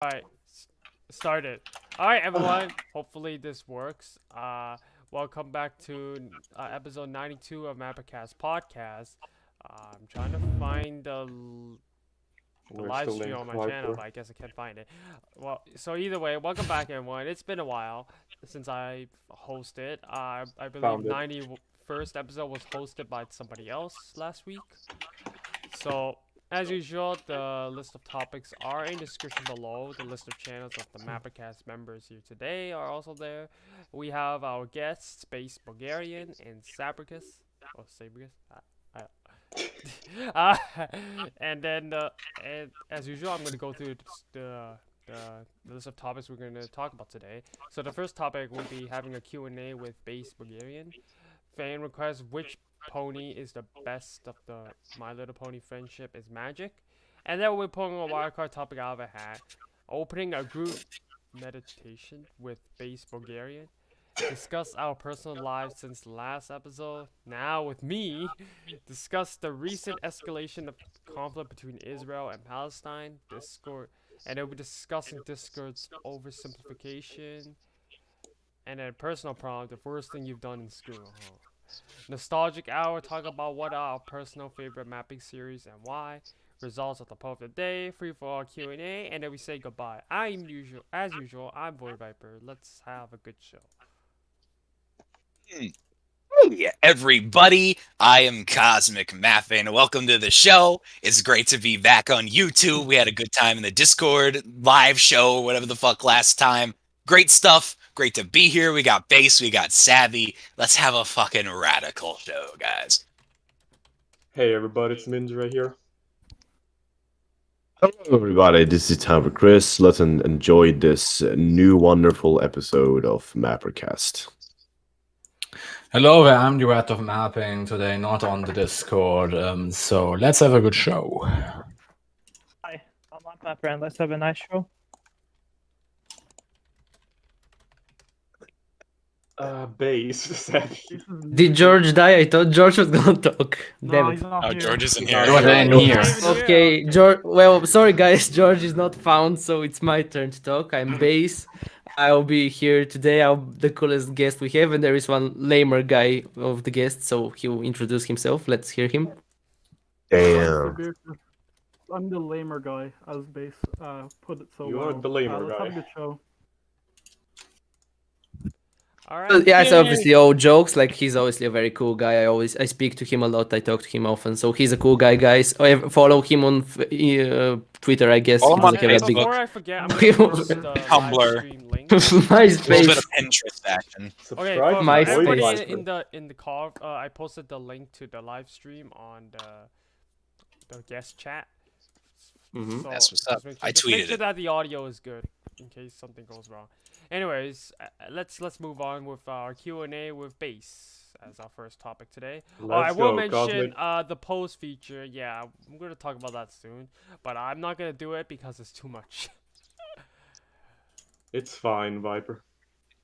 Alright, started. Alright, everyone. Hopefully this works. Welcome back to episode 92 of MapperCast podcast. I'm trying to find the Where's live the stream link, on my channel, Viper? but I guess I can't find it. Well, so either way, welcome back, everyone. It's been a while since I hosted. I believe Found it. 91st episode was hosted by somebody else last week. So, as usual, the list of topics are in the description below. The list of channels of the MapperCast members here today are also there. We have our guests, Bace Bulgarian and Sabricus. Oh, Sabricus? uh, and then, and as usual, I'm going to go through the list of topics we're going to talk about today. So the first topic will be having a Q&A with Bace Bulgarian. Fan request: which pony is the best of the My Little Pony Friendship is Magic. And then we're pulling a wildcard topic out of a hat. Opening a group meditation with Base Bulgarian. Discuss our personal lives since the last episode. Now with me, discuss the recent escalation of conflict between Israel and Palestine. Discord, and then we're discussing Discord's oversimplification. And then personal problem: the worst thing you've done in school. Nostalgic hour, talk about what are our personal favorite mapping series and why. Results of the poll of the day, free for all Q&A, and then we say goodbye. As usual, I'm Boy Viper. Let's have a good show. Hey everybody, I am Cosmic Mapping. Welcome to the show. It's great to be back on YouTube. We had a good time in the Discord live show, whatever the fuck last time. Great stuff. Great to be here. We got Bass, we got Savvy. Let's have a fucking radical show, guys. Hey everybody, it's Minj right here. Hello everybody, this is time for Chris. Let's enjoy this new wonderful episode of MapperCast. Hello there, I'm the Rat of Mapping, today not on the Discord, so let's have a good show. Hi, I'm my friend. Let's have a nice show. Bass. Did George die? I thought George was gonna talk. Damn it. Oh, George isn't here. George ain't here. Okay, George. Well, sorry guys, George is not found, so it's my turn to talk. I'm Bass. I'll be here today. I'm the coolest guest we have, and there is one lamer guy of the guests, so he'll introduce himself. Let's hear him. Damn. I'm the lamer guy, as Base put it so You well. are the lamer Let's have a guy. good show. Alright. Yeah, it's obviously all jokes. Like, he's obviously a very cool guy. I speak to him a lot. I talk to him often, so he's a cool guy, guys. Follow him on Twitter, I guess. Follow He him on doesn't have a big Before I forget, I'm gonna post the Tumblr. live stream link. A little bit MySpace. of Pinterest action. Okay, Subscribe for to my everybody space. in the call, I posted the link to the live stream on the guest chat. Mhm. So That's what's up. just I just make tweeted sure it. that the audio is good in case something goes wrong. Anyways, let's move on with our Q&A with Bass as our first topic today. I Let's will go, mention Cosmic. the post feature. Yeah, I'm gonna talk about that soon, but I'm not gonna do it because it's too much. It's fine, Viper.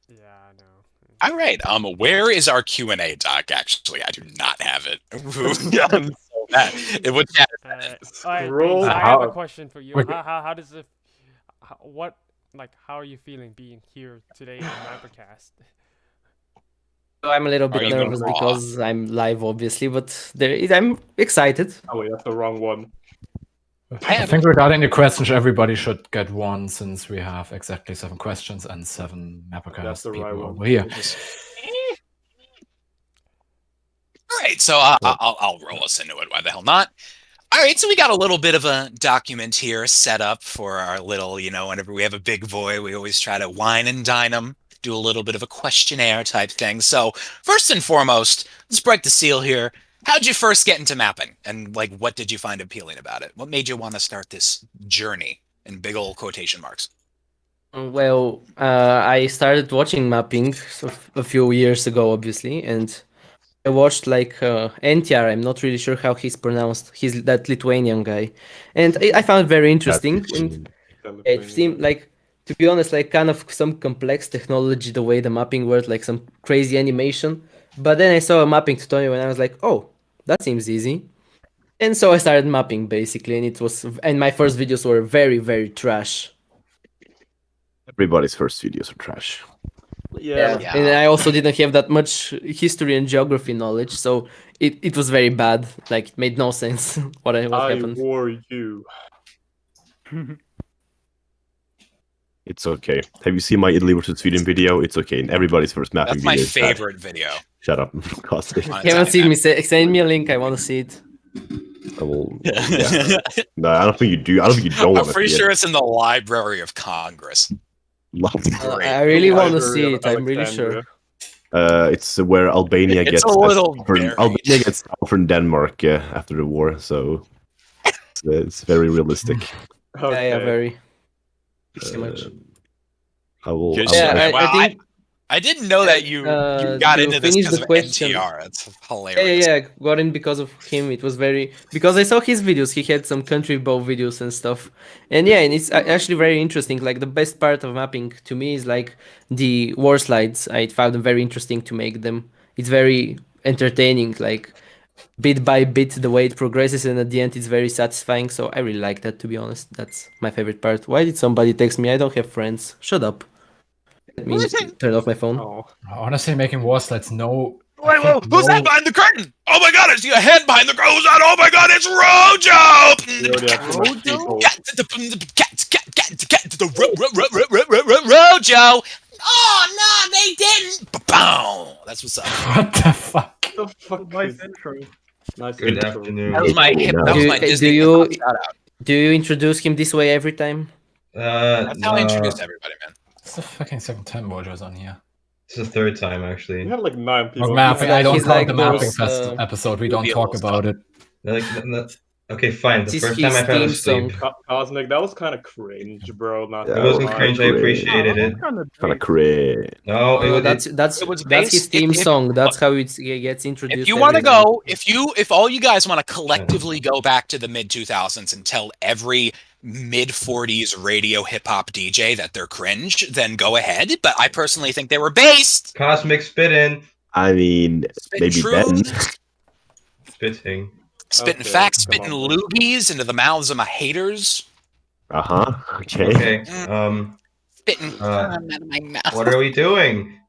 Yeah, I know. All right. Where is our Q&A doc? Actually, I do not have it. I'm so mad. It would Alright, Scroll Bass, I have a up. question for you. Okay. How does it? How are you feeling being here today on MapperCast? So I'm a little Are bit you gonna nervous raw? because I'm live, obviously, but I'm excited. Oh wait, that's the wrong one. I think regarding the questions, everybody should get one, since we have exactly 7 questions and 7 That's MapperCast the people right one. over here. All right, so I'll roll us into it. Why the hell not? All right, so we got a little bit of a document here set up for our little, whenever we have a big boy, we always try to wine and dine him, do a little bit of a questionnaire type thing. So first and foremost, let's break the seal here. How'd you first get into mapping? And what did you find appealing about it? What made you want to start this journey in big old quotation marks? Well, I started watching mapping a few years ago, obviously, and I watched NTR. I'm not really sure how he's pronounced. He's that Lithuanian guy, and I found it very interesting. And it seemed like, to be honest, kind of some complex technology, the way the mapping worked, like some crazy animation. But then I saw a mapping tutorial, and I was like, oh, that seems easy. And so I started mapping basically, and my first videos were very, very trash. Everybody's first videos are trash. Yeah. Yeah. And I also didn't have that much history and geography knowledge, so it was very bad. Like it made no sense what I happened. wore you. It's okay. Have you seen my Italy versus Sweden video? It's okay. And everybody's first mapping That's my video is bad. favorite video. Shut up. Cosmic. on You haven't seen Italian me? Send me a link. I want to see it. I will. map. Yeah. No, I don't think you do. I don't think you don't want I'm to pretty see sure it's in the Library of Congress. it. I really want to Library see of it. I'm really sure. Alexandria. It's where Albania It's gets a little Albania buried. gets from Denmark after the war, so it's very realistic. Okay. Yeah, very. Pretty much. I will. Good I will- shit. Yeah, Wow, I think. I didn't know that you got to into this finish because the of question- NTR. That's Yeah, hilarious. I got in because of him. It was very because I saw his videos. He had some country bow videos and stuff, and yeah, and it's actually very interesting. Like the best part of mapping to me is like the war slides. I found them very interesting to make them. It's very entertaining, like bit by bit the way it progresses, and at the end it's very satisfying. So I really like that. To be honest, that's my favorite part. Why did somebody text me? I don't have friends. Shut up. Let me turn off my phone. Oh. Honestly, making war slides, no. Wait, whoa, who's that behind the curtain? Oh my god, I see a head behind the curtain. Who's that? Oh my god, it's Rojo! We already have too much people. Rojo! Oh no, they didn't! Ba-bow! That's what's up. What the fuck? What the fuck Nice is- intro. Nice Good intro. afternoon. That was my hip. That Do was you- my do Disney you- hip-hop shout out. Do you introduce him this way every time? That's how I no, introduced everybody, man. It's the fucking second time Mojo's on here. it's the third time actually. We have like 9 people. Or mapping, I don't He's count like the mapping those, fest episode. We don't Movie talk host. about it. Like, okay, fine. The This first is time I his fell theme asleep. song. Cosmic, that was kind of cringe, bro. Not Yeah, It gonna wasn't lie. cringe. I appreciated it. Kind of Kind of crazy. No, Oh, it, that's it was that's his based- theme if- song. That's how it gets introduced. If you want to every time. go, if all you guys want to collectively go back to the mid 2000s and tell every mid 40s radio hip hop DJ that they're cringe, then go ahead. But I personally think they were based. Cosmic spitting, I mean, Spitting maybe truth, Ben. spitting. spitting Okay, facts, come spitting on. loogies into the mouths of my haters, Okay. Okay. spitting Uh, cum out of my mouth. What are we doing?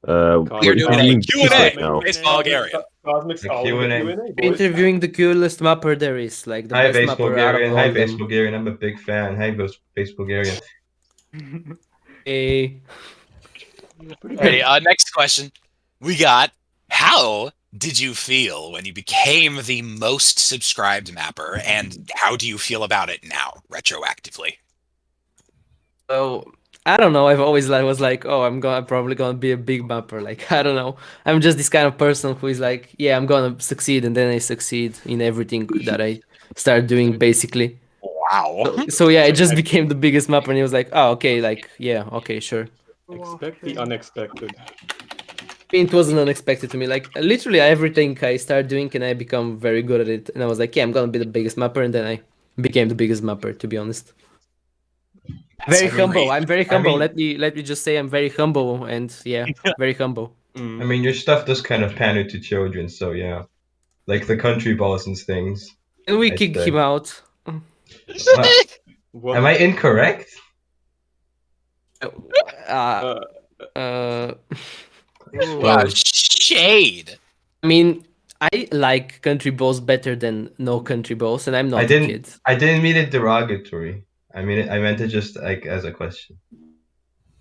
We're doing a doing Q&A. right now. Base Bulgarian. Cosmic's The all Q&A. the Q&A, boys. interviewing the coolest mapper there is, like the Hi, best Base mapper out Bulgarian. of Hi, all Base them. Bulgarian. I'm a big fan. Hi, Base Bulgarian. Hey, Hey, next question. We got, how did you feel when you became the most subscribed mapper, and how do you feel about it now, retroactively? so I don't know. I've always was like, oh, I'm probably gonna be a big mapper. Like I don't know. I'm just this kind of person who is like, yeah, I'm gonna succeed, and then I succeed in everything that I start doing, basically. Wow. So yeah, I just became the biggest mapper, and he was like, oh, okay, like yeah, okay, sure. Expect the unexpected. It wasn't unexpected to me. Like literally everything I start doing, and I become very good at it. And I was like, yeah, I'm gonna be the biggest mapper, and then I became the biggest mapper. To be honest, very humble. I'm very humble. mean- let me just say, I'm very humble, and yeah, very humble. I mean, your stuff does kind of pander to children, so yeah. Like the country balls and things. And we I kicked see. him out. What? Am I incorrect? Uh, Wow, shade. I mean, I like country balls better than no country balls, and I'm not I a didn't. kid. I didn't mean it derogatory. I meant it just like as a question.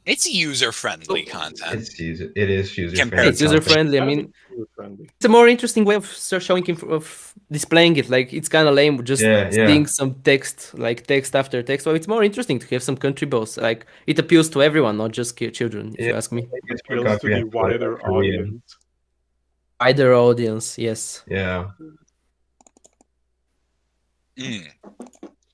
It's user-friendly content. It is user Compared friendly. It's user friendly. I mean, friendly. it's a more interesting way of showing of displaying it. Like it's kind of lame just Yeah, yeah. seeing some text, like text after text. Well, it's more interesting to have some country balls. Like it appeals to everyone, not just children. If you Yeah. ask me, It's more Appeals to the comprehensive, wider Korean. audience. wider audience. Yes. Yeah. Mm.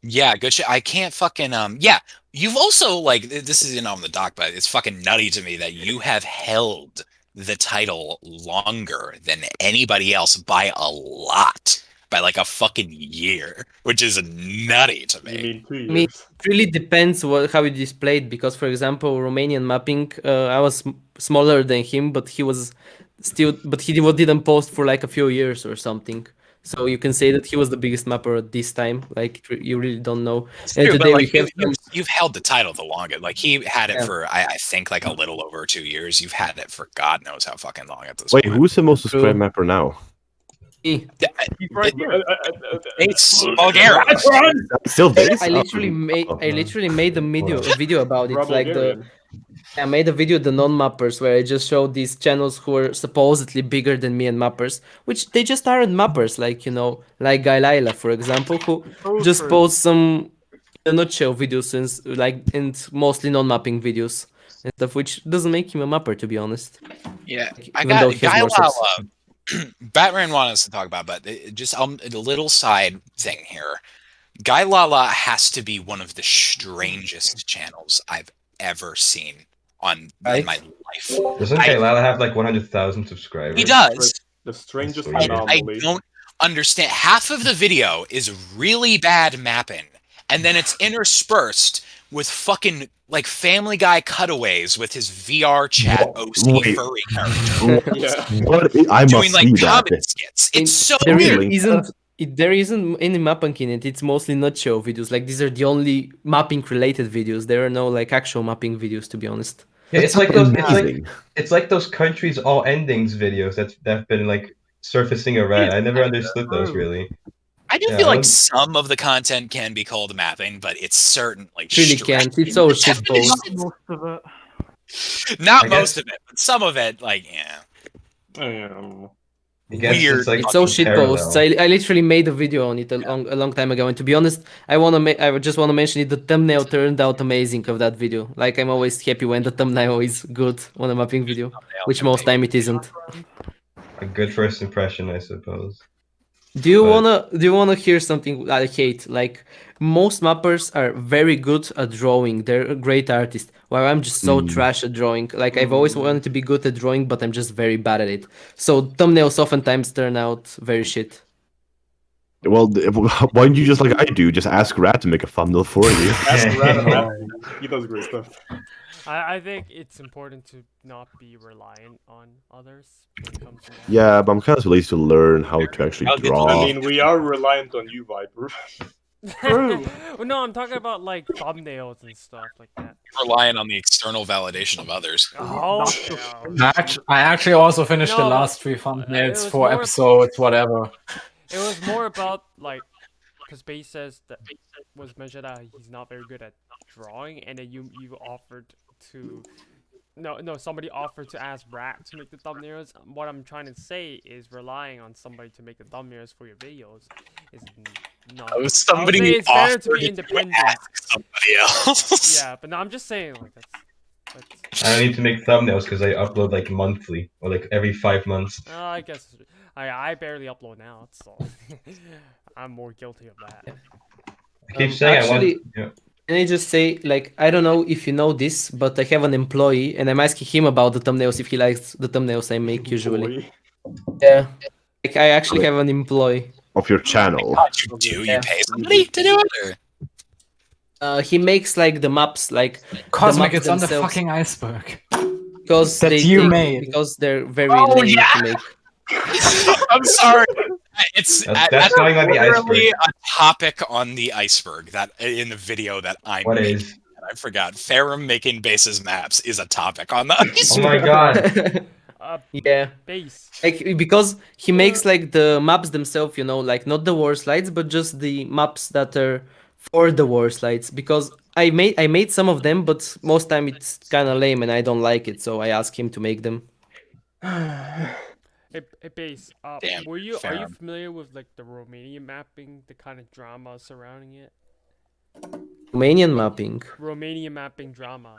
Yeah, good shit. I can't fucking yeah. You've also like this isn't on the doc, but it's fucking nutty to me that you have held the title longer than anybody else by a lot, by like a fucking year, which is nutty to You me. mean 2 years? I mean, it really depends how it is played. Because, for example, Romanian mapping, I was smaller than him, but he was still, but he didn't post for like a few years or something. So you can say that he was the biggest mapper at this time. Like you really don't know. It's And true, but today like we have you've held the title the longest. Like he had it Yeah. for I think like a little over 2 years. You've had it for God knows how fucking long at this Wait, point. who's the most subscribed True. mapper now? me. He's right here. It's Bulgaria. Still Base? I literally made Oh. a video about it. Bro Like Bulgarian. I made a video, the non-mappers, where I just showed these channels who are supposedly bigger than me and mappers, which they just aren't mappers. Like, you know, like Guy Lila, for example, who just True. posts some, in a nutshell, videos and mostly non-mapping videos and stuff, which doesn't make him a mapper, to be honest. Yeah, Like, I even though got he has Guy more subs. Lala. Batman wanted us to talk about, but just a little side thing here. Guy Lala has to be one of the strangest channels I've ever seen in Right. my life. Doesn't Kailala have like 100,000 subscribers? He does. The strangest That's weird. I anomaly. don't understand. Half of the video is really bad mapping, and then it's interspersed with fucking like Family Guy cutaways with his VR chat OC Wait. furry character Yeah. What? I must doing like see that. comedy skits. It's so There weird. really there isn't any mapping in it. It's mostly nutshell videos. Like these are the only mapping related videos. There are no like actual mapping videos, to be honest. Yeah, it's like those. Amazing. It's like those countries all endings videos that've been like surfacing around. I never understood those really. I do Yeah, feel I like don't- some of the content can be called mapping, but it's certainly It really can't. It's all shit Definitely posts. Most of it. not I most guess- of it, but some of it, like yeah. I guess Weird. it's like It's all shit parallel. posts. I literally made a video on it a long time ago, and to be honest, I just wanna mention it. The thumbnail turned out amazing of that video. Like I'm always happy when the thumbnail is good on a mapping video, which most time it isn't. A good first impression, I suppose. Do you But- wanna hear something I hate? Like most mappers are very good at drawing. They're a great artist. While I'm just so trash at drawing. Like I've always wanted to be good at drawing, but I'm just very bad at it. So thumbnails oftentimes turn out very shit. Well, why don't you just like I do? Just ask Rat to make a thumbnail for you. That's random. He does great stuff. I think it's important to not be reliant on others when it comes to that. Yeah, but I'm kind of lazy to learn how to actually I'll get to draw. I mean, we are reliant on you, Viper. True. Well, no, I'm talking about like thumbnails and stuff like that. Relying on the external validation of others. Oh, I actually also finished the No, last 3 it thumbnails was for more- episodes, whatever. it was more about like, because Bace says that was mentioned that he's not very good at drawing, and then you offered to. No, somebody offered to ask Rat to make the thumbnails. What I'm trying to say is relying on somebody to make the thumbnails for your videos is not. Oh, somebody I would say it's better to offered be to independent. ask somebody else. Yeah, but no, I'm just saying like that's I need to make thumbnails because I upload like monthly or like every 5 months. I guess I barely upload now, so I'm more guilty of that. I keep saying actually- I want. Yeah. Can I just say, like, I don't know if you know this, but I have an employee, and I'm asking him about the thumbnails if he likes the thumbnails I make usually. Yeah. Like, I actually have an employee. Of your channel. You do? You Yeah. pay somebody to do it? Or? He makes like the maps, like Cosmic, maps it's on the themselves. fucking iceberg. because that they you take- made. because they're very Oh, lame yeah. to make. I'm sorry. It's That's going on the literally iceberg. a topic on the iceberg that in the video that I'm What making. is? I forgot. Ferrum making bases maps is a topic on the Oh iceberg. my god. Yeah, Base. like because he makes like the maps themselves, you know, like not the war slides, but just the maps that are for the war slides. Because I made some of them, but most time it's kind of lame and I don't like it, so I ask him to make them. Hey, Base. Damn, Are you Ferrum. familiar with like the Romanian mapping, the kind of drama surrounding it? Romanian mapping? Romanian mapping drama.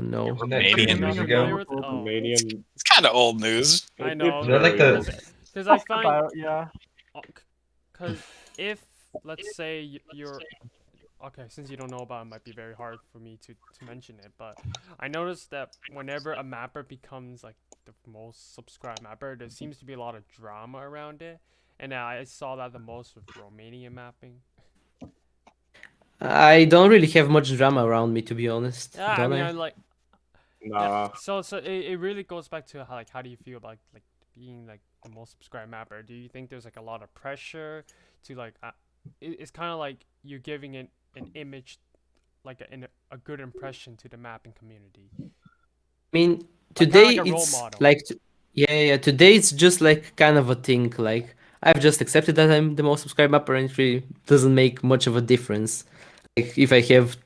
No. Wasn't that Maybe 2 in years Not ago? familiar with- oh. Romanian. It's kind of old news. I know. Is that like the- Because I find About, yeah. because if let's say you're okay, since you don't know about it, it might be very hard for me to mention it, but I noticed that whenever a mapper becomes like the most subscribed mapper, there seems to be a lot of drama around it, and I saw that the most with Romanian mapping. I don't really have much drama around me, to be honest. Yeah, I Don't mean, I? I like Nah. so it really goes back to how do you feel about like being like the most subscribed mapper, do you think there's like a lot of pressure to like? It's kind of like you're giving it an image, like a good impression to the mapping community. I mean, Like, today kinda like a role it's model. like, yeah. Today it's just like kind of a thing. Like I've just accepted that I'm the most subscribed mapper, and it really doesn't make much of a difference. Like if I have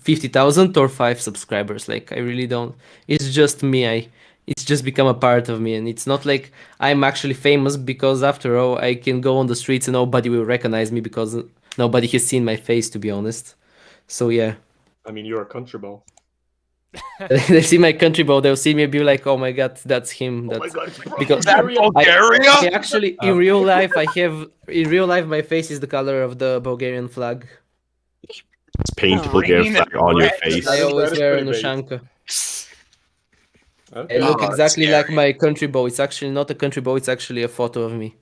50,000 or 5 subscribers, like I really don't. It's just me. It's just become a part of me, and it's not like I'm actually famous because after all, I can go on the streets and nobody will recognize me because nobody has seen my face, to be honest. So yeah. I mean, you're a country ball. They see my country ball, they'll see me and be like, "Oh my god, that's him." Oh my That's god, it's from because Bulgaria. I actually in real life my face is the color of the Bulgarian flag. It's paint Bulgarian flag on your face. I always that is wear a pretty base. Nushanka. Okay. I look Oh, exactly like scary. my country ball. It's actually not a country ball. It's actually a photo of me.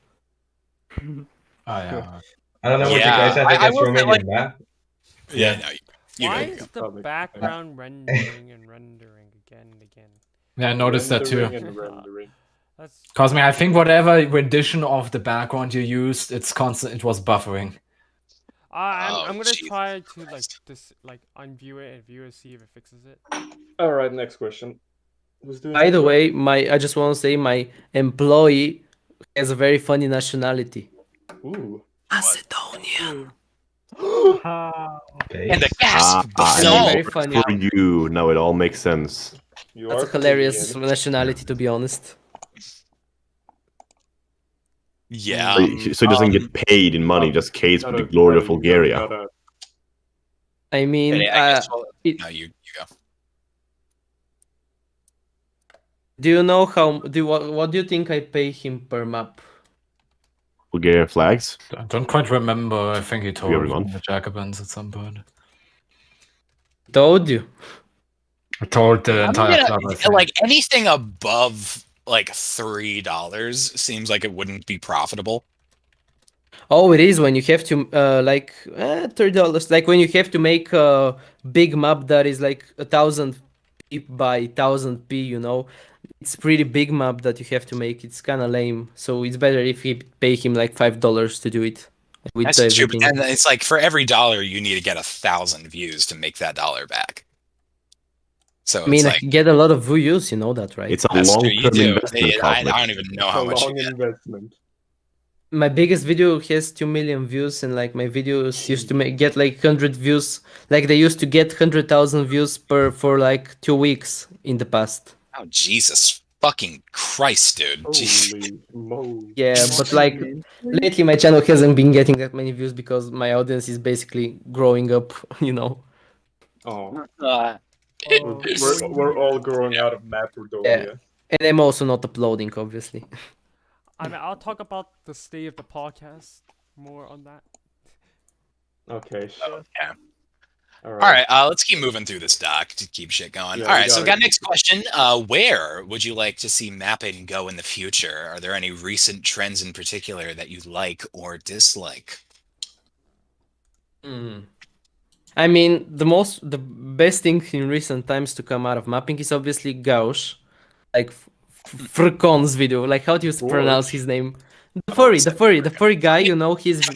Oh yeah. I don't know what you Yeah, guys have I against will say, Romanian like- map. Yeah, no, you Why go. is the Public. background rendering and rendering again and again? Yeah, I noticed that too. Rendering and rendering. That's Cosme, I think whatever rendition of the background you used, it's constant. It was buffering. I'm gonna Jesus try to like Christ. unview it and view it, see if it fixes it. All right, next question. Who's doing By it? the way, I just want to say my employee has a very funny nationality. Ooh. Macedonian. Ah, And the Base. gasp, the I know. soul. Very funny. For you, now it all makes sense. You That's are a hilarious Canadian. nationality, to be honest. Yeah. So he doesn't get paid in money, just cates for the glory of Bulgaria. I mean, I guess it- no, you go. do you know what do you think I pay him per map? Bulgarian flags? I don't quite remember. I think he told every me month. the Jacobins at some point. Told you. I told the I'm entire gonna- club. I think. like anything above like $3 seems like it wouldn't be profitable. Oh, it is when you have to $30. Like when you have to make a big map that is like 1,000 p by 1,000 p. You know, it's pretty big map that you have to make. It's kind of lame. So it's better if you pay him like $5 to do it. With That's true, but everything. then it's like for every dollar you need to get 1,000 views to make that dollar back. So I mean, it's I like get a lot of views. You know that, right? It's a that's true, you long-term do. investment. I Cosmic. don't even know how A much you long get. investment. My biggest video has 2 million views, and like my videos used to get like 100 views. Like they used to get 100,000 views for like 2 weeks in the past. Oh Jesus fucking Christ, dude! Jeez. Holy moly. Yeah, but like lately my channel hasn't been getting that many views because my audience is basically growing up. You know. Oh, Uh, we're all growing out of Macedonia. And I'm also not uploading, obviously. I mean, I'll talk about the state of the podcast more on that. Okay. yeah. All All right. right, let's keep moving through this doc to keep shit going. Yeah, All we right, so we gotta- got next question. Where would you like to see mapping go in the future? Are there any recent trends in particular that you like or dislike? I mean, the best thing in recent times to come out of mapping is obviously Gauche, like Frkon's video. Like, how do you pronounce his name? The furry guy. You know, he's The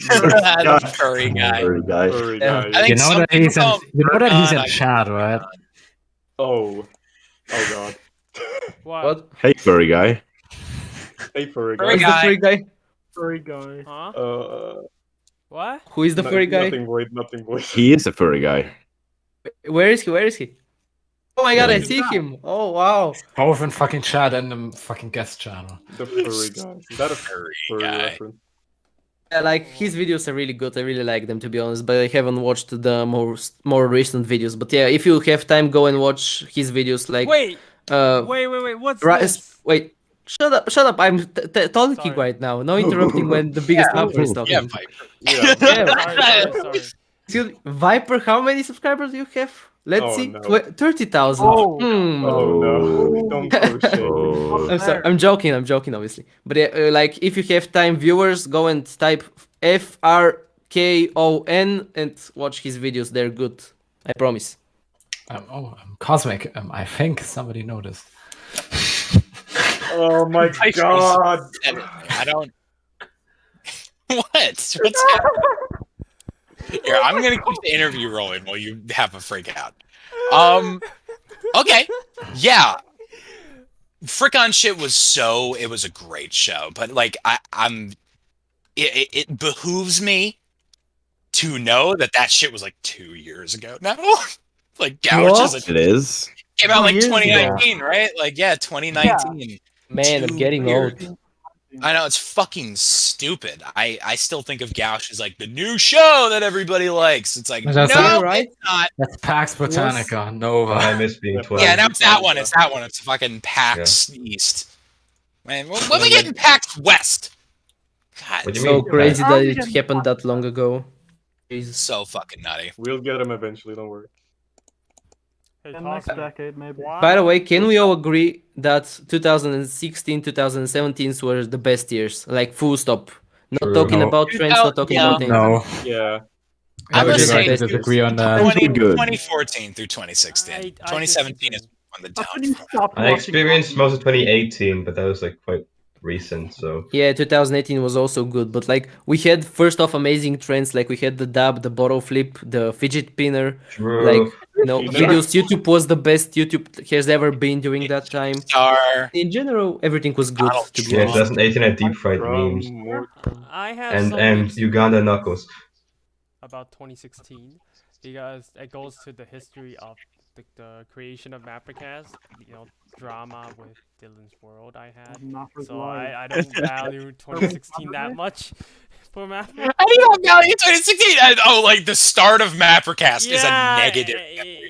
furry guy. Furry guy. Furry Yeah. guy. I think You know some that he's in, people you know that he's in I- chat, right? Oh. Oh god. what? Hey, furry guy. Hey, furry Furry Who's guy. the guy. furry guy? furry guy. Huh? What? Who is the furry guy? Nothing void, nothing void. He is a furry guy. Where is he? Where is he? Oh my god, I Yeah. see him. Oh wow. Both in fucking chat and the fucking guest channel. The furry guy. Is that a Furry furry guy. reference? Yeah, like his videos are really good. I really like them, to be honest. But I haven't watched the more recent videos. But yeah, if you have time, go and watch his videos. Like Wait, uh, wait. What's Ri- this? wait. Shut up! I'm talking Sorry. right now. No interrupting when the biggest Yeah. mapper is talking. Yeah, Viper. Yeah. Sorry. Excuse me, Viper, how many subscribers do you have? Let's Oh, see. no. 30,000. Oh. Oh no. Don't go shit. Oh, I'm sorry. I'm joking, obviously. But like, if you have time, viewers, go and type FRKON and watch his videos. They're good. I promise. Cosmic. I think somebody noticed. Oh my I god! I don't. What's happening? Here, I'm gonna keep the interview rolling while you have a freak out. Okay. Yeah. Frick on Shit was it was a great show, but like it behooves me to know that shit was like 2 years ago now. Like Gouch What? It is. came out like 2 years ago. 2019, right? Like 2019. Man, I'm 2 getting years. old. I know, it's fucking stupid. I still think of Gouch as like the new show that everybody likes. It's like, That's no, right. it's not. That's Pax Botanica, Nova. I miss being 12. Yeah, now it's that one. It's that one. It's fucking PAX East. Man, when we getting PAX West? God, What do you So mean? crazy Pax? that it happened that long ago. Jesus. so fucking nutty. We'll get him eventually, don't worry. Hey, And next Cosmic, decade, maybe. By the way, can we all agree that 2016, 2017 were the best years? Like full stop. Not True. talking No. about trends, not talking about anything. No, Yeah. I I would would say disagree on that. 2014 through 2016. I 2017 is on the That's when you downfall. stopped I watching experienced Gotham. most of 2018, but that was like quite recent, so. Yeah, 2018 was also good, but like we had first off amazing trends, like we had the dab, the bottle flip, the fidget spinner, True. like Spinner. videos. YouTube was the best YouTube has ever been during that time. Star. In general, everything was good. Donald To be Yeah, honest. 2018 had deep fried Drum, memes. more- I have And something Uganda Knuckles. about 2016 because it goes to the history of the creation of MapperCast. You know, drama with Dylan's World I had. Not for So life. I don't value 2016 that much for Mapper. I don't value 2016. Like the start of MapperCast is a negative.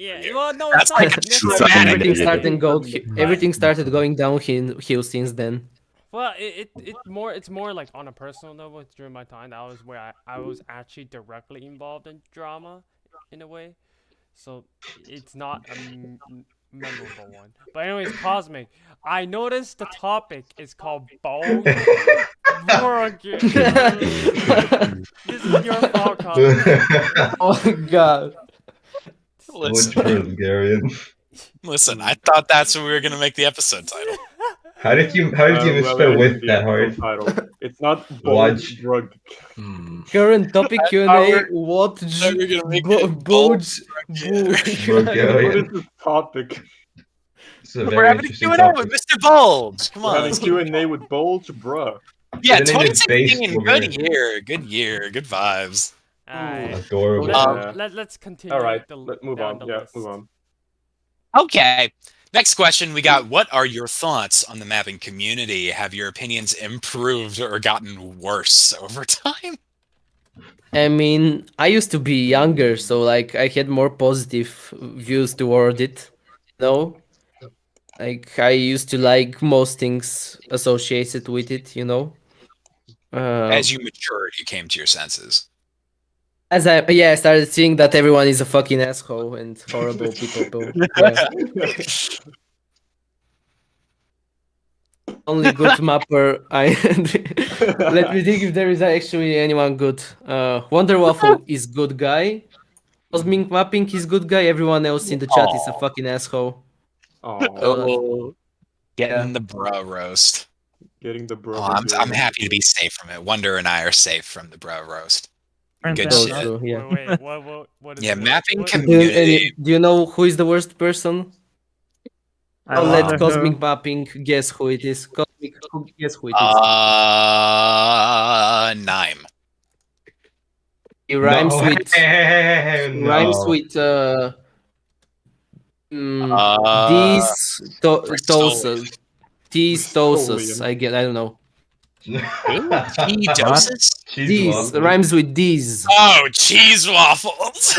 Yeah. Well, no, That's it's not. like a That's true not- traumatic. Everything Negative. started going downhill since then. Well, it's more like on a personal level. During my time, that was where I was actually directly involved in drama, in a way. So it's not a memorable one. But anyways, Cosmic, I noticed the topic is called Bulgarian. This is your fault, Cosmic. Oh god. Which Bulgarian? Listen, I thought that's what we were gonna make the episode title. How did you misspell with that hard? Title. It's not Watch. drug. Hmm. Current topic Q&A. What? we're gonna make Bo- it Bulge. Bulgarian. What is the topic? It's a We're very having a interesting Q&A topic. with Mr. Bulge. Come We're on. having Q&A with Bulge, bruh. Yeah, The name is Base 2016, Bulgarian. good year, good vibes. Alright. Adorable. Let's continue. Alright, the- let's move down on. the Yeah, list. move on. Okay. Next question we got. What are your thoughts on the mapping community? Have your opinions improved or gotten worse over time? I mean, I used to be younger, so like I had more positive views toward it. No, like I used to like most things associated with it. As you matured, you came to your senses. I started seeing that everyone is a fucking asshole and horrible people. Yeah. Only good mapper. Let me think if there is actually anyone good. Wonder Waffle is good guy. Cosmic Mapping is good guy. Everyone else in the chat is a fucking asshole. Oh, Oh, getting Yeah. the bro roast. getting the bro. Oh, I'm happy to be safe from it. Wonder and I are safe from the bro roast. Good Oh, shit. true, yeah. Wait, what is Yeah, it? mapping What- community. Do you know who is the worst person? I'll let wonder Cosmic who. Mapping guess who it is. Cosmic, guess who it is. Nime. He rhymes No. with No. rhymes with these Bristolian. these tosas. Bristolian. I don't know. Tea doses? Cheese These waffle. rhymes with these. Oh, cheese waffles.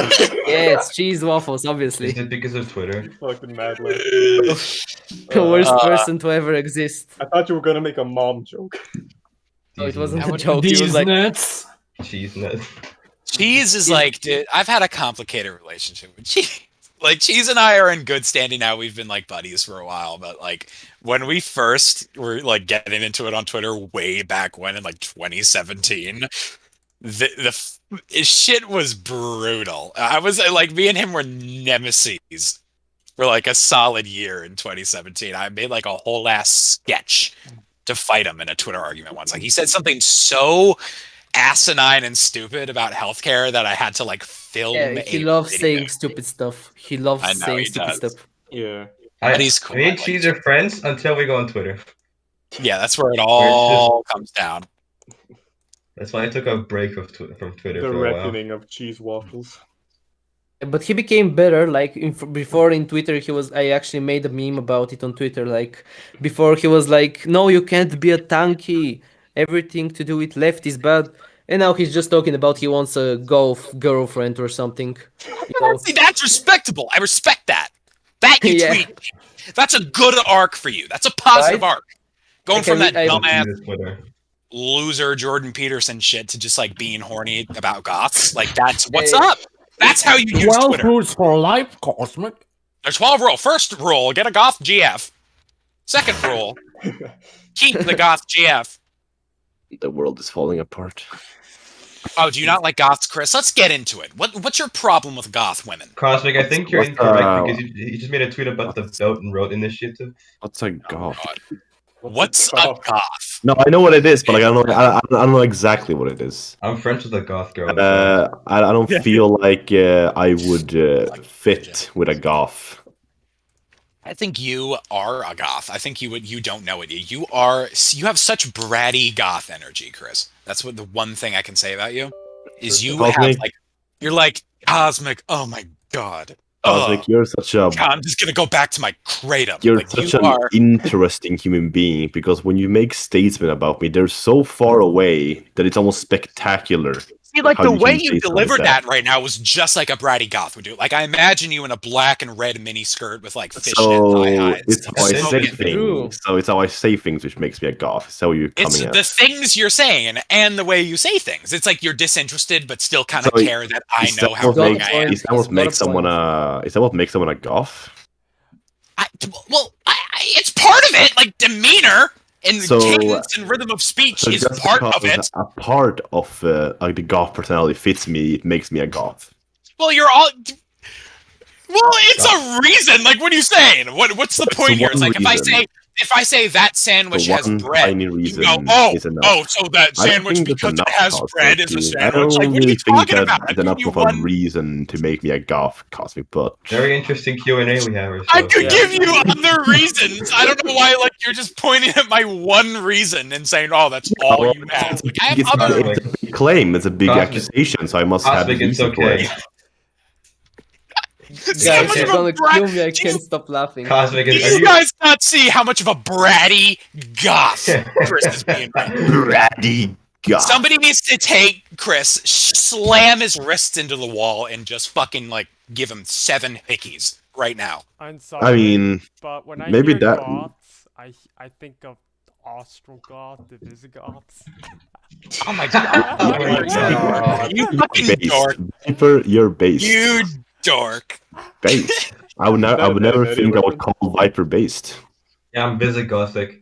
Yes, cheese waffles, obviously. Is it because of Twitter? Fucking mad lad. The worst person to ever exist. I thought you were gonna make a mom joke. No, it wasn't That a would- joke. He was These like, nuts. Cheese nut. Cheese is like, dude, I've had a complicated relationship with cheese. Like, Cheese and I are in good standing now. We've been like buddies for a while, but like when we first were like getting into it on Twitter way back when in like 2017, shit was brutal. I was like, me and him were nemesis for like a solid year in 2017. I made like a whole ass sketch to fight him in a Twitter argument once. Like he said something so asinine and stupid about healthcare that I had to like film. Yeah, he loves saying stupid stuff. He loves saying stupid stuff. Yeah. But he's cool. Me and Cheese are friends until we go on Twitter. Yeah, that's where it all comes down. That's why I took a break from Twitter The for a while. reckoning of cheese waffles. But he became better. Like before in Twitter, I actually made a meme about it on Twitter. Like before, he was like, "No, you can't be a tanky. Everything to do with left is bad." And now he's just talking about he wants a golf girlfriend or something. See, that's respectable. I respect that. That you Yeah. tweet. That's a good arc for you. That's a positive Right? arc. Going from that dumbass Twitter. loser Jordan Peterson shit to just like being horny about goths. Like that's what's up. That's how you use 12 Twitter. rules for life, Cosmic. There's 12 rules. First rule, get a goth GF. Second rule, keep the goth GF. The world is falling apart. Oh, do you not like goths, Chris? Let's get into it. What's your problem with goth women? Cosmic, I think you're What's, incorrect because you just made a tweet about the Belt and Road Initiative. What's a goth? What's a goth? No, I know what it is, but like, I don't know exactly what it is. I'm friends with a goth girl. I don't feel like I would fit with a goth. I think you are a goth. I think you don't know it. You have such bratty goth energy, Chris. That's what the one thing I can say about you is you have like you're like Cosmic. Oh my god. Cosmic, you're such a. I'm just gonna go back to my kratom. You're like, such you an are... interesting human being because when you make statements about me, they're so far away that it's almost spectacular. See, like how the you way can you say something delivered like that right now was just like a bratty goth would do. Like I imagine you in a black and red mini skirt with like fishnet thigh highs. It's how I say things. So it's how I say things which makes me a goth. It's how you're coming It's the things you're saying and the way you say things. It's like you're disinterested but still kind of care that I know how wrong I am. Is that what makes someone a goth? It's part of it. Like demeanor and cadence and rhythm of speech is part of it. A part of like the goth personality fits me. It makes me a goth. Well, you're all. Well, it's a reason. Like, what are you saying? What's the point here? It's like if I say that sandwich has bread, you go, so that sandwich because it has bread is a sandwich. I don't like, what are really you think talking that about? is enough of a reason to make me a goth, Cosmic. But very interesting Q&A we have. I could give you other reasons. I don't know why. Like you're just pointing at my one reason and saying, "Oh, that's all you have." I have other. It's a big claim. It's a big accusation. So I must have a reason for it. Guys, you're gonna kill me. I can't stop laughing. Cosmic, do you guys not see how much of a bratty goth Chris is being? Bratty goth. Somebody needs to take Chris, slam his wrists into the wall, and just fucking like give him 7 hickeys right now. I'm sorry. I mean, but when I maybe hear that. goths, I think of Ostrogoth, the Visigoths. Oh my god! Oh my God. You fucking dork! You're based. You dork! Based. I would never think I would call Viper based. Yeah, I'm Visigothic.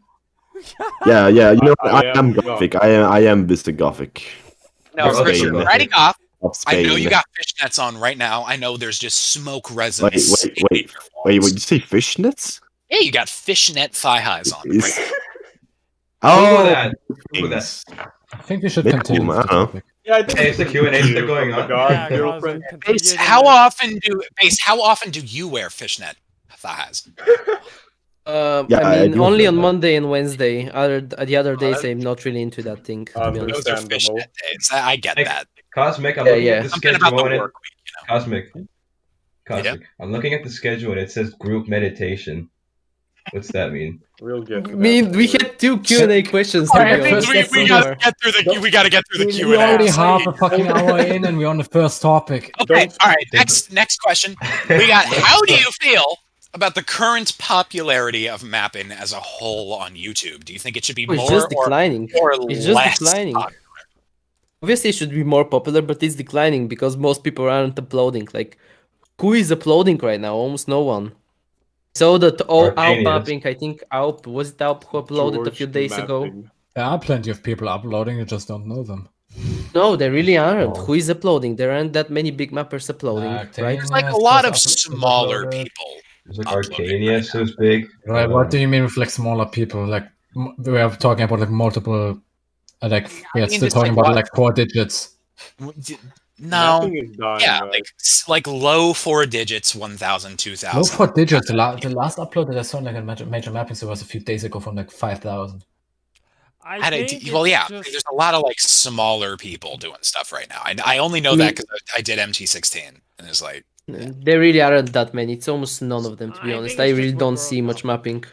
Yeah. You know, I am Gothic. I am Visigothic. No, Chris, you're bratty goth. I know Spain. you got fishnets on right now. I know there's just smoke resins. Wait. You say fishnets? Yeah, you got fishnet thigh highs on. Right now. Oh, Google that. I think we should continue. I don't know. Yeah, I think It's the Q&A still going on. Yeah, girlfriend. Base, how often do you wear fishnet thighs? I I mean, do only feel on that. Monday and Wednesday. The other days, I'm not really into that thing. To be honest. Those are fishnet days. I get that. Cosmic, I'm Yeah, looking yeah. at the Something schedule about and the it- work week, you know. Cosmic. I'm looking at the schedule and it says group meditation. What's that mean? We'll get to I mean, we that. had 2 Q&A questions. To Alright, be honest. we gotta get through the we gotta get through the Q&A. We're already half a fucking hour in and we're on the first topic. Okay, all right. Next question. We got. How do you feel about the current popularity of mapping as a whole on YouTube? Do you think it should be It's more just declining. or It's just less declining. popular? Obviously, it should be more popular, but it's declining because most people aren't uploading. Like, who is uploading right now? Almost no one. So that Alp Arcanius. mapping, I think Alp, was it Alp who uploaded a George few days ago? mapping. There are plenty of people uploading, you just don't know them. No, there really aren't. Oh. Who is uploading? There aren't that many big mappers uploading, right? There's like a lot of smaller people There's like uploading Arcania, right so it's big. Right, what do you mean with like smaller people? Like we are talking about like multiple, like we are mean, still it's talking like about what- like 4 digits. No, Mapping is dying. yeah, like low 4 digits, 1,000, 2,000. Low 4 digits. The last upload that I saw like a major mapping so was a few days ago from like 5,000. I think Well, yeah, just, there's a lot of like smaller people doing stuff right now. I only know that because I did MT16, and it's like There really aren't that many. It's almost none of them, to be I honest. think I it's really just don't we're see much growing mapping.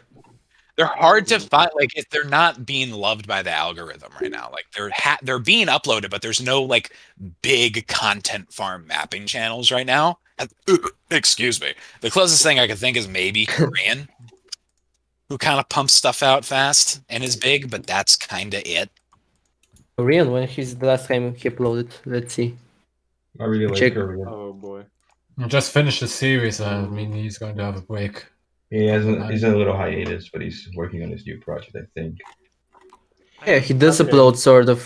they're hard to find. Like if they're not being loved by the algorithm right now. Like they're being uploaded, but there's no like big content farm mapping channels right now. Excuse me. The closest thing I could think is maybe Korean, who kind of pumps stuff out fast and is big, but that's kind of it. Korean, when he's the last time he uploaded? Let's see. I really like Check. Korean. Oh boy. He just finished the series. I mean, he's going to have a break. He's in a little hiatus, but he's working on his new project, I think. Yeah, he does Okay. upload sort of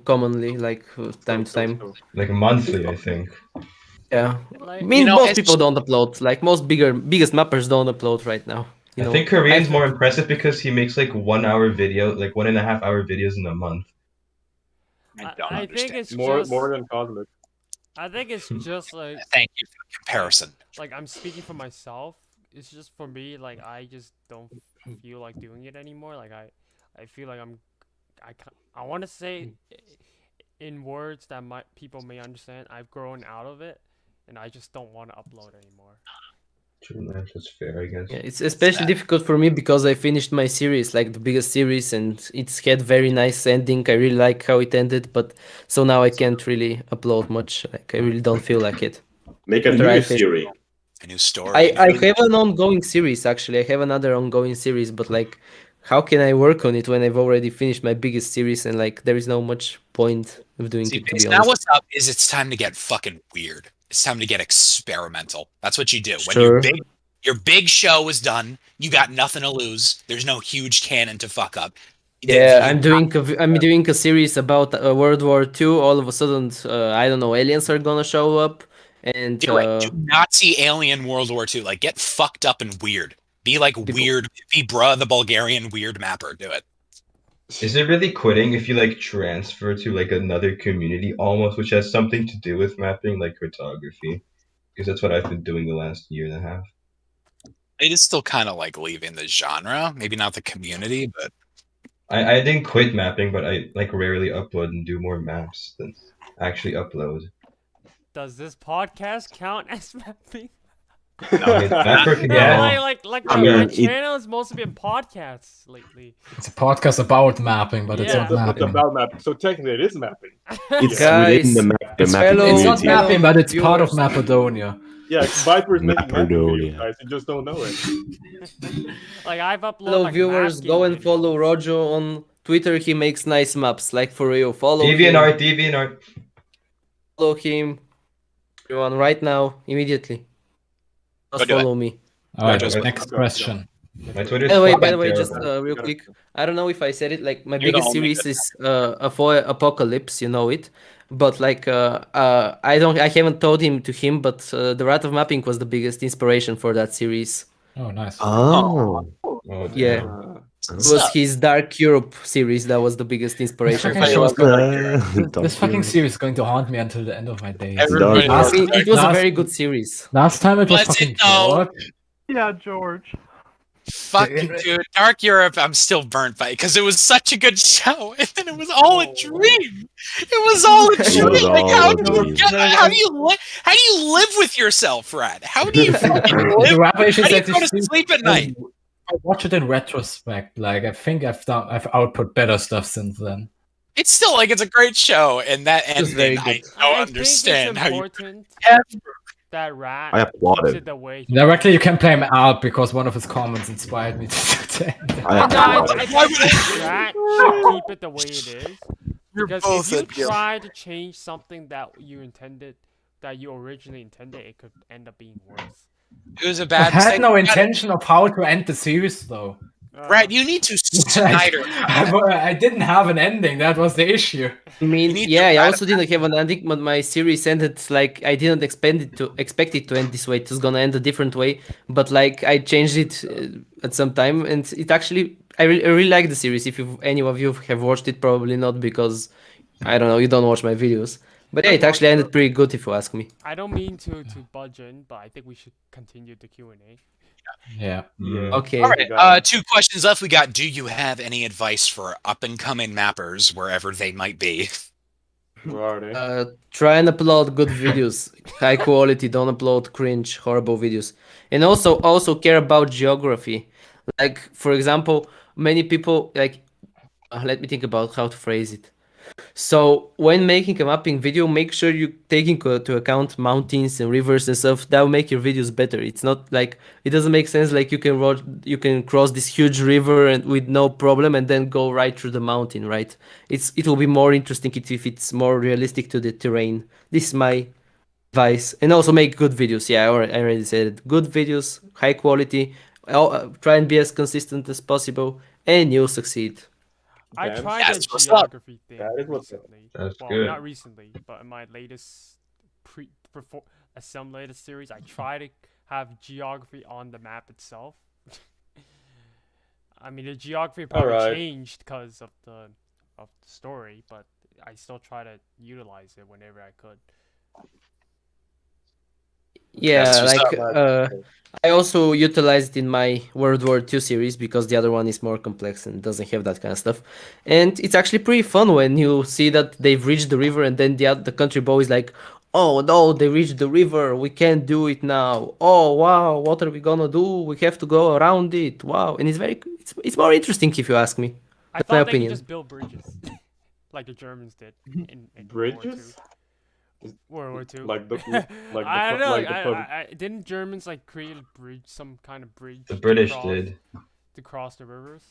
commonly, like time to time. Like monthly, I think. Yeah, Like, I mean, know, most it's- people don't upload. Like biggest mappers don't upload right now. You know, I think Korean's I've- more impressive because he makes like 1 hour video, like 1.5 hour videos in a month. I think it's More just, more than Cosmic. I think it's just like Thank you for the comparison. like I'm speaking for myself. It's just for me, like I just don't feel like doing it anymore. Like I feel like I want to say in words that people may understand. I've grown out of it, and I just don't want to upload anymore. True, that's fair, I guess. Yeah, it's especially difficult for me because I finished my series, like the biggest series, and it's had very nice ending. I really like how it ended, but so now I can't really upload much. Like I really don't feel like it. Make a After new I finished- series. A new story. I have an ongoing series actually. I have another ongoing series, but like, how can I work on it when I've already finished my biggest series and like there is no much point of doing See, it, to be now honest. what's up is it's time to get fucking weird. It's time to get experimental. That's what you do. When Sure. your big show is done, you got nothing to lose. There's no huge cannon to fuck up. Yeah, I'm doing a series about World War II. All of a sudden, I don't know, aliens are gonna show up, and Do it. Do Nazi alien World War II. Like, get fucked up and weird. Be like weird. Be bruh the Bulgarian weird mapper. Do it. Is it really quitting if you like transfer to like another community almost, which has something to do with mapping, like cartography? Because that's what I've been doing the last year and a half. It is still kind of like leaving the genre. Maybe not the community, but I didn't quit mapping, but I like rarely upload and do more maps than actually upload. Does this podcast count as mapping? I mean, mapper can Yeah, go. like I my mean, it- channel has mostly been podcasts lately. It's a podcast about mapping, but it's Yeah. not It's mapping. about mapping. So technically, it is mapping. It's Guys, within the mapping fellow- It's not community. mapping, but it's part of Viewers. Macedonia. Yeah, Viper is making mapping Macedonia. videos, guys. You just don't know it. Like I've uploaded. Hello like, viewers, map go game and follow videos. Rojo on Twitter. He makes nice maps, like for real. Follow him. DeviantArt. Follow him. Everyone, right now, immediately. Go Just do it. follow me. All right, just- next question. My Twitter's By fucking the way, just terrible. real quick, I don't know if I said it. Like my You're the biggest only series is Apocalypse. You know it, but like I haven't told him to him, but the Wrath of Mapping was the biggest inspiration for that series. Oh, nice. Oh. Oh, Yeah. damn. It was his Dark Europe series that was the biggest inspiration. fucking for show it. is Don't This fucking you- series is going to haunt me until the end of my days. Everybody Dark- knows It was a Last- very good series. Last time it was Was it fucking though? George. Yeah, George. fucking dude. Dark Europe. I'm still burnt by it because it was such a good show, and then it was all a dream. It was all a was dream. Like, all how a do dream. you live with yourself, Rad? How do you fucking The live? rapper is How do you actually go to sleep at night? I watch it in retrospect. Like I think I've output better stuff since then. It's still like it's a great show, and that was very ending, I good. don't I understand think how it's you important ever. that Rat I keeps applauded. it the way. he Directly, you wants can it. play him out because one of his comments inspired me to do that. No, I I applauded. think Rat should keep it the way it is. You're Because both if at you guilt. try to change something that you originally intended, it could end up being worse. It was a I bad had mistake. no You gotta- intention of how to end the series, though. Brad, you need to Snyder. I didn't have an ending. That was the issue. I mean, need to yeah, I write also didn't have an ending, but my series ended like I didn't expect it to end this way. It was gonna end a different way, but like I changed it at some time, and it actually I really like the series. If any of you have watched it, probably not because I don't know, you don't watch my videos. But yeah, it actually ended pretty good if you ask me. I don't mean to budge in, but I think we should continue the Q&A. Yeah. Okay. All right. 2 questions left. We got. Do you have any advice for up and coming mappers, wherever they might be? Where are they? Try and upload good videos, high quality. Don't upload cringe, horrible videos, and also care about geography. Like for example, many people like. Let me think about how to phrase it. So when making a mapping video, make sure you take into account mountains and rivers and stuff. That will make your videos better. It's not like it doesn't make sense like you can cross this huge river and with no problem and then go right through the mountain, right? It will be more interesting if it's more realistic to the terrain. This is my advice. And also make good videos. Yeah, I already said it. Good videos, high quality. Try and be as consistent as possible, and you'll succeed. I Damn. tried Yes, the what's up? geography thing That is what's up. recently. That's well, good. not recently, but in my latest some latest series, I tried to have geography on the map itself. I mean, the geography probably Alright. changed because of the story, but I still try to utilize it whenever I could. Yeah, That's what's like I also utilized in my World War II series because the other one is more complex and doesn't have that kind of stuff. And it's actually pretty fun when you see that they've reached the river and then the country boy is like, "Oh no, they reached the river. We can't do it now. Oh wow, what are we gonna do? We have to go around it. Wow!" And it's more interesting if you ask me. I That's my thought they could opinion. just build bridges, like the Germans did in Bridges? World War II. Like the I don't know. like the pub- Didn't Germans like create a bridge, some kind of bridge? The to British cross- did. to cross the rivers.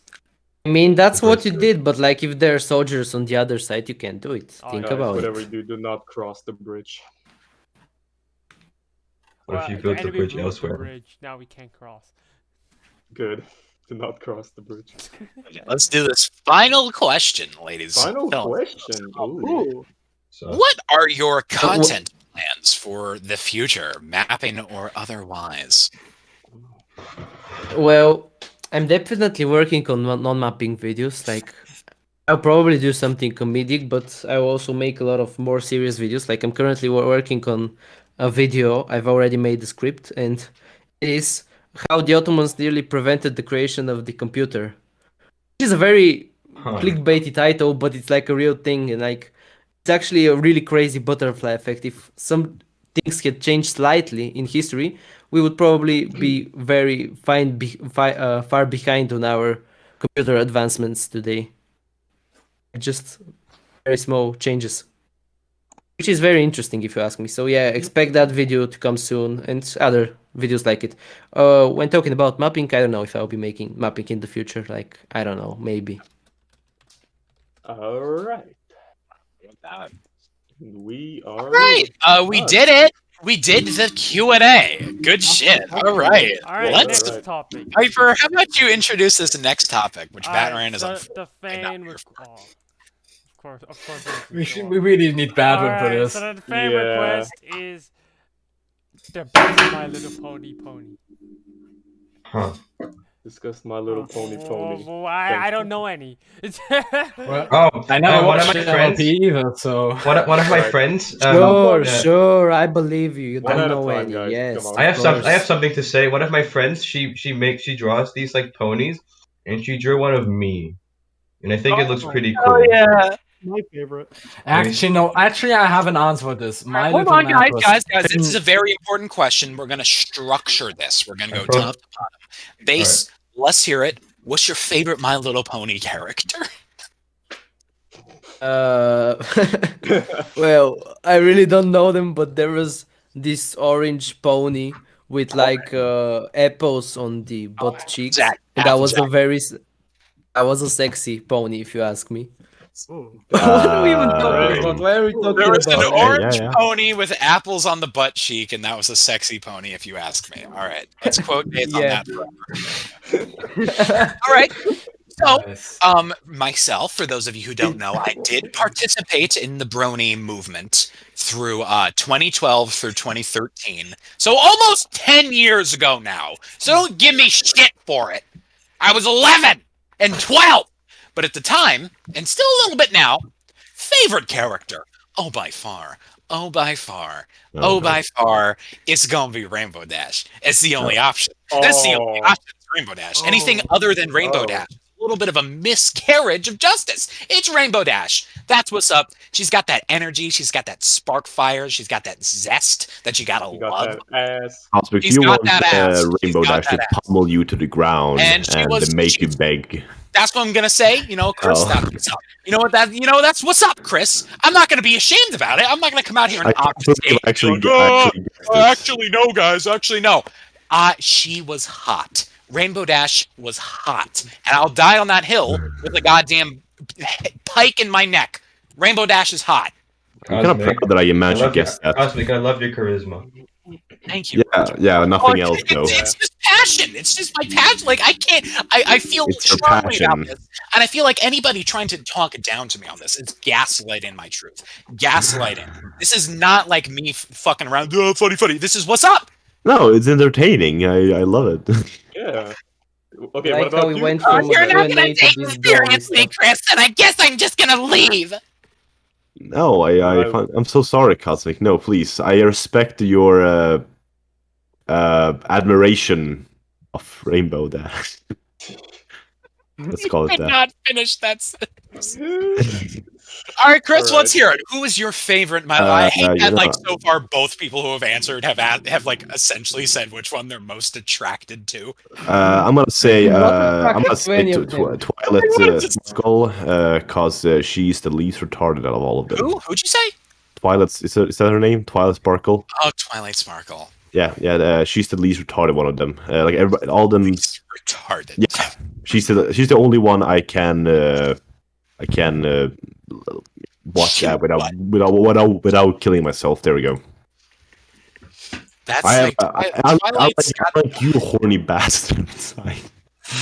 I mean, that's what you First- did, but like if there are soldiers on the other side, you can't do it. Oh, Think guys, about whatever it. you do not cross the bridge. What if you the built the enemy bridge moved elsewhere? bridge. Now we can't cross. Good. Do not cross the bridge. Okay, let's do this final question, ladies. and Final gentlemen. question. Ooh. So What are your content plans for the future, mapping or otherwise? Well, I'm definitely working on non-mapping videos. Like, I'll probably do something comedic, but I'll also make a lot of more serious videos. Like, I'm currently working on a video. I've already made the script, and it is how the Ottomans nearly prevented the creation of the computer. Which is a very clickbaity title, but it's like a real thing, and like, it's actually a really crazy butterfly effect. If some things had changed slightly in history, we would probably be very far behind on our computer advancements today. Just very small changes, which is very interesting if you ask me. So yeah, expect that video to come soon and other videos like it. When talking about mapping, I don't know if I'll be making mapping in the future. Like, I don't know, maybe. All right. We are Right. We did it. We did the Q&A. Good shit. All right. All right, Let's. next topic. Piper, how about you introduce this next topic, which Alright, Batman is so on. the fan of course. We really need Batman for Alright, this. so the fan Yeah. request is the best My Little Pony pony. Huh. discuss My Little Pony pony. Well, I don't know any. Well, Oh, I never one of watched my MLP friends. either, so One of my Right. friends. Sure, yeah. sure, I believe you. You One don't at a know time, any. guys, Yes, come on. I have of some. I have course. something to say. One of my friends, she draws these like ponies, and she drew one of me, and I think it looks pretty cool. Oh yeah. My favorite. actually no. Actually, I have an answer for this. My Hold little on, guys, Mappers guys. This is a didn't- very important question. We're going to structure this. We're going to go Approach- top to bottom. Base, let's hear it. What's your favorite My Little Pony character? Well, I really don't know them, but there was this orange pony with like apples on the butt cheeks, Zach, and that was Applejack. that was a sexy pony, if you ask me. Oh. What are we even Uh, talking about? Why are we talking There was an about? orange yeah. pony with apples on the butt cheek, and that was a sexy pony, if you ask me. All right, let's quote Bates on Yeah. that. All right. So, Nice. myself, for those of you who don't know, I did participate in the Brony movement through 2012 through 2013. So almost 10 years ago now. So don't give me shit for it. I was 11 and 12. But at the time, and still a little bit now, favorite character. Oh, by far. Oh, by far. Oh, by far. It's going to be Rainbow Dash. It's the only option. That's the only option. Rainbow Dash. Anything other than Rainbow Dash. A little bit of a miscarriage of justice. It's Rainbow Dash. That's what's up. She's got that energy. She's got that spark fire. She's got that zest that you gotta You got love. that ass. Cosmic, She's you got want that ass. Rainbow She's got Dash to that ass. pummel you to the ground And she was- make you she's- beg. That's what I'm gonna say. You know, Chris, Oh. that's what's up. You know what that? You know, that's what's up, Chris. I'm not gonna be ashamed about it. I'm not gonna come out here and obfuscate. Actually, Actually, no, guys. Actually, no. She was hot. Rainbow Dash was hot, and I'll die on that hill with a goddamn pike in my neck. Rainbow Dash is hot. I'm kind of proud that I managed to guess that. Cosmic, I love your charisma. Thank you. Yeah, nothing else it's, though. it's just passion. It's just my passion. Like I can't. I feel It's your strongly about passion. this, and I feel like anybody trying to talk down to me on this is gaslighting my truth. Gaslighting. This is not like me fucking around. Oh, funny. This is what's up. No, it's entertaining. I love it. Yeah. Okay, Like what how about we you? went Oh, from you're not Q&A gonna to take this me drawing seriously, stuff. Chris, and I guess I'm just gonna leave. No, I'm so sorry, Cosmic. No, please. I respect your admiration of Rainbow Dash. Let's call it Could that. not finish that sentence. All right, Chris, All let's right. hear it. Who is your favorite? I hate you that, know- like, so far, both people who have answered have like essentially said which one they're most attracted to. I'm gonna say I'm gonna say Any of them. Twilight Skull, cause she's the least retarded out of all of them. Who'd you say? Twilight is that her name? Twilight Sparkle. Oh, Twilight Sparkle. Yeah. She's the least retarded one of them. Like everybody, all them. Least retarded. Yeah, she's the only one I can watch that without killing myself. There we go. That's I'm Twilight's got- like you horny bastards. I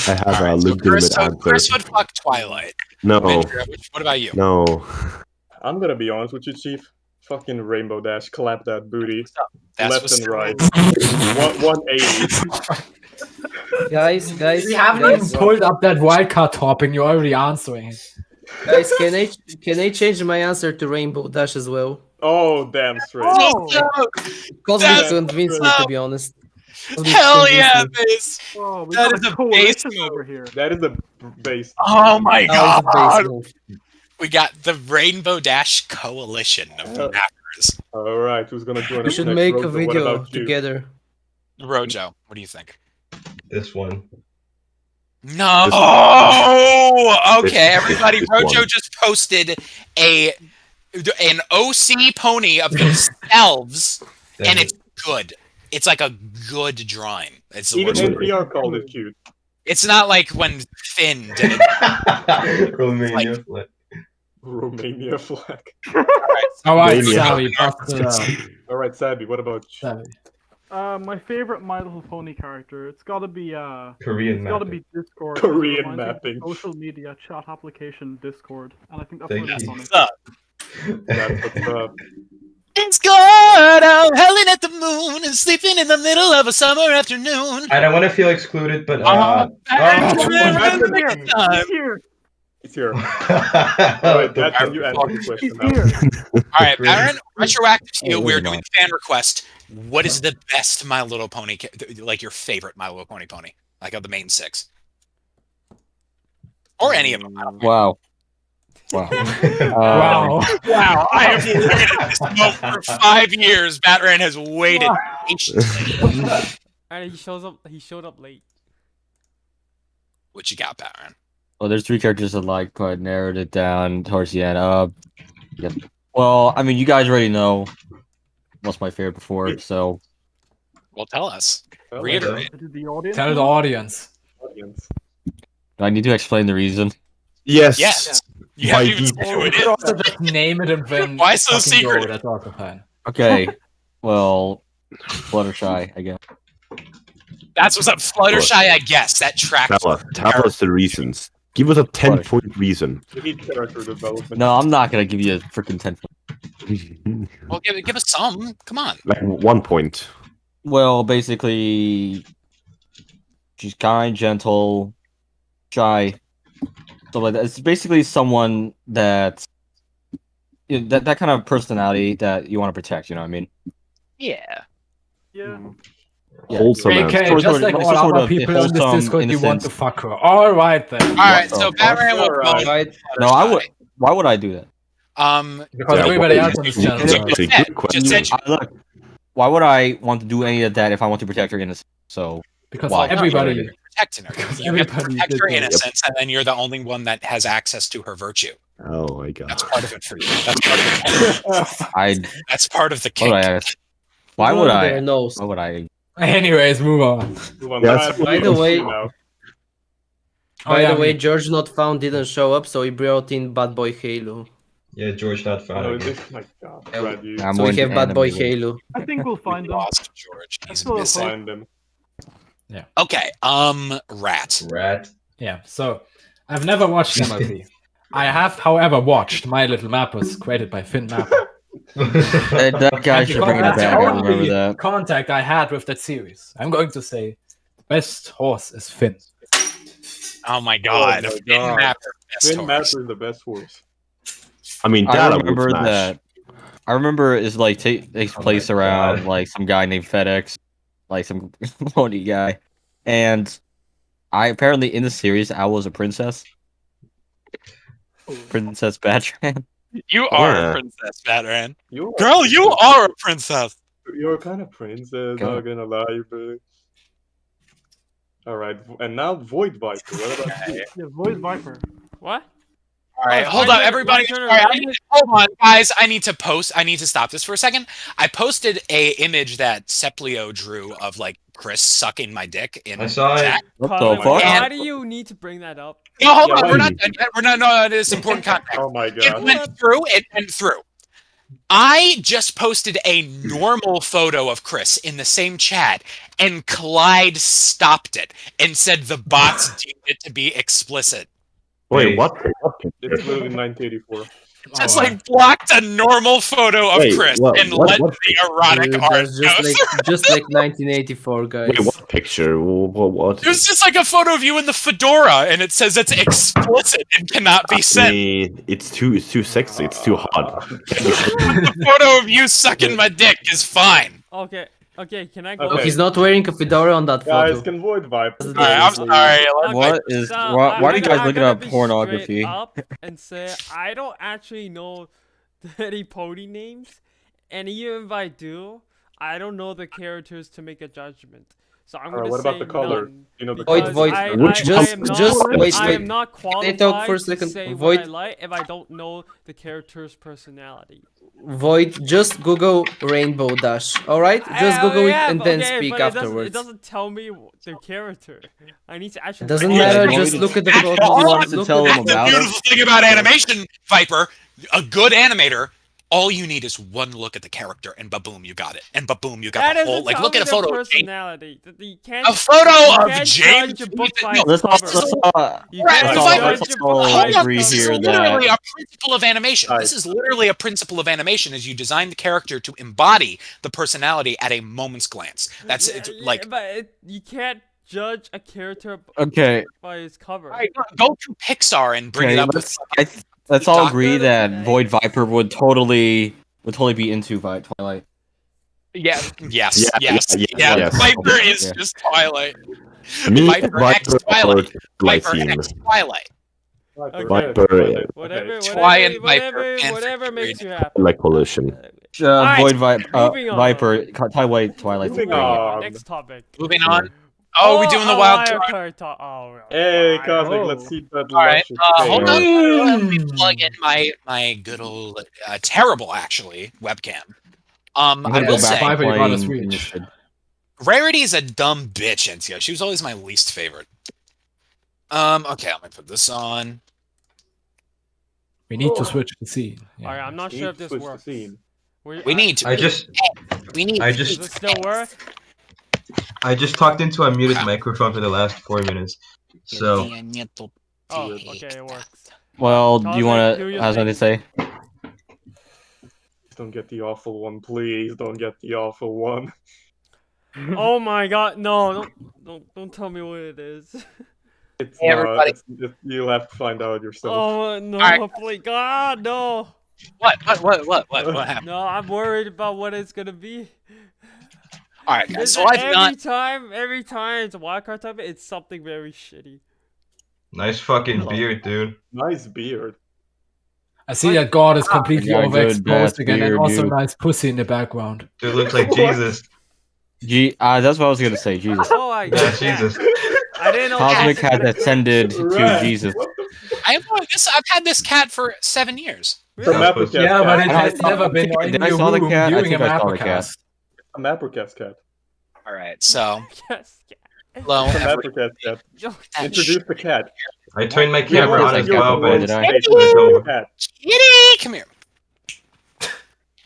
have All a right, so legitimate Chris answer. would fuck Twilight. No, Andrea, what about you? no. I'm gonna be honest with you, Chief. Fucking Rainbow Dash, clap that booty. That's Left what's and up. right. 180. Guys, We haven't even guys, pulled up that wildcard topic. You're already answering it. guys, can I change my answer to Rainbow Dash as well? Oh, damn straight. Oh, Cosmic That's convinced me, to be honest. Cosmic Hell convinced yeah, me. Base. oh, we That got is a a coalition base over here. That is a base. Oh my That was a god. base move. We got the Rainbow Dash Coalition of mappers. Alright, who's gonna join We us should next? make a Rosa, what video about you? together. Rojo, what do you think? This one. No. This- Oh, okay, this- everybody. this Rojo one. just posted an OC pony of themselves, and it's good. It's like a good drawing. It's the Even worst. NPR called it cute. It's not like when Finn did it. Romania flag. Romania flag. All right, Mania. Sally, pass it up. Alright, Sabby, what about you? Sally. My favorite My Little Pony character. It's gotta be Korean It's gotta mapping. be Discord. Korean It reminds me of mapping. Social media chat application Discord, and I think that's Thank really you. funny. What's up? That's what's up. It's good. I'm howling at the moon and sleeping in the middle of a summer afternoon. I don't want to feel excluded, but He's here. He's here. Alright, Alright, that's you answer the question He's now. here. All right, Baron, retroactive to you. Oh, We're no. doing fan request. What is the best My Little Pony, like your favorite My Little Pony pony, like of the main six, or any of them? I don't know. Wow. Wow. Wow. Wow, I have waited this moment for 5 years. Baron has waited patiently. And he showed up late. What you got, Baron? Well, there's three characters I like, but I narrowed it down towards the end. Yep. Well, I mean, you guys already know what's my favorite before, so Well, tell us. Well, Reiterate. Did the audience? Tell the audience. audience. do I need to explain the reason. Yes. Yes. You By haven't even default. said who You it could is. also just name it and then Why so fucking go, secretive? That's also fine. Okay. Well, Fluttershy, I guess. That's what's up. Fluttershy, I guess. That tracks. Tell us the reasons. Give us a 10-point reason. We need character development. No, I'm not gonna give you a freaking 10 point. Well, give us some. Come on. Like 1 point. Well, basically, she's kind, gentle, shy, stuff like that. It's basically someone that, that kind of personality that you want to protect. You know what I mean? Yeah. Yeah. Yeah. Wholesome Okay, answer. just like it's all sort other of people on this wholesome, Discord, you want to innocent- fuck her. Alright then. All right. What So the Batman will Alright. vote Right. No, I would. Why would I do that? Because Yeah, everybody why- else on this Yeah, channel. that's a Just good question. said you- Look, why would I want to do any of that if I want to protect her innocence? So Because Why? everybody. protecting her. You get to Everybody protect did her that. innocence, and then you're the only one that has access to her virtue. Oh my god. That's part of it for you. That's part of it. I. That's part of the What would I kink. ask? Why would Their I? nose. Why would I? Anyways, move on. Yeah, By the way- now. By yeah, the way, me. George Not Found didn't show up, so he brought in Bad Boy Halo. Yeah, George not found No, again. this, my god, Yeah, Brad, you I'm So more we have into Bad Boy anime. Halo. I think we'll find them. Lost George. He's still a missing. find them. Okay. Rat. Rat. Yeah, so I've never watched MLP. I have, however, watched My Little Mappers, created by Finn Mapper. That guy And should because bring it that's back. the I remember only that. contact I had with that series. I'm going to say, best horse is Finn. Oh my god. my Finn God. Mapper. Best Finn horse. Mapper is the best horse. I mean, I that I would remember smash. that. I remember it's like takes Oh place my around God. like some guy named FedEx, like some pony guy, and I apparently in the series I was a princess, Princess Batran. You are Yeah. a princess, Batman. You're Girl, you are a princess. You're kind of princess, Go. not gonna lie, but. Alright, and now Void Viper. What about you? Yeah, Void Viper. What? All right, Oh, hold my up, turn- everybody. my turn All right, already? hold on, guys. I need to stop this for a second. I posted a image that Seplio drew of like Chris sucking my dick in I saw it. chat. What Colin, the fuck? why do you need to bring that up? No, hold Yeah, on. why We're do not done yet. We're not. No, it is important context. Oh my It god. went through. It went through. I just posted a normal photo of Chris in the same chat, and Clyde stopped it and said the bots deemed it to be explicit. Wait, Wait. what? It's literally 1984. Just like blocked a normal photo of Wait, Chris what- and what- let what- the erotic Dude, art that's go. just like 1984, guys. Wait, what picture? What? It was just like a photo of you in the fedora, and it says it's explicit and cannot be I sent. mean, it's too sexy. It's too hot. The photo of you sucking my dick is fine. Okay, can I go? Okay. He's not wearing a fedora on that Guys, photo. can Void Viper. All All right, I'm please? sorry. What is? So, Why are you guys I'm looking gonna up be pornography? straight up and say I don't actually know any pony names, and even if I do, I don't know the characters to make a judgment. So I'm Alright, gonna what say about the color? none, You know the because Void, I, Which I, one- I am not, just wait, I wait. am not Can I qualified talk for a to second? say Void- what I like if I don't know the character's personality. Void, just Google Rainbow Dash. All right, just Google it and then speak but afterwards. It doesn't tell me the character. I need to actually. It doesn't read matter. Void- Just look at the That's photo. all you want to Look tell at him the about The it? beautiful thing about animation, Viper, a good animator, all you need is one look at the character, and ba-boom, you got it. And ba-boom, you got That the doesn't whole. Like, tell look me at a their photo of James. personality. You can't. A photo you of can't James. judge a book by No, its Let's all, cover. let's all, You Right, can't but judge Viper, a book all by Hold its on, agree this is here literally that- a principle of animation. Right. This is literally a principle of animation is you design the character to embody the personality at a moment's glance. That's it's like but you can't judge a character Okay, by its cover. all right, go to Pixar and bring okay, it up with let's all Doctor agree that today. Void Viper would totally be into Twilight. yeah, yes, Yeah, yes, yeah, yeah. yes. Viper is Yeah. just Twilight. Me, Viper X Viper, Twilight. Light Viper Team. X Twilight. Okay. Viper, Whatever, Twy and Viper whatever, and whatever makes you Freddy. happy. like Coalition. Alright, Void moving on. Viper, Twilight. Moving Moving on. on. Next topic. Moving on. Oh, we doing the wild card. card talk. Oh, Hey, fine. Cosmic, Oh. let's see that All right, luscious hold face. on. Let me plug in my good old terrible actually webcam. I'm I gonna will go back say Viper, you got us playing reach. Initiative. Rarity is a dumb bitch, NCO. She was always my least favorite. Okay, I'm gonna put this on. We need to switch the scene. Yeah. Alright, I'm not You sure need if to this switch the works. scene. We need to. I just Does it still work? talked into a muted microphone for the last 4 minutes. So Oh, okay, it works. Well, do you Cosmic, want do to your have something to say? Don't get the awful one, please. Don't get the awful one. Oh my god, no, don't tell me what it is. It's Hey, everybody. you'll have to find out yourself. Oh no, Alright. please, God, no. What happened? No, I'm worried about what it's gonna be. All right, guys. So Listen, I've done. every time it's a wildcard time, it's something very shitty. nice fucking beard, dude. Nice beard. I see that God is completely Yeah, good, overexposed again, and beard, also dude. nice pussy in the background. Dude looks like What? Jesus. That's what I was gonna say. Jesus. Oh my Yeah, god, Jesus. I didn't know. Cosmic cats- has ascended to Right. Jesus. What the I've had this cat for 7 years. For Really? MapperCast Yeah, but it cat. has never been in Did I your saw the room cat? I doing a think I saw the cat. MapperCast. A MapperCast cat. All right, so Yes. hello, It's a everyone. MapperCast cat. Yo, Introduce the cat. I turned my You camera want on to as see well, your but did I? face when it's over. Cat. Kitty, come here.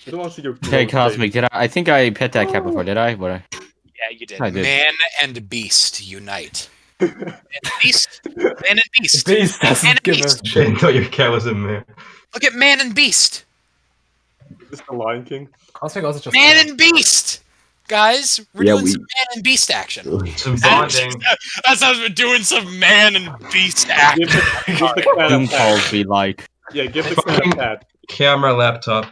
You don't want to see your Okay, gross Cosmic. face. I think I pet that cat before. Did I? What? Yeah, you did. I did. Man and beast unite. Man and beast. Man and beast. Beast Man doesn't and give beast. a... Didn't know your cat was in there. Look at man and beast. This is the Lion King. Cosmic also just... Man and beast. Guys, we're Yeah, doing we- some man and beast action. Some bonding. That's how we're doing some man and beast action. Give the cat a Doom cat. calls be like. Yeah, give the cat a cat. Camera, laptop.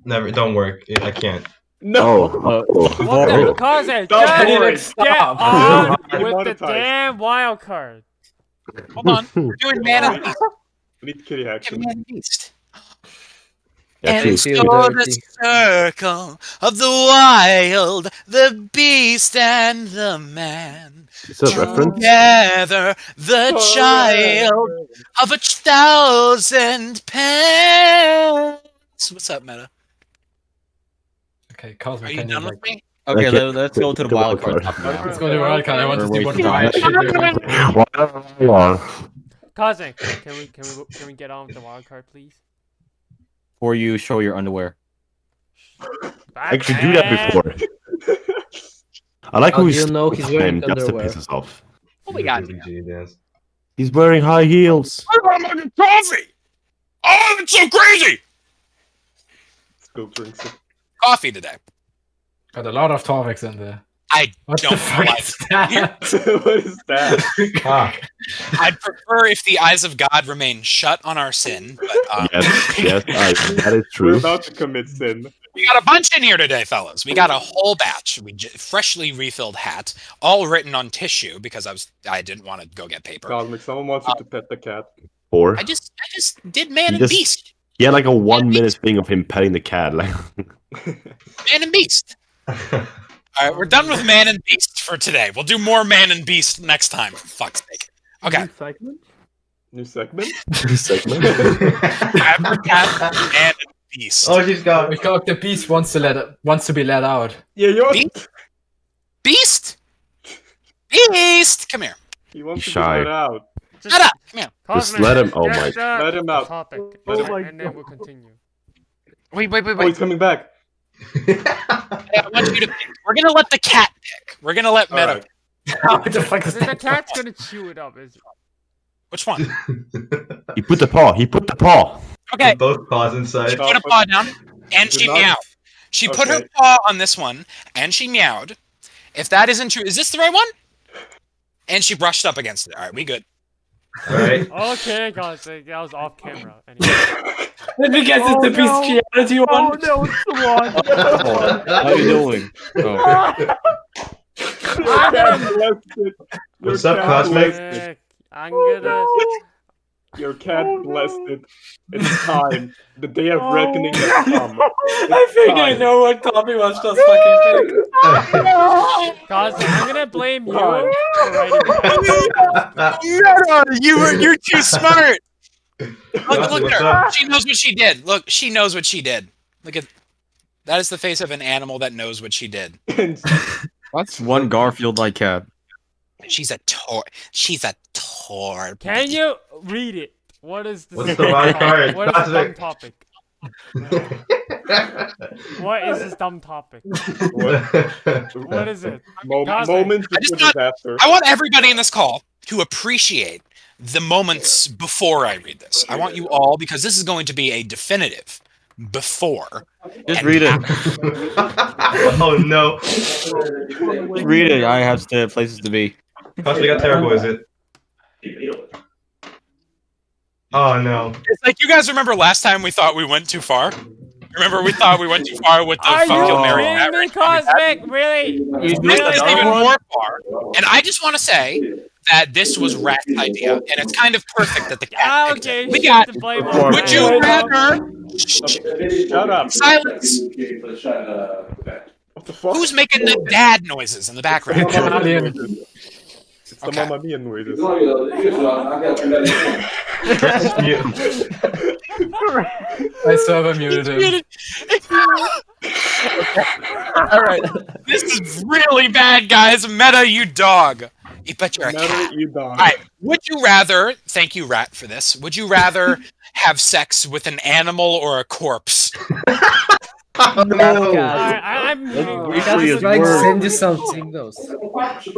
Never, don't work. I can't. No! What the Oh. Cosmic? Stop Just worrying. get Stop. on with the Demonetized. damn wild card. Hold on. We're doing man and beast. We need kitty Get action. man and beast. Actually, And feel so dirty. the circle of the wild, the beast and the man. is that a reference? Together, the Oh, child of 1,000 pens. What's up, Meta? Okay, Are Cosmic, you can you done like... with me? Okay, Okay, let's go to the the wild card. wildcard. Let's go to Wildcard. I want to see what We're Ryan should do. Cosmic, can we get on with the wild card, please? Before you show your underwear. I actually do that before. I like How how do he's you know he's wearing just to underwear? piss us off. What we got? Yes. He's wearing high heels. I'm making coffee! Oh, it's so crazy! Still drinks it. Coffee today. Got a lot of topics in there. I What don't the fuck like is that? What is that? Ah, I'd prefer if the eyes of God remain shut on our sin, but Yes, that is We're true. about to commit sin. we got a bunch in here today, fellas. We got a whole batch. Freshly refilled hat, all written on tissue because I didn't want to go get paper. Cosmic, someone wants you to pet the cat. Or I just did man He and just- beast. he had like a 1 minute thing of him petting the cat. Like, Man and beast. All right, we're done with man and beast for today. We'll do more man and beast next time. For fuck's sake. Okay. New segment? New segment? segment. MapperCast man and beast. oh, she's gone. We got the beast wants to be let out. Yeah, you're. Beast? Beast? Beast! Come here. He wants He's to shy. get out. Shut up. Come here. Just Cosmic, let him. Oh get my. the Let him out. Topic, Oh my and then we'll continue. Wait. Oh, he's coming back. I want you to pick. We're gonna let the cat pick. We're gonna let Meta Alright. pick. What the fuck is The that? cat's gonna chew it up. Which one? He put the paw. He put the paw. Okay. Both paws inside. She put a paw down, and Do she not- meowed. She put her Okay. paw on this one, and she meowed. If that isn't true, is this the right one? And she brushed up against it. All right, we good. Alright. Okay, Cosmic, that was off camera. Anyway. Let me guess, it's the bestiality Oh one. no, it's the one! How are you doing? Oh. Your cat blessed it. Your What's up, cat Cosmic? blessed it. I'm gonna. Your cat blessed it. It's time. The day of reckoning has come. I think I know what Tommy was just fucking doing. Cosmic, I'm gonna blame you for writing that. You're too smart. Look What's at her. up? She knows what she did. Look, she knows what she did. Look at that is the face of an animal that knows what she did. That's one Garfield-like cat. She's a tor. She's a tor. Can you read it? What is this? What's the wild card? What is this dumb Cosmic. topic? What is this dumb topic? What is it? Cosmic. Moment before disaster. I want everybody in this call to appreciate the moments before I read this. I want you all, because this is going to be a definitive before. Just read it. Oh no. Read it. I have places to be. Cosmic, how terrible is it? Oh no. It's like, you guys remember last time we thought we went too far? Remember we thought we went too far with the Are fucking you Mary kidding me, Cosmic? Really? This is even more far. And I just want to say that this was Rat's idea, and it's kind of perfect that the cat picked it. We got. Would you rather? Shut up. Silence. What the fuck? Who's making the dad noises in the background? It's the Mamma Mia noises. I server muted him. Alright. This is really bad, guys. Meta, you dog. You bet you're a cat. You dog. Alright. Would you rather, thank you, Rat, for this, would you rather have sex with an animal or a corpse? No. I'm trying to send you some signals.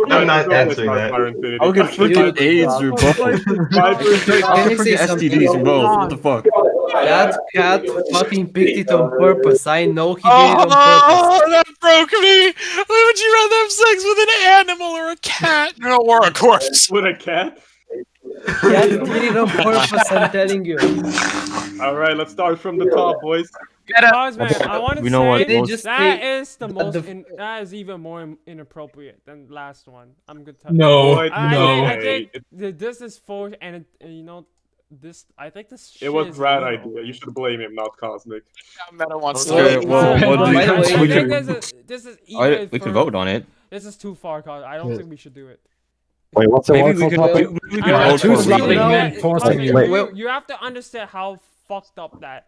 I'm not answering that. I'll get freaking AIDS or both. Can you say something? STDs or both. What the fuck? That cat fucking picked it on purpose. I know he did it on purpose. Oh, that broke me. Would you rather have sex with an animal or a cat? No, or a corpse? With a cat? Cat did it on purpose, I'm telling you. Alright, let's start from the top, boys. Cosmic, I want to We know say what that is the most. That is even more inappropriate than the last one. I'm gonna tell you. No, I think this is forced, and you know, this. I think this. It was Rat idea. You should blame him, not Cosmic. Meta wants to. Okay, well, By the way, this is we could vote on it. This is too far, Cos. I don't think we should do it. Wait, what's the Maybe we wildcard topic? could I- vote too for sloppy, reading. man. Forcing you. You have to understand how fucked up that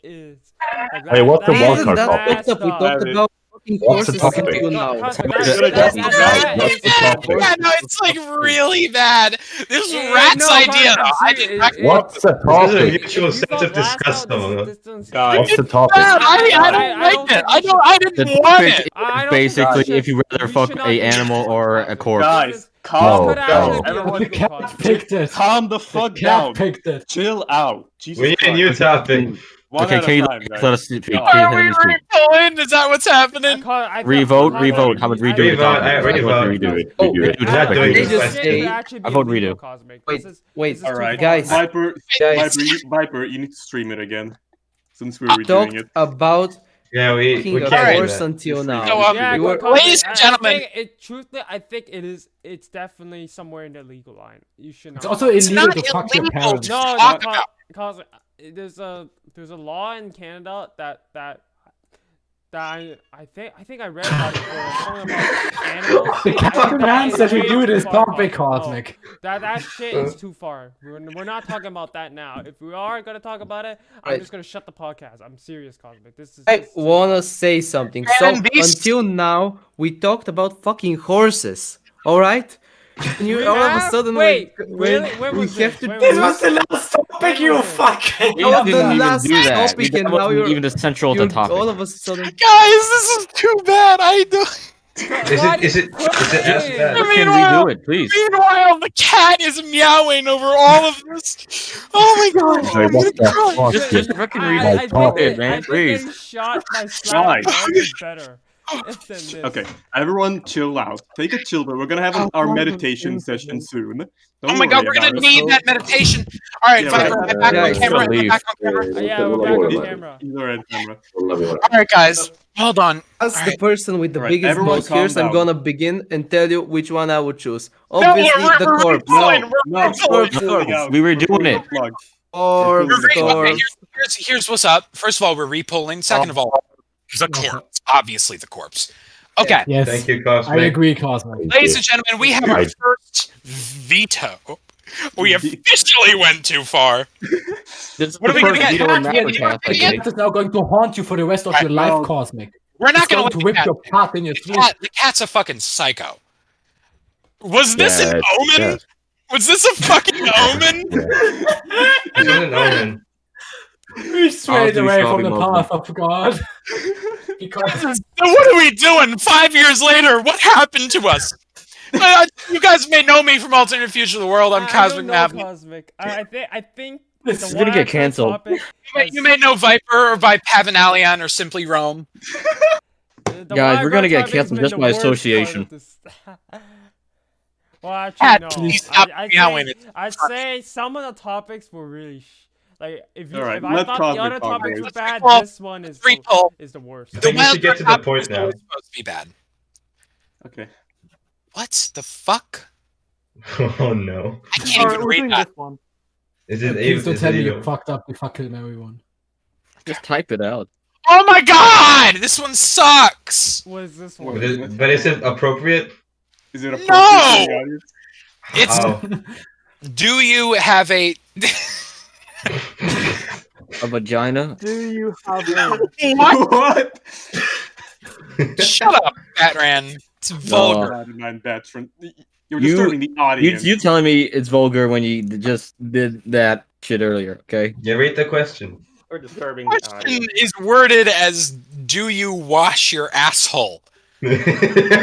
is. Like, Hey, what's the that is wildcard bad topic? We talked That about fucking What's the horses topic? until now. Cos- What's that- the that- topic? that What's is- the topic? Yeah, no, it's like really bad. This is Yeah, Rat's no, idea. I'm I serious. didn't. What's the This is a topic? mutual sense of disgust, though. Guys, What's the topic? I don't like it. I didn't The want topic it. I don't think basically we should- if you rather we fuck should not a do that. animal or a corpse. guys, This calm could No, actually down. be a Everyone, good Cat cause. picked it. calm the fuck Cat down. picked it. Chill out. Jesus We need a Christ. new topic. One Okay, at a can you time, let guys. us speak? Go. Are we repulling? Is that what's happening? Revote. How about redo it? Revote, I revote. want to redo it. Oh, Redo it. We're not doing They this just question. say- I vote redo. Wait, Alright, guys. Viper, Guys. Viper, you need to stream it again. Since we We were redoing talked it. about Yeah, we fucking can't a do horse that. until now. So, Yeah, We were- ladies and gentlemen. Truthfully, I think it is. It's definitely somewhere in the legal line. You should not. It's also It's illegal not to fuck your illegal parents. to No, talk no, about. cause there's a law in Canada that I think I read about it for something about animals. The I think captain that man is said we way do it too is far, topic, Cos. Cosmic. No, that shit is too far. We're not talking about that now. If we are gonna talk about it, I'm Right. just gonna shut the podcast. I'm serious, Cosmic. This is. I wanna say something. So And beast. until now, we talked about fucking horses. All right. And you We all of a have? sudden Wait, when really? When we was have this? to When do was this? the last topic, you fucking. We That was the didn't even last do that. topic That and now wasn't you're- even the central of you're the topic. all of a sudden. Guys, this is too bad. I don't. Is it as bad? Can redo it, please. Meanwhile, the cat is meowing over all of this. Oh my god! Wait, what's the topic? Just fucking read I it. think Talk that- it, man. I think Please. getting shot by Right. slap is better than this. Okay, everyone chill out. Take a chill, but we're gonna have our meditation session soon. Don't Oh my worry god, we're about gonna it. need that meditation. All right, Yeah, Viper, right. am I back Yeah, on camera? Am I leave. back on camera? Yeah, we're back on camera. He's already on camera. All right, guys, hold on. As the person with the Alright, biggest everyone mouth ears, calm I'm down. gonna begin and tell you which one I would choose. No, Obviously, we're the corpse. repulling, No, we're no, repulling. pulling out. We were We're doing pulling it. the plug. Corpse, Okay, corpse. here's what's up. First of all, we're repulling. Second of all, there's a corpse. Obviously, the corpse. Okay, Yes, Thank you, I Cosmic. agree, Cosmic. ladies and gentlemen, we have our Right. first veto. We officially went too far. This is What the are we gonna first get? veto in Yeah, MapperCast, yeah, I yeah. think. Cat is now going to haunt you for the rest of your life, well, Cosmic. We're not It's gonna going let to the whip cat. your cat in your The sleep. cat. The cat's a fucking psycho. Was this an Yeah, omen? yeah. Was this a fucking omen? This is an omen. We strayed away from the path of God. Because What are we doing 5 years later? What happened to us? You guys may know me from Alternate Future of the World. I'm I Cosmic don't know Map. Cosmic. I think This the is gonna one get answer canceled. topic You may know Viper or Vipavanalion or simply Rome. the Guys, we're gonna Wildcard get topic canceled has just been by the worst part of association. this. Well, actually, no. Please stop meowing it. I'd say some of the topics were really like if you Alright, if I let thought Cosmic the other talk, topics guys. were bad, Well, this one is Recall. the worst. I think we should get to the Wildcard point topic now. was supposed to be bad. Okay. What the fuck? Oh no. I can't Alright, even we're read doing that. this one. Is it please don't is tell it me you even- fucked up the fucking everyone. Just type it out. Oh my god! This one sucks! What is this But one? but is it appropriate? Is it appropriate No! for the audience? It's Oh. do you have a A vagina? Do you have a... What? shut up, Batran. It's vulgar. Man, that's from... You're You- disturbing the audience. You telling me it's vulgar when you just did that shit earlier, okay? Yeah, read the question. You're disturbing the Question audience. is worded as do you wash your asshole?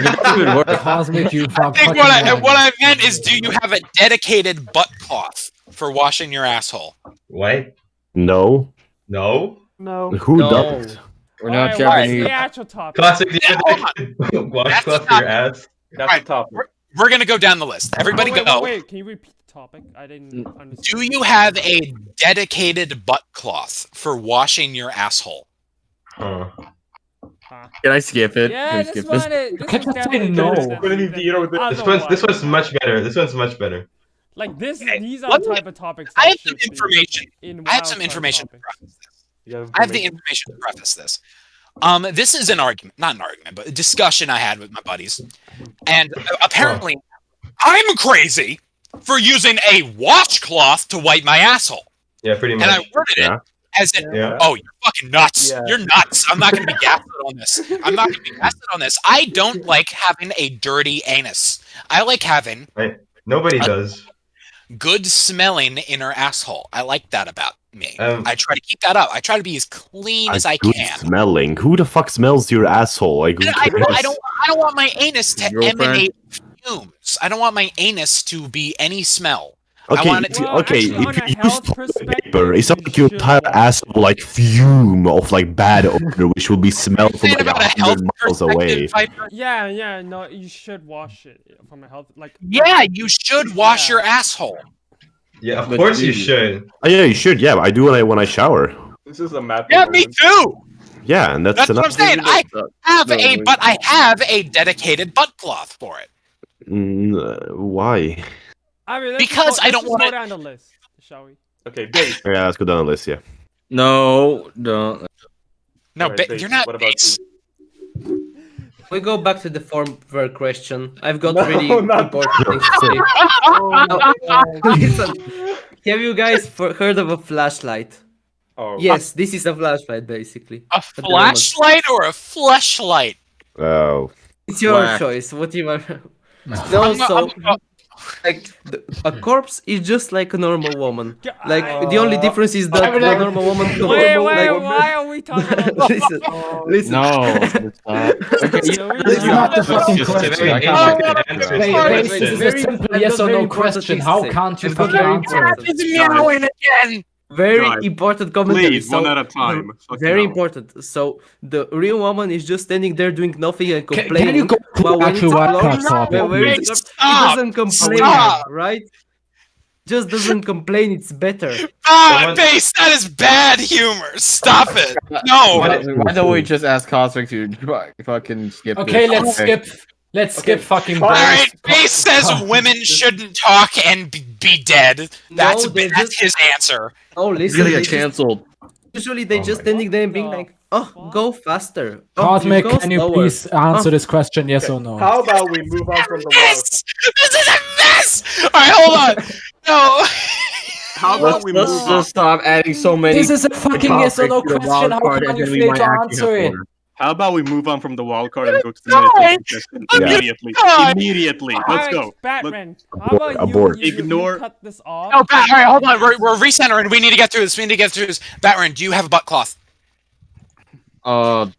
Cosmic, you I fuck think fucking what I meant is do you have a dedicated butt cloth for washing your asshole? What? No. No? No. Who No. doesn't? We're not Alright, what is Japanese. the actual topic? Classic, do you Yeah, have hold a washcloth That's for your ass? That's Alright, the topic. We're gonna go down the list. Everybody wait, go. Wait, can you repeat the topic? I didn't understand. Do you have a dedicated butt cloth for washing your asshole? Huh. Huh. Can I skip it? Can Yeah, we this skip one this? is. This Can is you say definitely no? better than We're gonna need to, you know, the This other one's one. much better. This one's much better. Like this. Okay, These are let the me- type of topics. I that have some should be information. in I have some Wildcard information to topics. preface this. You have I have the information? information to preface this. This is an argument, not an argument, but a discussion I had with my buddies. And apparently, I'm crazy for using a washcloth to wipe my asshole. Yeah, pretty much. And I worded Yeah. it as in, Yeah. oh, you're fucking nuts. Yeah. You're nuts. I'm not going to be gaslit on this. I'm not going to be gaslit on this. I don't like having a dirty anus. I like having Nobody does. good smelling inner asshole. I like that about me. Um, I try to keep that up. I try to be as clean as I Good can. smelling. Who the fuck smells your asshole? Like, who And I cares? don't want my anus to Girlfriend? emanate fumes. I don't want my anus to be any smell. Okay, want it to- Well, okay. actually, on If a you use health toilet perspective, paper, it's not you like your should entire wash asshole like fume of like bad odor, which will be smelled from Saying like about a health 100 miles away. perspective, Viper, Yeah, no, you should wash it from a health like. yeah, you should wash Yeah. your asshole. yeah, of But course you dude. should. Oh, yeah, you should. Yeah, I do when I shower. This is a map. Yeah, me too. Yeah, and that's That's what I'm enough. saying. I have No, but I have a dedicated butt cloth for it. Why? I mean, Because I don't want wanna- to go down the list, shall we? Okay, Dave. Yeah, let's go down the list. Yeah. No, don't. No, Alright, Base, you're not what about base. We go back to the former question. I've got No, really not important things to say. Listen, have you guys heard of a flashlight? Oh, Yes, this is a flashlight basically. A the moment. flashlight or a fleshlight? Oh. It's your Black. choice. What you want? No. No, I'm- so I'm- like a corpse is just like a normal woman. Yeah, Like the only difference is that I mean, the like- normal woman. Wait, like, why are we talking about this? listen, listen. No, it's not. Okay, So we This is just- not the fucking Just question. very I intricate can't- answers. Wait, Sorry, this is a very- simple I've yes got or very no important question. things How to say. can't you I've got fucking very answer important- it? It's meowing again. Very Guys, important commentary. please, one So, at a time. Fucking very hell. important. So the real woman is just standing there doing nothing and Can complaining. you go to But the when actual it's Wildcard close, topic? when Wait, it's stop, it doesn't complain, stop. right? Just doesn't complain. It's better. Ah, Someone- base, that is bad humor. Stop it. No. Why don't we just ask Cosmic to fucking skip Okay, this? let's skip. Let's skip fucking. All right, Base. base says women shouldn't talk and be dead. That's they're that's just- his answer. Oh, He's listen. gonna they get just- cancelled. Usually they Oh just my standing there and being No. like, "Oh, go faster." Oh, Cosmic, go can you slower." please answer this question, yes or no? How about we move on from the wild? This is a mess. All right, hold on. No. How about we move Let's on? just stop adding so many. This is a fucking yes or no topics to the question. How Wildcard, can and you then we fail might to actually answer have it? order. How about we move on from the wild card and go to the meditation session immediately? Immediately. Let's Alright, go. Batman, how about Abort. you Ignore- cut this off? No, alright, hold on. We're recentering. We need to get through this. Batman, do you have a butt cloth? No.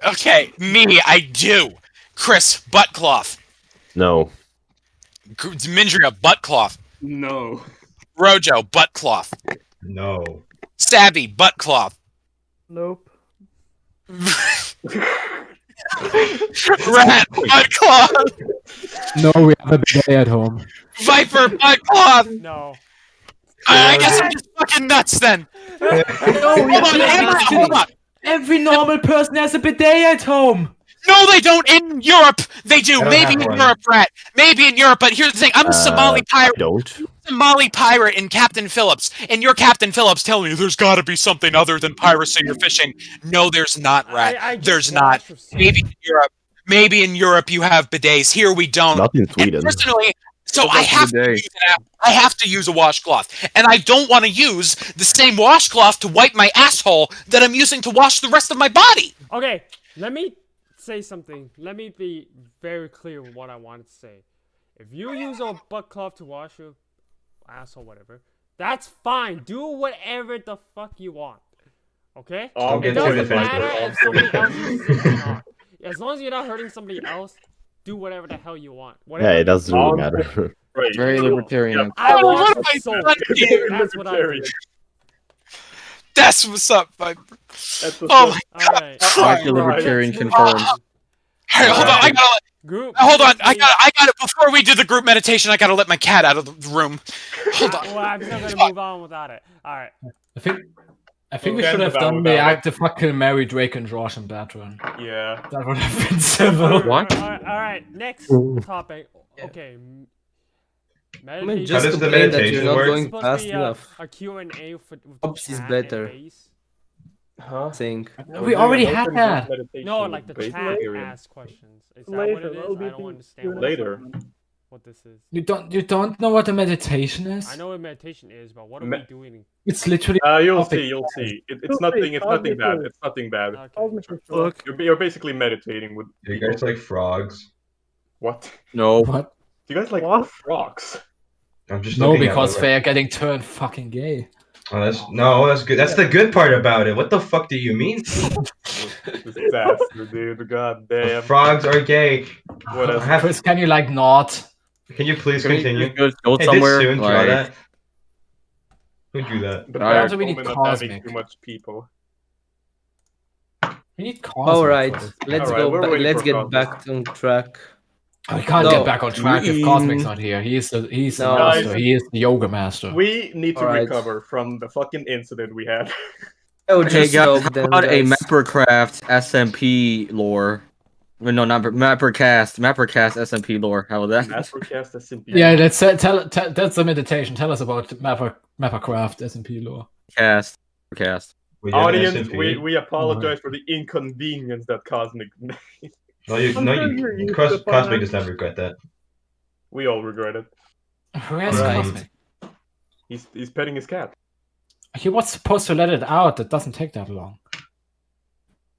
Okay, me, I do. Chris, butt cloth. No. Mindria, butt cloth. No. Rojo, butt cloth. No. Savvy, butt cloth. Nope. Rat, butt cloth. No, we have a bidet at home. Viper, butt cloth. No. I guess I'm just fucking nuts then. Hold on. Every normal person has a bidet at home. No, they don't. In Europe, they do. I don't Maybe have in one. Europe, Rat. Maybe in Europe, but here's the thing. I'm a Somali I pirate. don't. Somali pirate in Captain Phillips, and your Captain Phillips telling you there's got to be something other than piracy or fishing. No, there's not, Rat. I just There's not. watched your series. Maybe in Europe you have bidets. Here we don't. Not in And Sweden. personally, so What's I a have to bidet? use I have to use a washcloth, and I don't want to use the same washcloth to wipe my asshole that I'm using to wash the rest of my body. Okay, let me say something. Let me be very clear with what I wanted to say. If you use a butt cloth to wash your asshole, whatever, that's fine. Do whatever the fuck you want. Okay? I'll It get doesn't to defend matter it. if somebody else uses it or not. As long as you're not hurting somebody else, do whatever the hell you want. Yeah, Whatever it doesn't really matter. Right. Very libertarian. I Oh, want what the have I soul. done here? That's what I do. That's what's up, Viper. That's what's Oh up. my Alright. Mark your libertarian Let's move confirmed. on. Hey, hold on, I gotta. Group. Hold on, I please. gotta. Before we do the group meditation, I gotta let my cat out of the room. Hold on. Well, I'm still gonna move on without it. Alright. I think we Okay, should have without- done the without- act of fucking Mary, Drake, and Josh and Batman. Yeah. That would have been civil. What? Alright, next topic. Okay. I mean, Meditation. just does the complain that meditation you're not work? going It's supposed to fast be enough. a Q&A with Ops is chat better. and Base. Huh? Saying We already had that. No, like the Base chat Bulgarian. asks questions. Is that what Later, it that'll is? be I don't the understand what, Later. what this is. You don't know what a meditation is? I know what meditation is, but what are Me- we doing? It's literally You'll topic. see. You'll see. It's You'll nothing. see. It's nothing bad. Cosmic It's nothing bad. Okay. Cosmic Look. You're basically meditating with. Do you guys like frogs? What? No. What? Do you guys like What? frogs? I'm just No, looking at because them. they are getting turned fucking gay. Oh, that's good. That's the good part about it. What the fuck do you mean? Disaster, dude. God damn. Frogs are gay. What I else? have- Chris, can you like not? Can you please Can we continue? just go Hey, somewhere? did Soon draw Like, that? Who drew that? The Alright. bad We need moment of having cosmic. too much people. We need cosmic All right, for this. let's Alright, go. we're Ba- waiting let's for get Cosmic. back on track. We can't No. get back on track if We- Cosmic's not here. He's the No. master. He is the yoga master. We need to Alright. recover from the fucking incident we had. Oh, Hey just guys, stop how them, about a guys. MapperCraft SMP lore? Well, no, not MapperCast SMP lore. How about that? MapperCast SMP. Yeah, let's tell that's the meditation. Tell us about MapperCraft SMP lore. Cast. Wait, you have Audience, SMP? we apologize for the inconvenience that Cosmic. No, I'm sure you're used to Cosmic finance. does not regret that. We all regret it. Where's Alright. Cosmic? He's petting his cat. He was supposed to let it out. It doesn't take that long.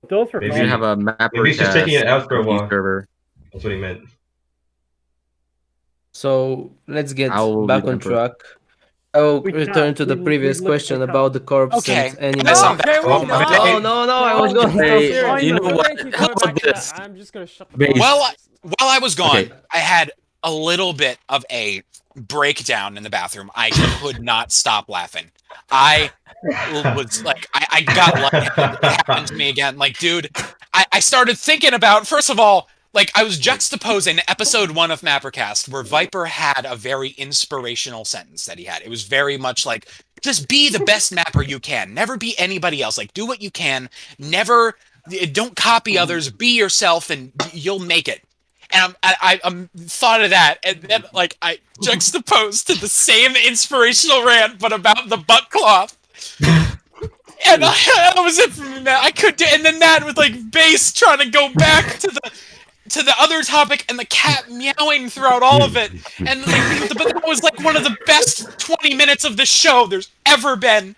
Those were Maybe We should fun. have a MapperCast Maybe he's just taking it out for a SMP while. server. That's what he meant. So let's get I'll back on remember. track. I will We return can't. to the We previous looked question at about the corpse Okay, and that's animals. not No, can we Oh, not? okay. No, I was No, going Hey, to seriously, you know we're what? gonna keep How going back about to that. this? I'm just gonna shut the Base. fuck up. While I was gone, Okay. I had a little bit of a breakdown in the bathroom. I could not stop laughing. I was like, I got lightheaded. It happened to me again. Like, dude, I started thinking about, first of all, like, I was juxtaposing episode 1 of MapperCast, where Viper had a very inspirational sentence that he had. It was very much like, just be the best mapper you can. Never be anybody else. Like, do what you can. Never, don't copy others. Be yourself, and you'll make it. And I'm thought of that, and then like I juxtaposed to the same inspirational rant, but about the butt cloth. And that was it for me, man. I could do, and then that with like Bace trying to go back to the other topic, and the cat meowing throughout all of it, and like, but that was like one of the best 20 minutes of the show there's ever been.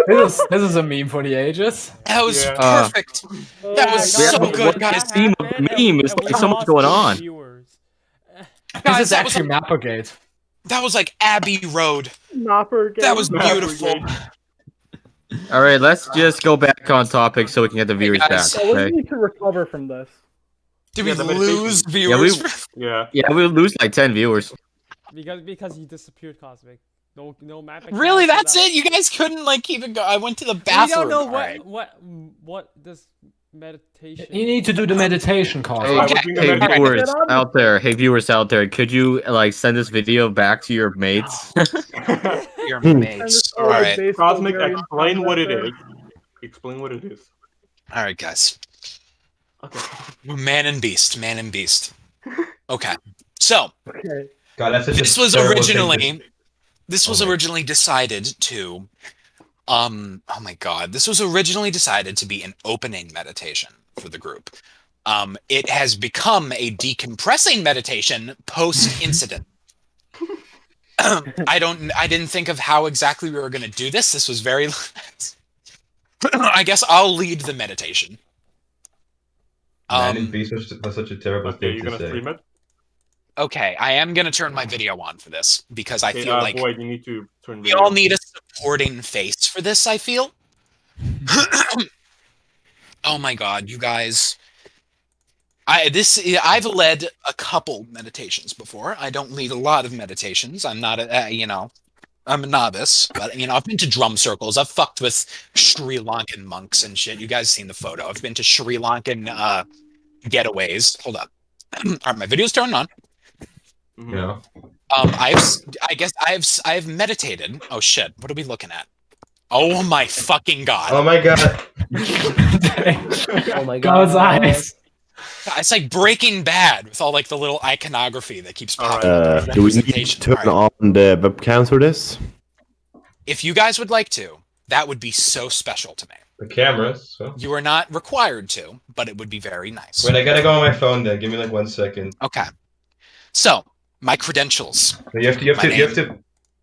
This is a meme for the ages. That was Yeah. perfect. That was so good, guys. Meme of meme is like so much going on. This Guys, is that was actually Mappergate. That was like Abbey Road. MapperCast. That was beautiful. All right, let's just go back on topic so we can get the viewers guys. back. Yeah, we Okay? need to recover from this. Did Yeah, we the meditation. lose viewers? Yeah. Yeah, we'll lose like 10 viewers. Because he disappeared, Cosmic. No mapping. Really? That's it? You guys couldn't like even go. I went to the We bathroom. don't know Alright. what this meditation. You need to do the meditation, Cosmic. Hey, Alright, we're doing the hey meditation. viewers out there, could you like send this video back to your mates? Your And mates. it's All all right. Base Cosmic, Bulgarian explain what it content is. Explain what it is. All right, guys. Okay. Man and beast. Man and beast. Okay. So there. Okay. God, that's such this a was terrible thing to- originally decided to. Oh my God. This was originally decided to be an opening meditation for the group. It has become a decompressing meditation post-incident. I didn't think of how exactly we were going to do this. This was very. I guess I'll lead the meditation. Man and Beast was such a terrible Okay, thing you're to gonna say. stream it? Okay, I am going to turn my video on for this because I Okay, feel like Boyd, you need to turn we video all on. need a supporting face for this, I feel. Oh my God, you guys. I've led a couple meditations before. I don't lead a lot of meditations. I'm not I'm a novice, but I've been to drum circles. I've fucked with Sri Lankan monks and shit. You guys seen the photo. I've been to Sri Lankan getaways. Hold up. All right, my video's turned on. Yeah. I've meditated. Oh shit, what are we looking at? Oh my fucking God. Oh my God. Oh my God's god. eyes. It's like Breaking Bad with all like the little iconography that keeps All right. popping up. Do we need to Representation. turn All right. on the webcam for this? If you guys would like to, that would be so special to me. The cameras. So. You are not required to, but it would be very nice. Wait, I gotta go on my phone then. Give me like 1 second. Okay. So, my credentials. You have to.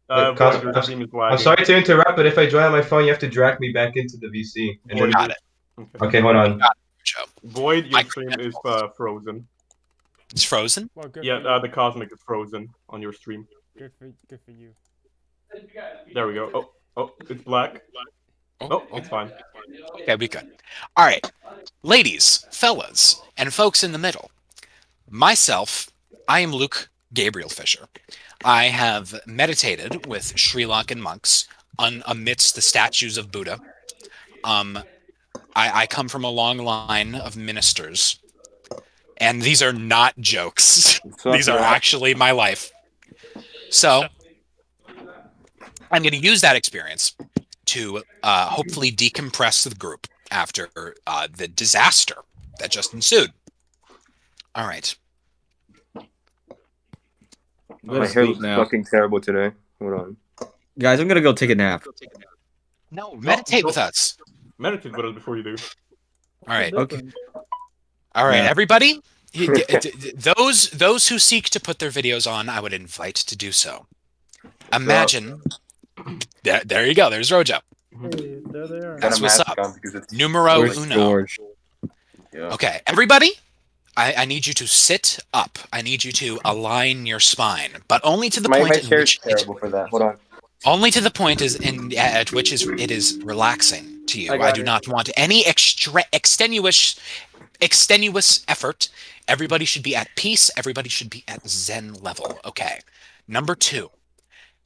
Boyd, your stream is I'm lagging. sorry to interrupt, but if I join on my phone, you have to drag me back into the VC. And then... Got it. Okay, hold on. Joe. Boyd, your My stream is frozen. It's frozen? Well, good Yeah, for you. the Cosmic is frozen on your stream. Good for you. There we go. Oh, it's black. Oh, it's fine. Okay, we good. All right. Ladies, fellas, and folks in the middle. Myself, I am Luke Gabriel Fischer. I have meditated with Sri Lankan monks amidst the statues of Buddha. I come from a long line of ministers, and these are not jokes. These are actually my life. So, I'm going to use that experience to hopefully decompress the group after the disaster that just ensued. All right. My hair looks fucking terrible today. Hold on. Guys, I'm gonna go take a nap. No, meditate with us. Meditate with us before you do. All right. Okay. All right, Yeah. everybody. Those who seek to put their videos on, I would invite to do so. Imagine. There you go. There's Rojo. Hey, there they are. That's what's up. Numero Where's uno. George? Okay, everybody. I need you to sit up. I need you to align your spine, but only to the My point in chair's which terrible for that. Hold on. only to the point at which it is relaxing to you. I do not want any extenuous effort. Everybody should be at peace. Everybody should be at Zen level. Okay. Number 2,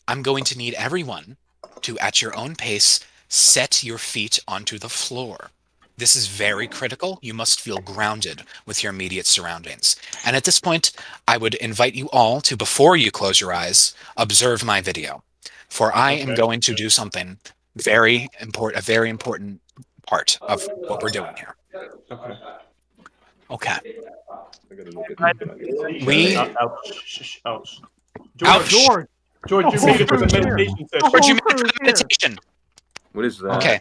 I'm going to need everyone to, at your own pace, set your feet onto the floor. This is very critical. You must feel grounded with your immediate surroundings. And at this point, I would invite you all to, before you close your eyes, observe my video. For I am going to do something very important, a very important part of what we're doing here. Okay. Okay. We... Ouch. Ouch. George, you made it for the meditation session. George, you made it for the meditation. What is that? Okay.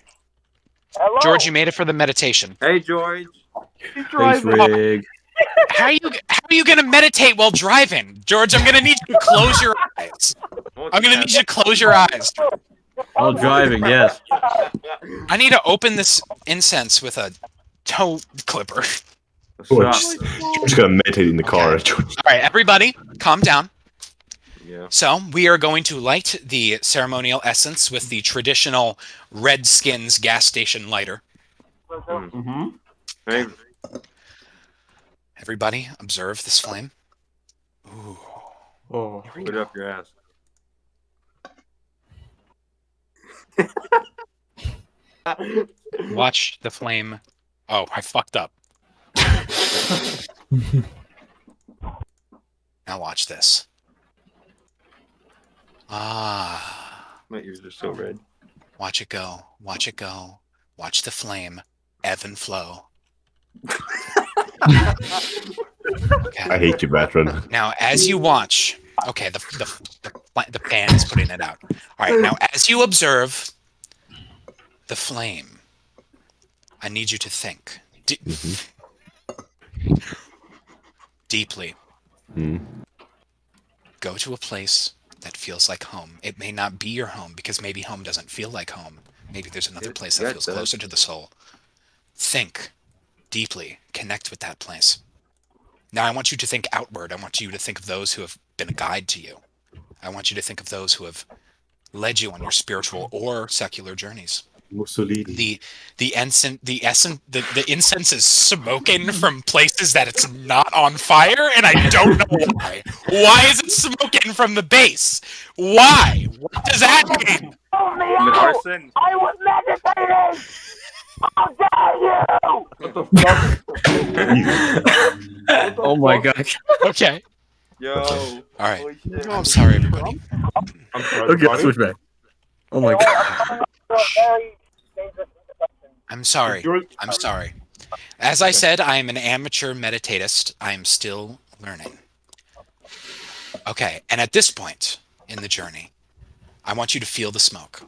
George, you made it for the meditation. Hey, George. Face rig. How are you gonna meditate while driving? George, I'm gonna need you to close your eyes. I'm gonna need you to close your eyes. Oh, driving, yes. I need to open this incense with a toe clipper. George, George's gonna meditate in the car. George. All right, everybody, calm down. Yeah. So we are going to light the ceremonial essence with the traditional Redskins gas station lighter. Mm-hmm. Hey, Everybody, observe this flame. Ooh. Oh, put it up your ass. Watch the flame. Oh, I fucked up. Now watch this. Ah. My ears are so red. Watch it go. Watch it go. Watch the flame ebb and flow. Okay. I hate you, veteran. Now, as you watch, okay, the fan is putting it out. All right, now as you observe the flame, I need you to think deeply. Go to a place that feels like home. It may not be your home because maybe home doesn't feel like home. Maybe there's another place that feels closer to the soul. Think deeply. Connect with that place. Now I want you to think outward. I want you to think of those who have been a guide to you. I want you to think of those who have led you on your spiritual or secular journeys. Mussolini. The incense is smoking from places that it's not on fire, and I don't know why. Why is it smoking from the base? Why? What does that mean? Arson. I was meditating! How dare you! what the fuck? Oh my gosh. Okay. Yo. All right. Holy shit. I'm sorry, everybody. I'm sorry, Okay, buddy. switch back. Oh my god. I'm sorry. I'm sorry. As I said, I am an amateur meditatist. I am still learning. Okay, and at this point in the journey, I want you to feel the smoke.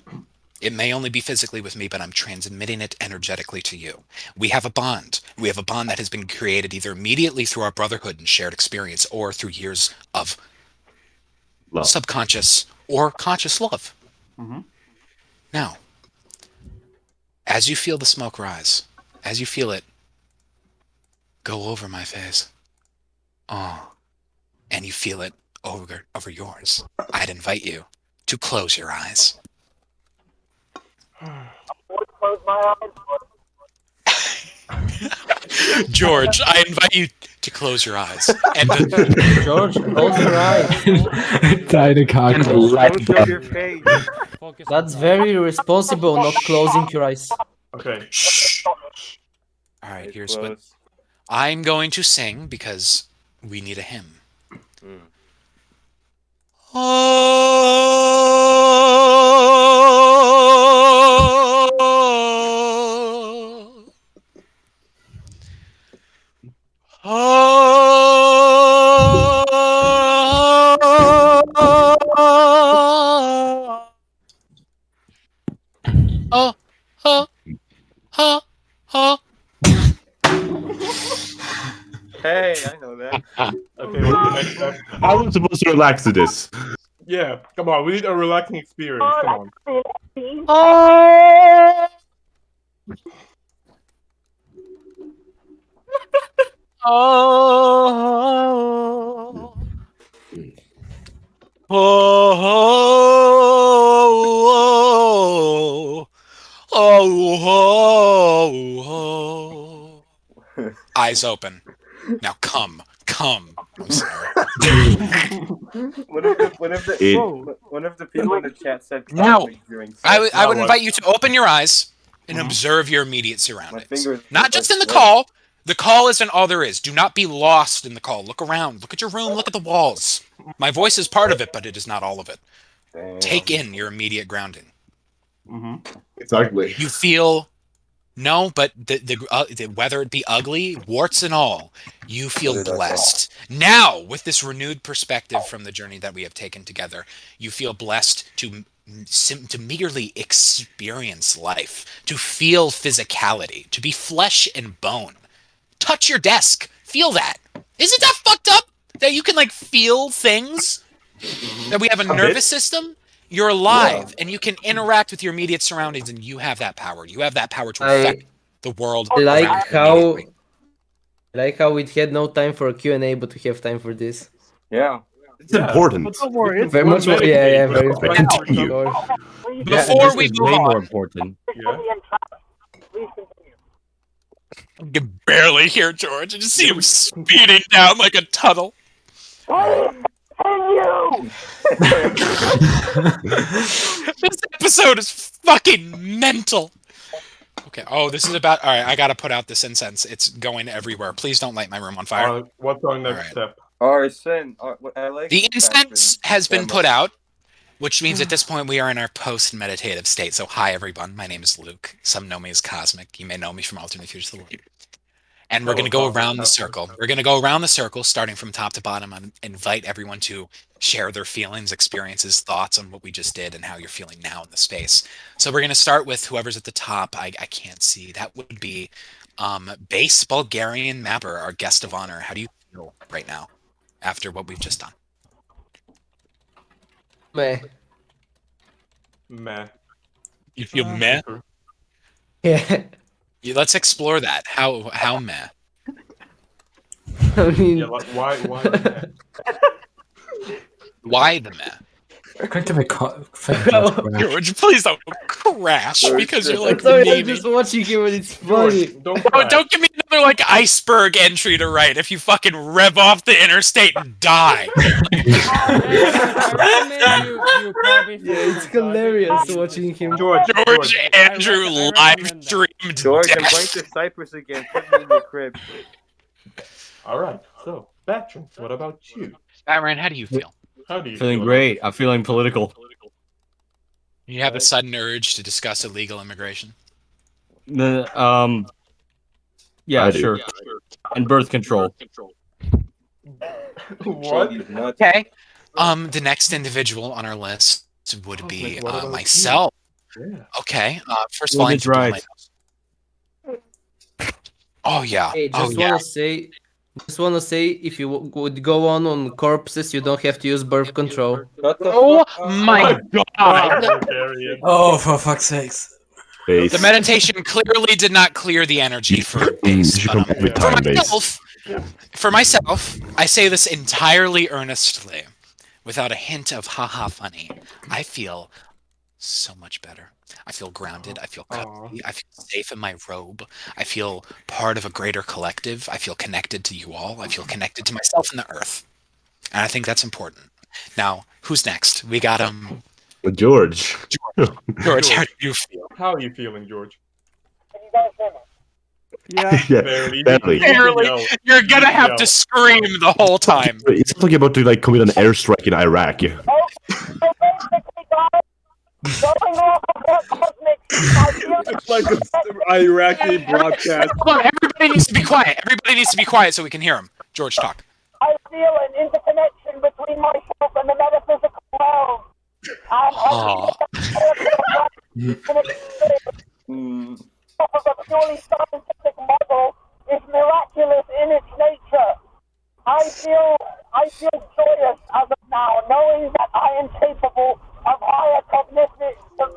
It may only be physically with me, but I'm transmitting it energetically to you. We have a bond. We have a bond that has been created either immediately through our brotherhood and shared experience or through years of Love. subconscious or conscious love. Mm-hmm. Now, as you feel the smoke rise, as you feel it go over my face, oh, and you feel it over yours, I'd invite you to close your eyes. Close my eyes. George, I invite you to close your eyes. And George, close your eyes. Tiny cock. Don't show your face. Focus That's on very irresponsible, not closing your eyes. Okay. all right, It's here's what close. I'm going to sing because we need a hymn. Mm. Hey, I know that. Okay, what's the next step? How am I supposed to relax to this? Yeah, come on. We need a relaxing experience. Come on. Eyes open. Now come. I'm sorry. What if the people in the chat said Now, during I sex? would invite you to open your eyes and observe your immediate My surroundings. fingers Not just in the call. The call isn't all there is. Do not be lost in the call. Look around. Look at your room. Look at the walls. My voice is part of it, but it is not all of it. Damn. Take in your immediate grounding. It's ugly. You feel but whether it be ugly, warts and all, you feel blessed. Now, with this renewed perspective from the journey that we have taken together, you feel blessed to merely experience life, to feel physicality, to be flesh and bone. Touch your desk. Feel that. Isn't that fucked up? That you can feel things? That we have a nervous system? You're alive, and you can interact with your immediate surroundings, and you have that power. You have that power to affect the world. I around like you how immediately. we had no time for a Q&A, but we have time for this. Yeah. It's important. But don't worry, it's Very much more. Yeah, very important. Continue. Before we way move more on, important. Yeah. I can barely hear George. I just see him speeding down like a tunnel. This episode is fucking mental. Okay. Oh, this is about. All right. I gotta put out this incense. It's going everywhere. Please don't light my room on fire. What's our next step? Alright, Sin. I like The incense has been put out, which means Hmm. at this point we are in our post-meditative state. So, hi everyone. My name is Luke. Some know me as Cosmic. You may know me from Alternate Futures of the World. And we're going to go around the circle. We're going to go around the circle, starting from top to bottom, and invite everyone to share their feelings, experiences, thoughts on what we just did and how you're feeling now in the space. So we're going to start with whoever's at the top. I can't see. That would be Base Bulgarian Mapper, our guest of honor. How do you feel right now after what we've just done? Meh. Meh. You feel meh? Yeah. Let's explore that. How meh? I mean, Yeah, like, why meh? Why the meh? Going to be George, please don't crash because you're like I'm sorry, I'm needy. just watching him and it's funny. Don't give me another like iceberg entry to write if you fucking rev off the interstate and die. It's hilarious watching him. George Andrew live streamed George, I'm death. going to Cyprus again. Put me in your crib. Alright, so, Batron, what about you? Batman, how do you feel? How do you Feeling feel? great. I'm feeling political. You have a sudden urge to discuss illegal immigration. Yeah, I do. sure. And birth control. What? Okay. The next individual on our list would be what about myself. Yeah. Okay. First of all, I need to blow my nose. Oh yeah. Hey, Oh just yeah. wanna say, if you would go on corpses, you don't have to use birth control. Oh my god. Bulgarian. Oh, for fuck's sakes. Base. The meditation clearly did not clear the energy for You Base. should But, come up with time base. for myself, I say this entirely earnestly, without a hint of haha funny. I feel so much better. I feel grounded. I feel cozy. I feel safe in my robe. I feel part of a greater collective. I feel connected to you all. I feel connected to myself and the earth. And I think that's important. Now, who's next? We got George. George, how do you feel? How are you feeling, George? Yeah. Yeah, Barely. barely. Barely. You're gonna have to scream the whole time. It's talking about to like commit an airstrike in Iraq. It's like an Iraqi broadcast. Come on, everybody needs to be quiet. Everybody needs to be quiet so we can hear him. George, talk. I feel an interconnection between myself and the metaphysical world. Aw. Of a purely scientific model is miraculous in its nature. I feel joyous as of now, knowing that I am capable of higher cognitive stuff.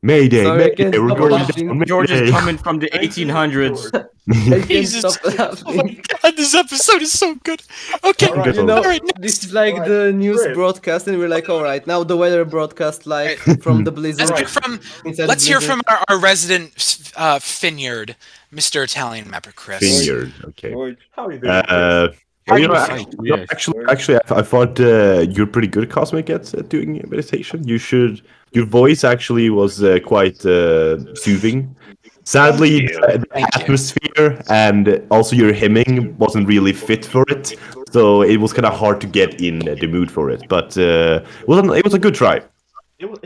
Mayday, Sorry, I Mayday, can't we're stop going laughing. down. George is coming from the 1800s. I can't Jesus. stop laughing. Oh my god, this episode is so good. Okay, Alright, You know, alright, this is like the news broadcast, and we're like, all right, now the weather broadcast live from the blizzard. let's hear from our resident Finyard, Mr. Italian Mapper Chris. Vineyard. Okay. George, How are you doing? How You do know, you feel? actually, I thought you're pretty good, Cosmic, at doing meditation. Your voice actually was quite soothing. Sadly, the atmosphere and also your hemming wasn't really fit for it, so it was kind of hard to get in the mood for it. But it was a good try.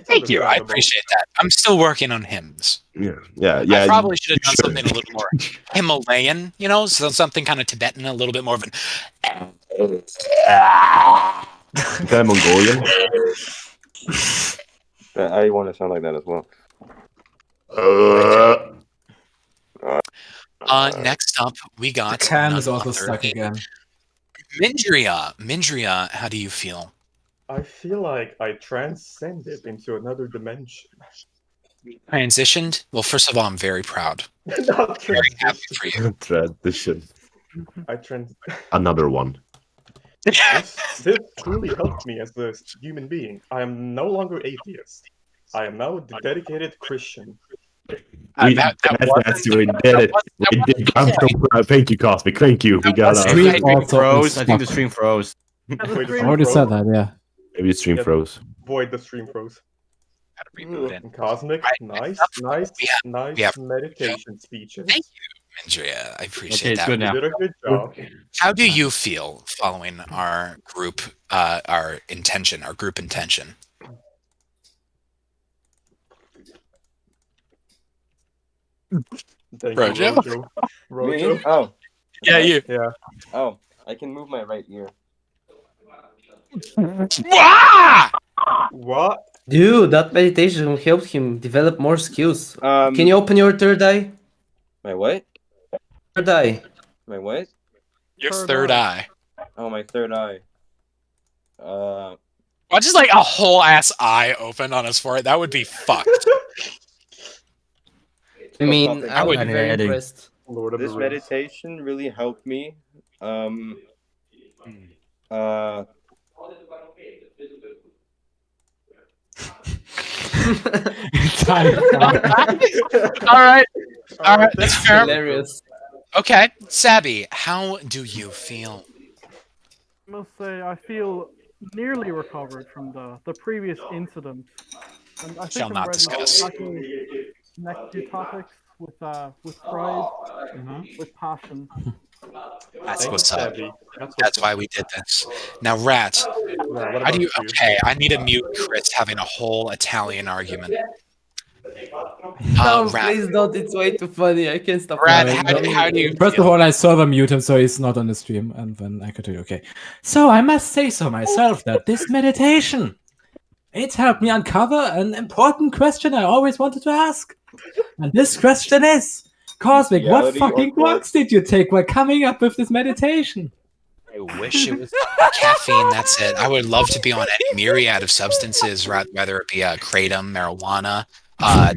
Thank you, I appreciate that. I'm still working on hymns. Yeah. I probably should have done something a little more Himalayan, so something kind of Tibetan, a little bit more of an. Kind of Mongolian. I want to sound like that as well. Next up, we got Cam is none also other stuck than again. Mindria, how do you feel? I feel like I transcended into another dimension. Transitioned? Well, first of all, I'm very proud. Not Very happy for you. Tradition. I Another one. This truly helped me as a human being. I am no longer atheist. I am now a dedicated Christian. We did it. We did. Thank you, Cosmic. Thank you. We got the stream froze. I think the stream froze. I already said that, yeah. Maybe the stream froze. Void, the stream froze. Gotta reboot it. Cosmic, nice meditation speeches. Thank you, Mindria. I appreciate it's that. good now. You did a good job. How do you feel following our group, our group intention? Thank Rojo? you, Me? Rojo. Oh. Yeah, you. Yeah. Oh, I can move my right ear. What? Dude, that meditation helped him develop more skills. Can you open your third eye? My what? Third eye. My what? Your third eye. Oh, my third eye. Well, just like a whole ass eye open on his forehead. That would be fucked. I mean, I would be very Heading. impressed. Lord of This the Rings. meditation really helped me. All right, that's fair. Hilarious. Okay, Sabby, how do you feel? I must say, I feel nearly recovered from the previous incident. And I think Shall I'm not ready discuss. to tackle the next few topics with pride, with passion. That's Thank what's you, up. Savvy. That's why we did this. Now, Rat, What how about do you? you? Okay, I need to mute Chris having a whole Italian argument. No, Rat, please don't. It's way too funny. I can't stop. Rat, laughing. how do you? First of all, I server mute him so he's not on the stream, and then I continue. Okay. So I must say so myself that this meditation, it helped me uncover an important question I always wanted to ask. And this question is, Cosmic, what Reality or fucking what? drugs did you take while coming up with this meditation? I wish it was caffeine. That's it. I would love to be on any myriad of substances, whether it be kratom, marijuana,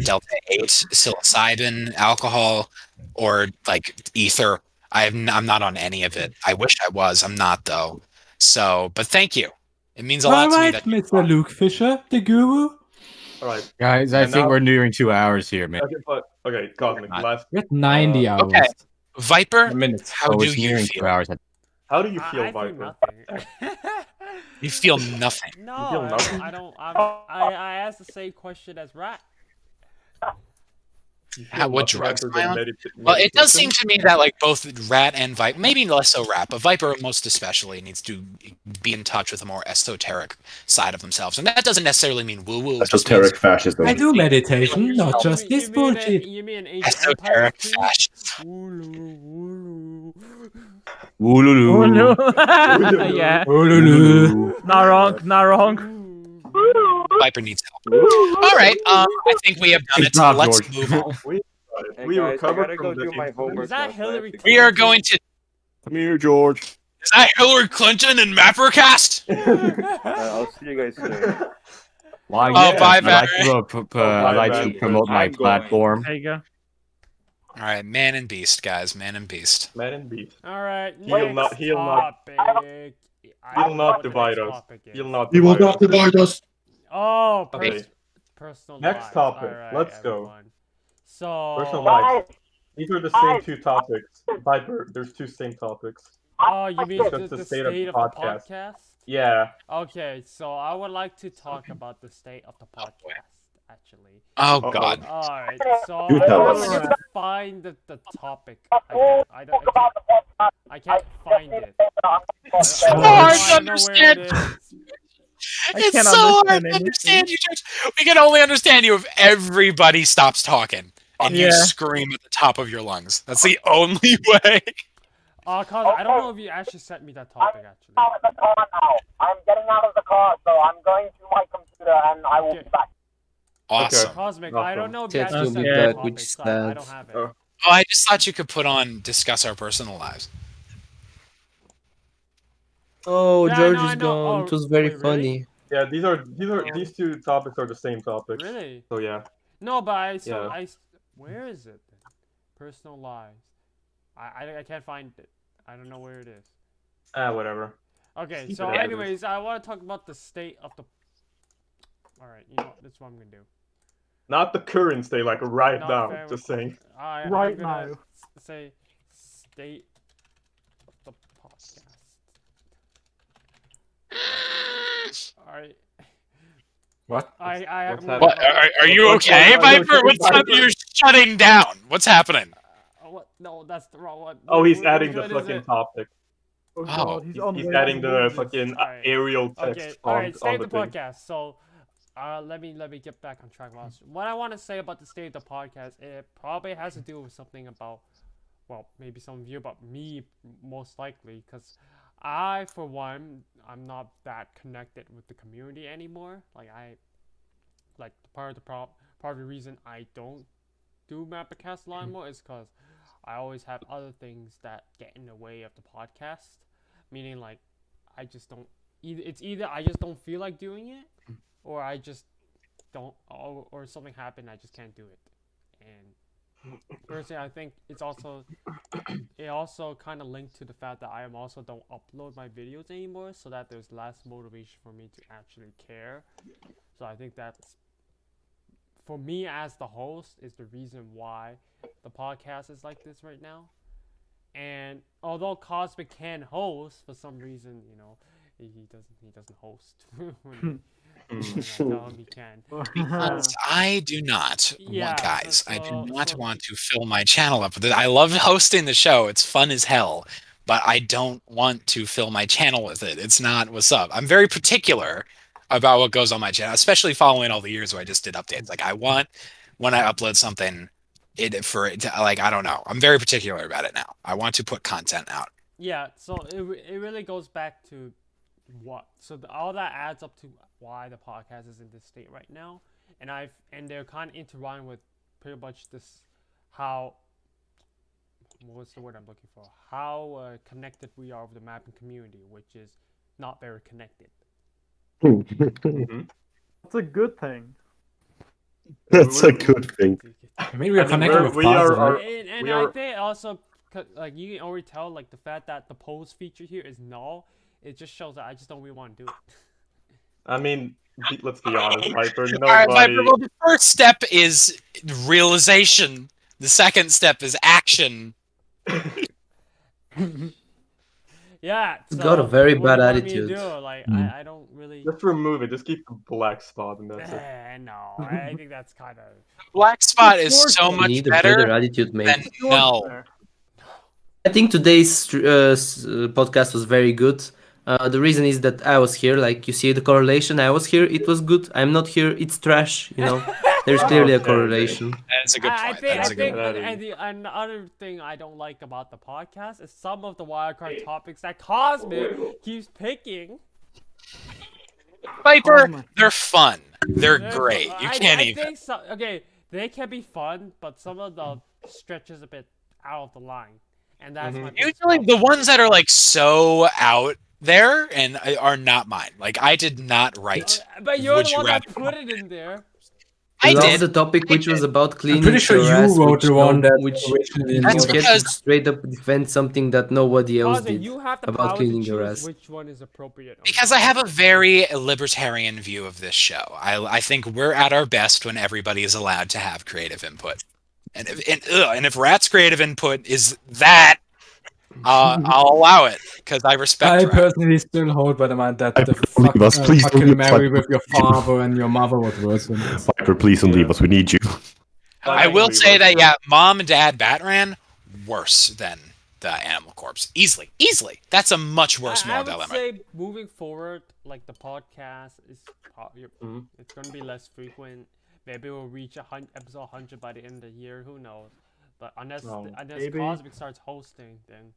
delta 8, psilocybin, alcohol, or like ether. I'm not on any of it. I wish I was. I'm not though. So, but thank you. It means a lot All to me. right, That Mr. Luke Fisher, the guru. All right. Guys, I And think now- we're nearing 2 hours here, man. Okay, Cosmic, last. We're at 90 hours. Okay, Viper, Minutes. how Oh, do it's you nearing 2 feel? hours. How do you feel, I feel Viper? nothing. You feel nothing. No, feel nothing? I don't. I asked the same question as Rat. You feel What nothing drugs after am I the on? Well, it does seem meditation? to me that like both Rat and Viper, maybe less so Rat, but Viper most especially needs to be in touch with a more esoteric side of themselves, and that doesn't necessarily mean woo-woo. it just Esoteric means fascism. I do meditation, not just this You bullshit. mean ancient empire Esoteric too? fascism. Wooloo. Yeah. Olulu. Not wrong. Not wrong. Viper needs help. All right, I think we have done it. Good job, Let's George. move on. We guys, I recovered gotta go from the do my incident. homework. Is that now, so I have Hillary to go. We are going to. Come here, George. Is that Hillary Clinton and MapperCast? I'll see you guys soon. Well, Oh, bye, I'd like Barry. I'd like to promote my I'm going. platform. There you go. All right, man and beast, guys, man and beast. Man and beast. All right. He'll not- next he'll not- topic. I He'll don't know not what the divide next us. topic is. He'll not You will divide not us. divide us. Oh, Okay. personal Next lives. topic. Alright, Let's go. everyone. So, Personal life. These are the same two topics. Viper, there's two same topics. oh, you mean Just the the state of the podcast. podcast? Yeah. Okay, so I would like to talk about the state of the podcast, actually. Oh Uh-oh. God. Alright, so You tell us. I can't find the topic. I can't find it. It's so hard to I don't know where it understand. is. It's can't so hard understand to anything. understand you, George. We can only understand you if everybody stops talking and you Yeah. scream at the top of your lungs. That's the only way. Cause I don't know if you actually sent me that topic, actually. Out of the car now. I'm getting out of the car, so I'm going to my computer and I will be back. Awesome. Cosmic, I don't know if you Yes, actually you'll sent be me that back, topic, which so I sad. don't have it. Oh. Oh, I just thought you could put on discuss our personal lives. Oh, Yeah, George I is know. gone. Oh, It was very wait, really? funny. Yeah, these two topics are the same topics. Really? So yeah. No, but I still Yeah. where is it? Then? Personal lives. I can't find it. I don't know where it is. Whatever. Okay, Keep so it as is. anyways, I want to talk about the state of the. All right, you know what? That's what I'm gonna do. Not the current state, like right Not now. fair Just requ- saying. I'm Right gonna now. say state of the podcast. All right. What? I What's I'm What? Are you okay, Viper? What's up? You're shutting down. What's happening? What? No, that's the wrong one. Oh, he's Which adding the one is fucking it? topic. Oh Oh, god, he's on He's way adding to the move this. fucking Alright. aerial text Okay, on, alright, stay on the the thing. podcast. So, let me get back on track. What I want to say about the state of the podcast, it probably has to do with something about, well, maybe some of you, but me most likely, because I, for one, I'm not that connected with the community anymore. Part of the reason I don't do MapperCast a lot more is because I always have other things that get in the way of the podcast. Meaning, like, I just don't. Either I just don't feel like doing it, or I just don't, or something happened, I just can't do it. And personally, I think it also kind of linked to the fact that I also don't upload my videos anymore, so that there's less motivation for me to actually care. So I think that's, for me as the host, is the reason why the podcast is like this right now. And although Cosmic can host, for some reason, he doesn't host when I tell him he can. Because I do not, Yeah, guys. I do so- not so- want to fill my channel up with it. I love hosting the show. It's fun as hell. But I don't want to fill my channel with it. It's not what's up. I'm very particular about what goes on my channel, especially following all the years where I just did updates. Like, I want, when I upload something, I don't know. I'm very particular about it now. I want to put content out. Yeah, so it really goes back to what. So all that adds up to why the podcast is in this state right now, and they're kind of intertwined with pretty much this how. What's the word I'm looking for? How connected we are with the mapping community, which is not very connected. That's a good thing. That's a good thing. I mean, we are I mean, connected with we causes, are- right? And we I are- think also, like, you can already tell, like, the fact that the polls feature here is null. It just shows that I just don't really want to do it. I mean, let's be honest, Viper. All right, Nobody. Viper, well, the first step is realization. The second step is action. Yeah, He's so got a very what do bad you want me to attitude. do? Like, Mm. I don't really. Just remove it. Just keep the black spot, and that's it. No, I think that's kind of. Black spot is Of course so you much Need a better better attitude, mate. than no. I think today's podcast was very good. The reason is that I was here. Like, you see the correlation. I was here. It was good. I'm not here. It's trash. There's clearly a Okay, correlation. That's a good point. I think, point. and another thing I don't like about the podcast is some of the wildcard topics that Cosmic keeps picking. Viper, my- they're fun. They're They're great. fu- You I can't even. think so. Okay, they can be fun, but some of the stretches a bit out of the line, and that's my biggest Usually, the problem. ones that are like so out there and are not mine. Like, I did not write. But you're Would the you one that rather? put it in there. I love did. the topic which was about cleaning pretty sure your you ass, wrote which the one that which originally you That's get because- to straight up defend something that nobody else Cosmic, did you have the about power cleaning to your choose ass. which one is appropriate. or Because not. I have a very libertarian view of this show. I think we're at our best when everybody is allowed to have creative input. And if Rat's creative input is that, I'll allow it because I respect I Rat. personally still hold by the mind that the Viper, leave us. Please don't fucking leave us, marry Viper. with your father and your mother was worse than this. Viper, please don't leave us. We need you. I will say that, yeah, Mom and Dad Batran, worse than the Animal Corpse. Easily. That's a much worse I moral would dilemma. say moving forward, like the podcast is, Mhm. it's gonna be less frequent. Maybe we'll reach episode 100 by the end of the year. Who knows? But unless maybe. Cosmic starts hosting, then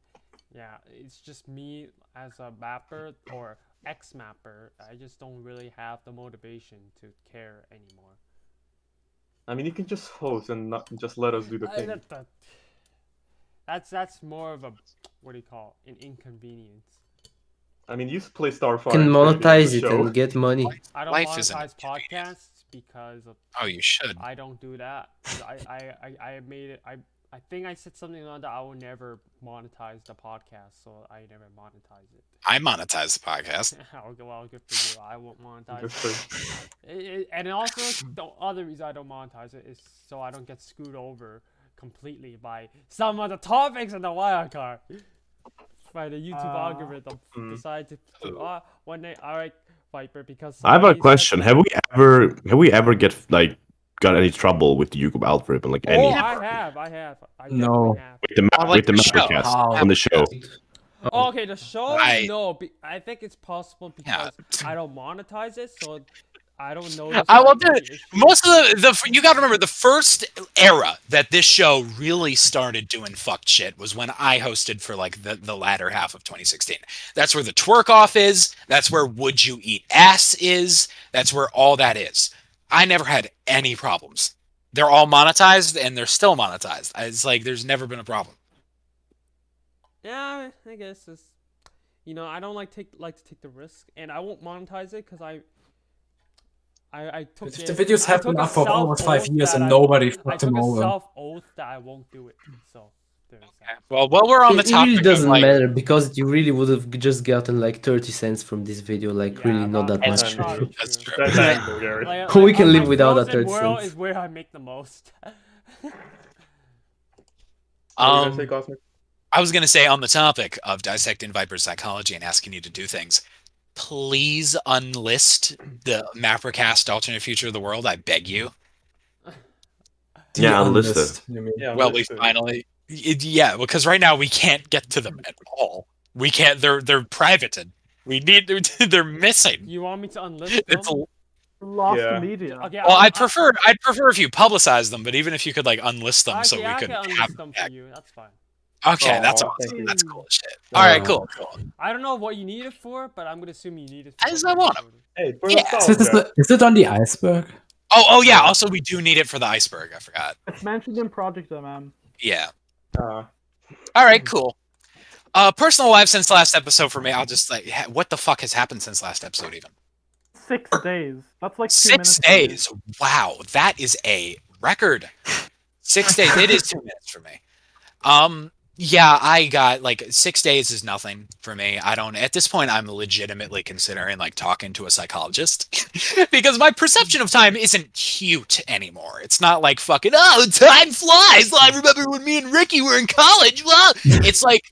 yeah, it's just me as a mapper or ex-mapper. I just don't really have the motivation to care anymore. I mean, you can just host and not just let us do the thing. That's more of a, what do you call, an inconvenience. I mean, you used to play Starfire. Can Infinity in the monetize it show. and get money. I don't Life is monetize podcasts because of, Oh, you should. I don't do that. 'Cause I made it. I think I said something on that I will never monetize the podcast, so I never monetize it. I monetize the podcast. Okay, well, good for you. I won't monetize Good it. And also, the other reason I don't monetize it is so I don't get screwed over completely by some of the topics in the wildcard. By the YouTube algorithm decide to one day, alright, Viper, because I have a somebody said- question. Have we ever got any trouble with the YouTube algorithm? Like any Oh, I have. I No. definitely have. with the the show. MapperCast on the show? Oh, okay, the show, I- no. I think it's possible because I don't monetize it, so I don't know. Most of the you got to remember the first era that this show really started doing fucked shit was when I hosted for like the latter half of 2016. That's where the twerk off is. That's where Would You Eat Ass is. That's where all that is. I never had any problems. They're all monetized and they're still monetized. It's like there's never been a problem. Yeah, I guess it's, I don't like to take the risk, and I won't monetize it because I took The videos have been up for almost 5 years and nobody fucked them I took a over. self-oath that I won't do it. So there's that. Well, while we're on the It topic really of, doesn't like, matter because you really would have just gotten like 30 cents from this video, like really not that That's much. probably That's true. true. That's Bulgarian. We can on live my without that frozen 30 world cents. is where I make the most. What were you gonna say, Cosmic? I was gonna say on the topic of dissecting Viper's psychology and asking you to do things, please unlist the MapperCast alternate future of the world. I beg you. Yeah, unlisted. Yeah, Well, we unlisted. finally, yeah, because right now we can't get to them at all. We can't. They're privated. We need. They're missing. You want me to unlist them? It's Lost Yeah. media. Okay, well, I'd prefer if you publicize them, but even if you could like unlist them so we I could can have unlist them them for you. That's fine. Okay, that's Aw, awesome. thank you. That's cool as shit. All right, cool. I don't know what you need it for, but I'm gonna assume you need it. As I want them. Hey, for Yeah. nostalgia. Is it on the iceberg? Oh yeah. Also, we do need it for the iceberg. I forgot. It's mentioned in Project MM. Yeah. Uh, All right, cool. Personal life since last episode for me. I'll just like, what the fuck has happened since last episode? Even 6 days. That's like 2 6 minutes. a day. days. Wow, that is a record. 6 days. It is 2 minutes for me. Yeah, I got like 6 days is nothing for me. I don't. At this point, I'm legitimately considering like talking to a psychologist because my perception of time isn't cute anymore. It's not like fucking time flies. I remember when me and Ricky were in college. Wow. It's like,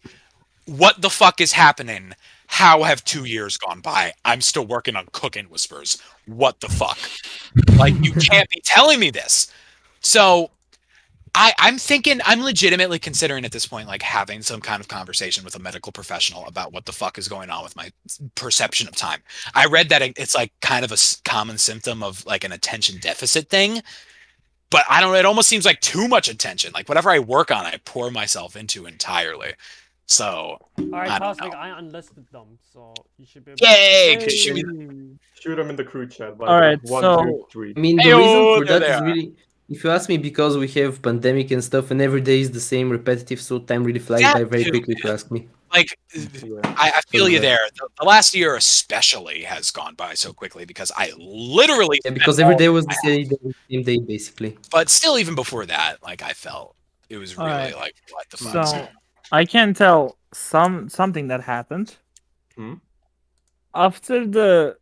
what the fuck is happening? How have 2 years gone by? I'm still working on Cooking Whispers. What the fuck? Like, you can't be telling me this. So I'm thinking, I'm legitimately considering at this point, like having some kind of conversation with a medical professional about what the fuck is going on with my perception of time. I read that it's like kind of a common symptom of like an attention deficit thing, but I don't know. It almost seems like too much attention. Like whatever I work on, I pour myself into entirely. So, Alright, I don't Cosmic, know. I unlisted them, so you should be able Yay! to... Could you shoot me shoot them in the crew chat. By Alright, 1, so- 2, 3. I mean, the Ayo, reason for there that they is are. really, if you ask me, because we have pandemic and stuff, and every day is the same repetitive, so time really flies That by very too, quickly. If you ask me. like, I feel you there. The last year especially has gone by so quickly because I literally Yeah, spent because every all day was my the same day, basically. But still, even before that, like I felt it was really Alright. like, what the fuck? So I can tell something that happened. Hmm? After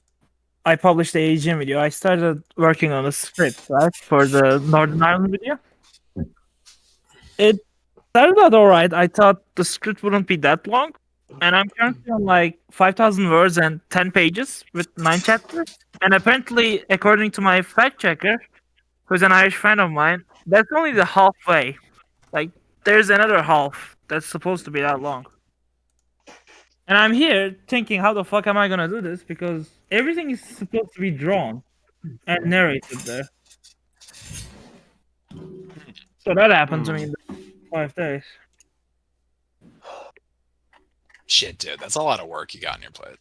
I published the Asian video, I started working on a script, right, for the Northern Ireland video. It started out alright. I thought the script wouldn't be that long, and I'm currently on like 5,000 words and 10 pages with 9 chapters. And apparently, according to my fact checker, who's an Irish friend of mine, that's only the halfway. Like, there's another half that's supposed to be that long. And I'm here thinking, how the fuck am I gonna do this? Because everything is supposed to be drawn and narrated there. So that happened to me in the 5 days. Shit, dude, that's a lot of work you got on your plate.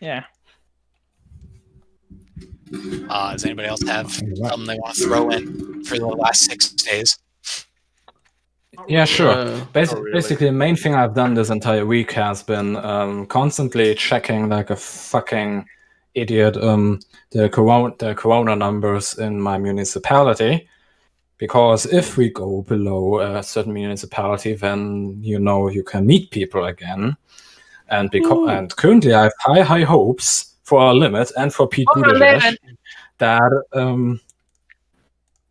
Yeah. Does anybody else have something they want to throw in for the last 6 days? Yeah, sure. really. Basically, the main thing I've done this entire week has been constantly checking like a fucking idiot the corona numbers in my municipality, because if we go below a certain municipality, then you can meet people again, and and currently I have high hopes for our limit and for Pete Buttigieg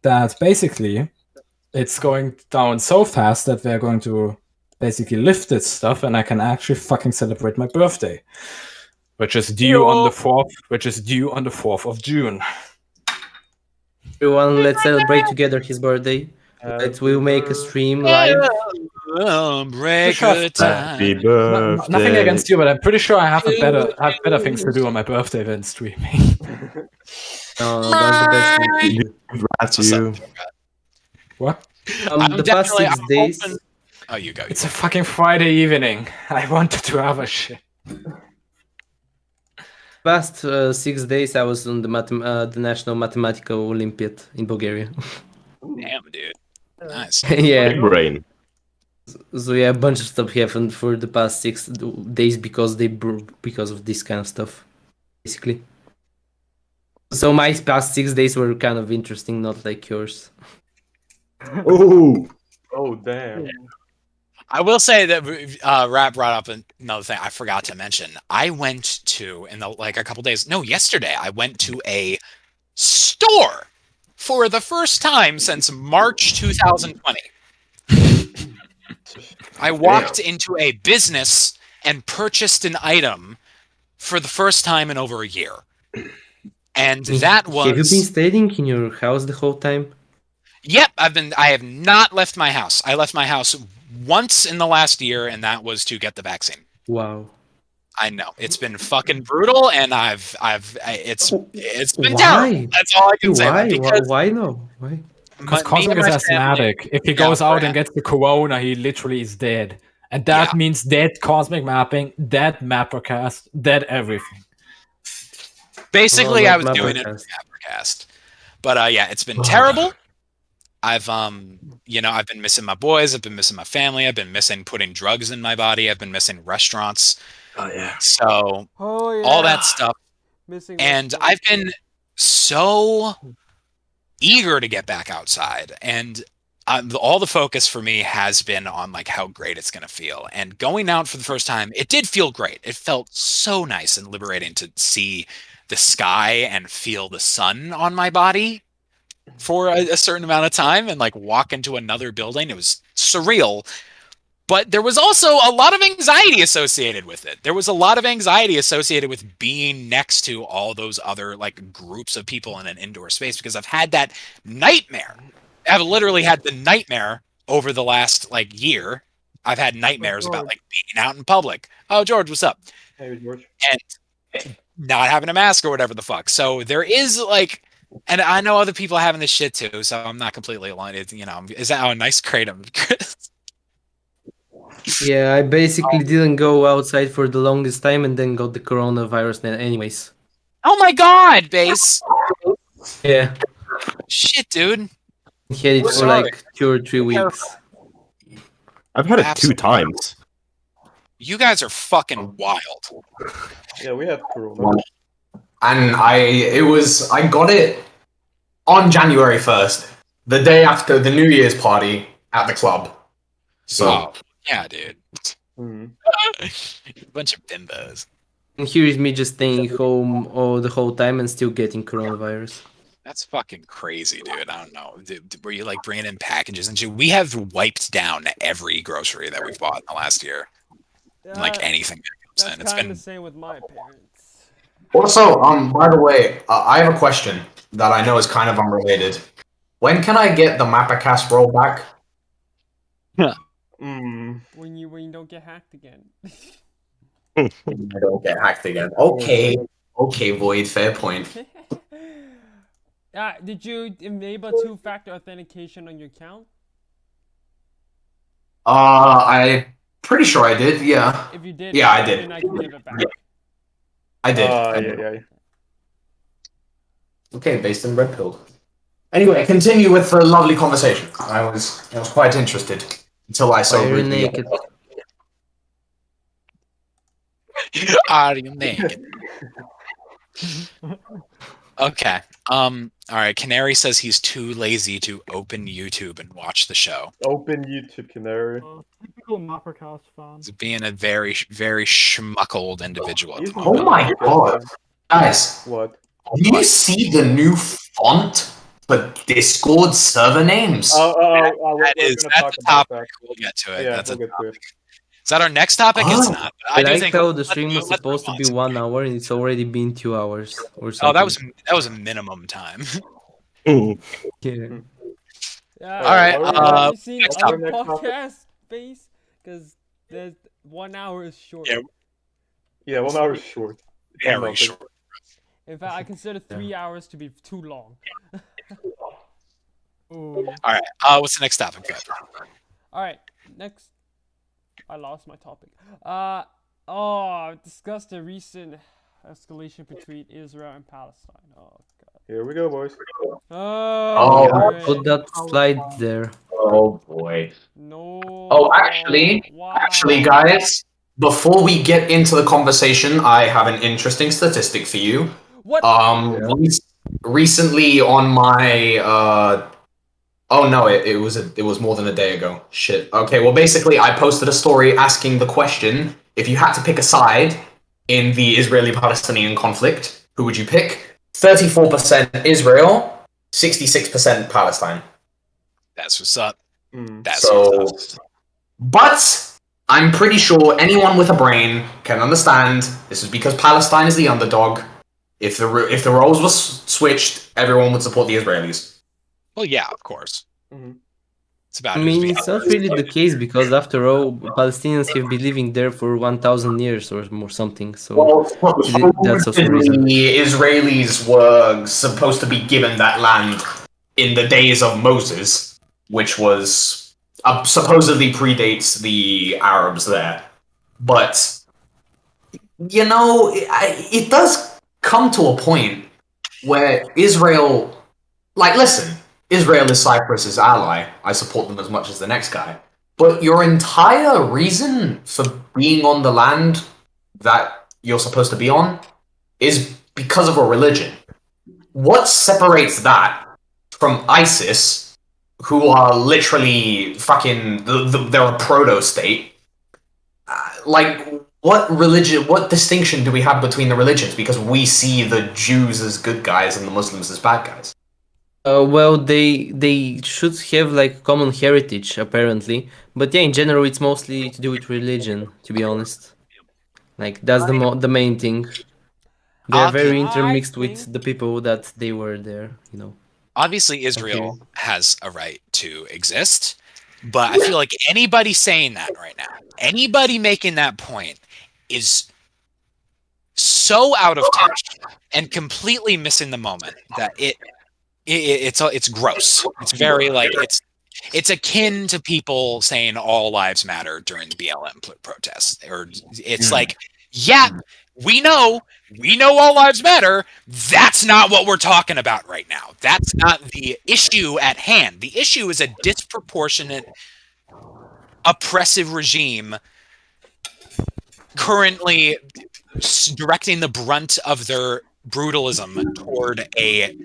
that basically it's going down so fast that they're going to basically lift this stuff, and I can actually fucking celebrate my birthday, which is due on the 4th of June. Everyone, let's celebrate together his birthday. We'll make a stream live. Break good time. Happy birthday. Nothing against you, but I'm pretty sure I have better things to do on my birthday than streaming. No, that's the best thing. Congrats you. What? The past 6 days. Oh, you go. It's a fucking Friday evening. I wanted to have a shit. Past 6 days, I was on the National Mathematical Olympiad in Bulgaria. Damn, dude. Nice. Yeah. Brain. So yeah, a bunch of stuff happened for the past 6 days because of this kind of stuff, basically. So my past 6 days were kind of interesting, not like yours. Oh, damn. I will say that Rat brought up another thing I forgot to mention. I went to, a couple days, yesterday, I went to a store for the first time since March 2020. I walked into a business and purchased an item for the first time in over a year. And that was... Have you been staying in your house the whole time? Yep, I have not left my house. I left my house once in the last year, and that was to get the vaccine. Wow. I know. It's been fucking brutal, and it's been terrible. That's all I can say. Why no? Why? Because Cosmic is asthmatic. If he goes out and gets the corona, he literally is dead. And that means dead Cosmic Mapping, dead MapperCast, dead everything. Basically, I was doing it for MapperCast. But yeah, it's been terrible. I've been missing my boys, I've been missing my family, I've been missing putting drugs in my body, I've been missing restaurants. Oh yeah. So all that stuff. And I've been so eager to get back outside, and all the focus for me has been on like how great it's gonna feel. And going out for the first time, it did feel great. It felt so nice and liberating to see the sky and feel the sun on my body for a certain amount of time, and like walk into another building. It was surreal. But there was also a lot of anxiety associated with it. There was a lot of anxiety associated with being next to all those other like groups of people in an indoor space, because I've had that nightmare. I've literally had the nightmare over the last like year. I've had nightmares about like being out in public. Oh, George, what's up? Hey, George. And not having a mask or whatever the fuck. So there is like, and I know other people are having this shit too, so I'm not completely alone. Is that a nice kratom, Chris? Yeah, I basically didn't go outside for the longest time and then got the coronavirus anyways. Oh my god, Bace! Yeah. Shit, dude. Had it for like 2 or 3 weeks. I've had it 2 times. You guys are fucking wild. Yeah, we had corona. And I got it on January 1st, the day after the New Year's party at the club. So yeah, dude. Bunch of bimbos. And here is me just staying home the whole time and still getting coronavirus. That's fucking crazy, dude. I don't know. Were you like bringing in packages and shit? We have wiped down every grocery that we've bought in the last year. Like anything. That's it's kind been of the same with my parents. Also, by the way, I have a question that I know is kind of unrelated. When can I get the MapperCast roll back? When you don't get hacked again. I don't get hacked again. Okay, Void, fair point. Did you enable 2-factor authentication on your account? I'm pretty sure I did. Yeah. If you did, yeah, I did. Then I can give it back. I did. Yeah. Okay, based in red pill. Anyway, continue with the lovely conversation. I was quite interested. until I saw Are you Ruby. naked? Are you naked? Okay. All right. Canary says he's too lazy to open YouTube and watch the show. Open YouTube, Canary. Typical MapperCast fan. He's being a very, very schmuckled individual. He's Oh my god. Guys, What? do you see the new font for Discord server names? That's the topic. We'll get to it. Yeah, That's we'll a get to topic. it. Is that our next topic? It's not. But I I do like think how the stream was supposed to be 1 hour and it's already been 2 hours or something. Oh, that was a minimum time. Yeah. Yeah. All right, Have you seen next other topic. podcasts, Base? Because the 1 hour is short. Yeah, 1 hour is short. Very short. In fact, I consider 3 hours to be too long. Ooh. All right. What's the next topic, Fred? All right. Next. I lost my topic. Discuss the recent escalation between Israel and Palestine. Oh god. Here we go, boys. Oh, great. put that slide there. Oh boy. No. Oh, actually, guys, before we get into the conversation, I have an interesting statistic for you. What? Recently on my oh no, it was more than a day ago. Shit. Okay, well basically I posted a story asking the question, if you had to pick a side in the Israeli-Palestinian conflict, who would you pick? 34% Israel, 66% Palestine. That's what's up. That's So, what's up. but I'm pretty sure anyone with a brain can understand this is because Palestine is the underdog. If the roles were switched, everyone would support the Israelis. Well, yeah, of course. It's about I mean, it's not really the case because after all, Palestinians have been living there for 1,000 years or more something. So that's also a reason. The Israelis were supposed to be given that land in the days of Moses, which was supposedly predates the Arabs there. But you know, it does come to a point where Israel, like, listen. Israel is Cyprus's ally. I support them as much as the next guy. But your entire reason for being on the land that you're supposed to be on is because of a religion. What separates that from ISIS, who are literally fucking... they're a proto-state? What distinction do we have between the religions? Because we see the Jews as good guys and the Muslims as bad guys. Well, they should have like common heritage apparently, but yeah, in general, it's mostly to do with religion. To be honest, like that's the main thing. They are very intermixed with the people that they were there. You know. Obviously, Israel has a right to exist, but I feel like anybody saying that right now, anybody making that point, is so out of touch and completely missing the moment that it's gross. It's very like it's akin to people saying all lives matter during the BLM protests, or it's like, yeah, we know all lives matter. That's not what we're talking about right now. That's not the issue at hand. The issue is a disproportionate, oppressive regime currently directing the brunt of their brutalism toward a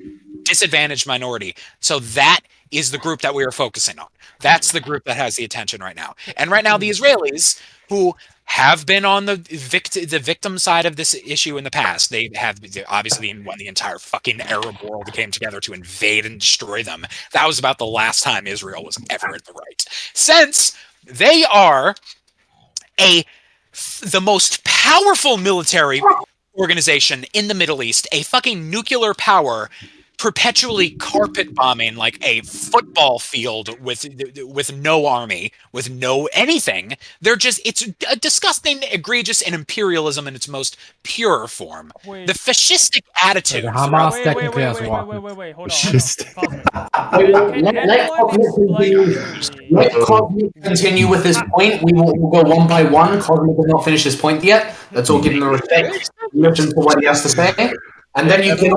disadvantaged minority. So that is the group that we are focusing on. That's the group that has the attention right now. And right now, the Israelis, who have been on the victim side of this issue in the past, they have obviously when the entire fucking Arab world came together to invade and destroy them. That was about the last time Israel was ever in the right. Since they are the most powerful military organization in the Middle East, a fucking nuclear power, perpetually carpet bombing like a football field with no army, with no anything. It's a disgusting, egregious, and imperialism in its most pure form. Wait. The fascistic attitude. Hamas technically has one. Wait, hold Let Cosmic continue with this point. We will go one by one. Cosmic has not finished his point yet. Let's all give him the respect. Listen to what he has to say. And then you can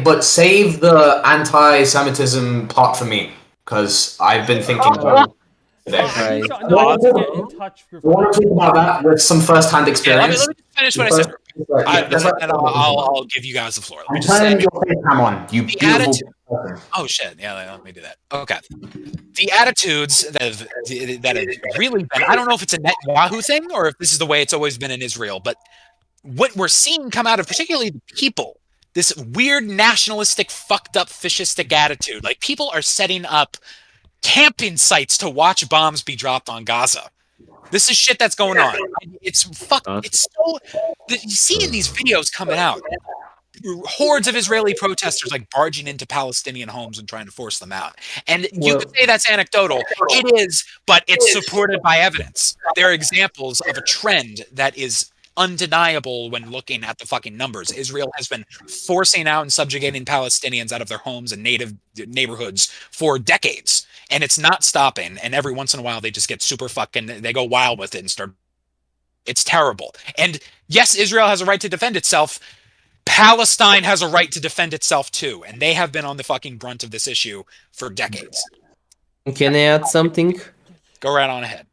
but save the anti-Semitism part for me. because I've been thinking Oh. about it Oh, today. so, no, I need to get in touch with. I want to talk about that with some first-hand Yeah, experience. let me just finish what I said. And I'll give you guys the floor. Let me I'm just say, turning your webcam on, you the beautiful attitude. person. Oh shit! Yeah, let me do that. Okay. The attitudes that have really been. I don't know if it's a Netanyahu thing or if this is the way it's always been in Israel, but what we're seeing come out of particularly the people, this weird nationalistic, fucked up, fascistic attitude. Like people are setting up camping sites to watch bombs be dropped on Gaza. This is shit that's going on. It's It's so. You see in these videos coming out, hordes of Israeli protesters like barging into Palestinian homes and trying to force them out. And you could say that's anecdotal. It is, but it's supported by evidence. There are examples of a trend that is undeniable when looking at the fucking numbers. Israel has been forcing out and subjugating Palestinians out of their homes and native neighborhoods for decades. And it's not stopping. And every once in a while, they just get super fucking, they go wild with it and start. It's terrible. And yes, Israel has a right to defend itself. Palestine has a right to defend itself too. And they have been on the fucking brunt of this issue for decades. Can I add something? Go right on ahead.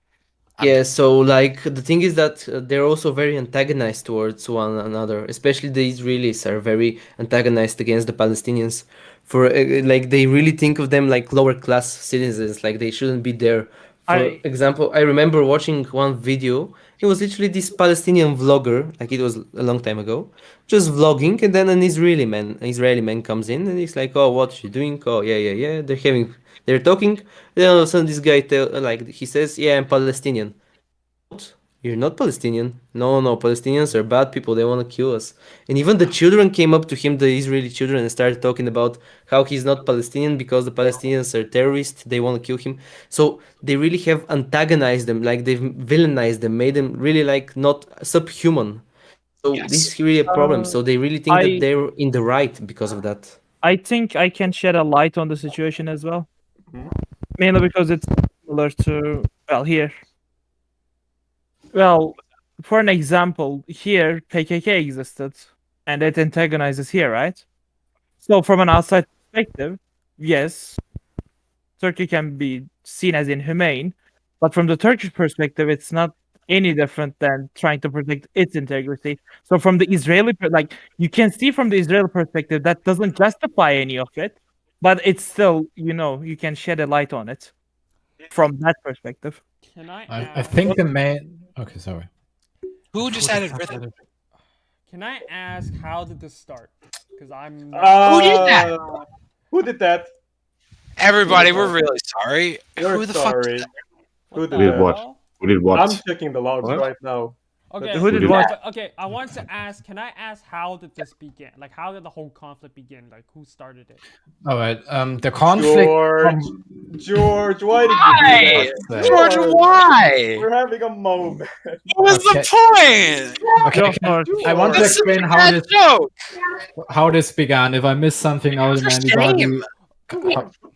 Yeah, so like the thing is that they're also very antagonized towards one another. Especially the Israelis are very antagonized against the Palestinians. For like they really think of them like lower class citizens, like they shouldn't be there. For example, I remember watching one video. It was literally this Palestinian vlogger, like it was a long time ago, just vlogging, and then an Israeli man comes in, and he's like, "Oh, what are you doing? Oh, yeah. They're talking. Then all of a sudden, this guy he says, "Yeah, I'm Palestinian." What? You're not Palestinian. No, Palestinians are bad people. They want to kill us. And even the children came up to him, the Israeli children, and started talking about how he's not Palestinian because the Palestinians are terrorists. They want to kill him. So they really have antagonized them, like they've villainized them, made them really like not subhuman. So this is really a problem. So they really think that they're in the right because of that. I think I can shed a light on the situation as well. Mainly because it's similar to, well, here. Well, for an example, here PKK existed, and it antagonizes here, right? So from an outside perspective, yes, Turkey can be seen as inhumane, but from the Turkish perspective, it's not any different than trying to protect its integrity. So from the Israeli, you can see from the Israeli perspective, that doesn't justify any of it, but it's still, you can shed a light on it from that perspective. Can I think the main. Okay, sorry. Who just added rhythm? Can I ask how did this start? Because I'm. Who did that? Who did that? Everybody, we're really sorry. We're Who the sorry. fuck? Who did Who did that? what? Who did what? I'm checking the logs right now. Okay. Who did what? Okay, I want to ask. Can I ask how did this begin? Like, how did the whole conflict begin? Like, who started it? All right. The conflict. George, why did you do that? George, why? We're having a moment. What was the point? Okay, I want to explain how this began. If I missed something out,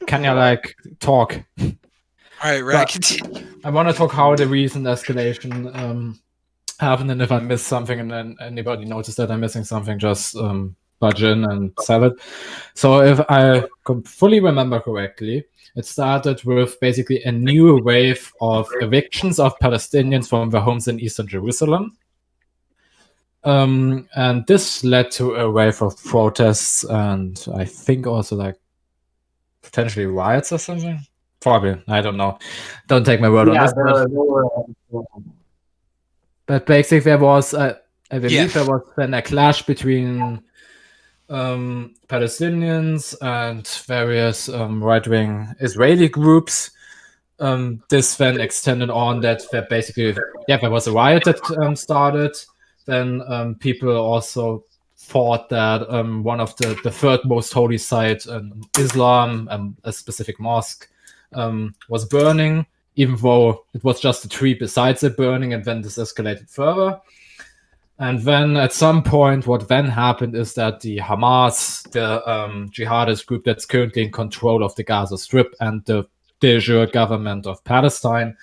can you like talk? All right, right. Continue. I want to talk how the recent escalation happened, and if I missed something, and then anybody noticed that I'm missing something, just budge in and sell it. So if I fully remember correctly, it started with basically a new wave of evictions of Palestinians from their homes in eastern Jerusalem. And this led to a wave of protests and I think also like potentially riots or something. Probably, I don't know. Don't take my word on this. But basically, there was, I believe, there was then a clash between Palestinians and various right-wing Israeli groups. This then extended on that basically, there was a riot that started. Then people also thought that one of the third most holy site in Islam, a specific mosque, was burning, even though it was just a tree besides it burning, and then this escalated further. And then at some point, what then happened is that the Hamas, the jihadist group that's currently in control of the Gaza Strip, and the de jure government of Palestine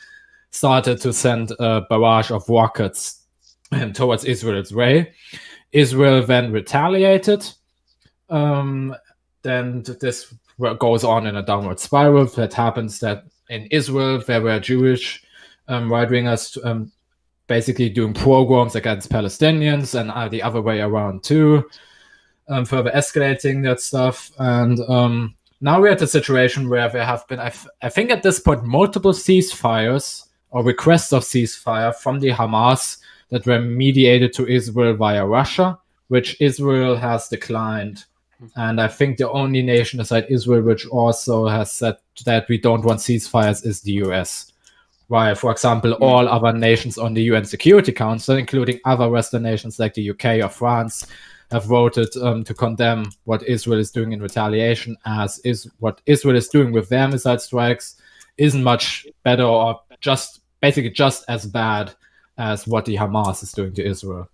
started to send a barrage of rockets towards Israel's way. Israel then retaliated. Then this goes on in a downward spiral. That happens that in Israel, there were Jewish right-wingers basically doing pogroms against Palestinians, and the other way around too, further escalating that stuff. And now we're at a situation where there have been, I think at this point, multiple ceasefires or requests of ceasefire from the Hamas that were mediated to Israel via Russia, which Israel has declined. And I think the only nation aside Israel which also has said that we don't want ceasefires is the US. While, for example, all other nations on the UN Security Council, including other Western nations like the UK or France, have voted to condemn what Israel is doing in retaliation, as is what Israel is doing with their missile strikes isn't much better or basically just as bad as what the Hamas is doing to Israel.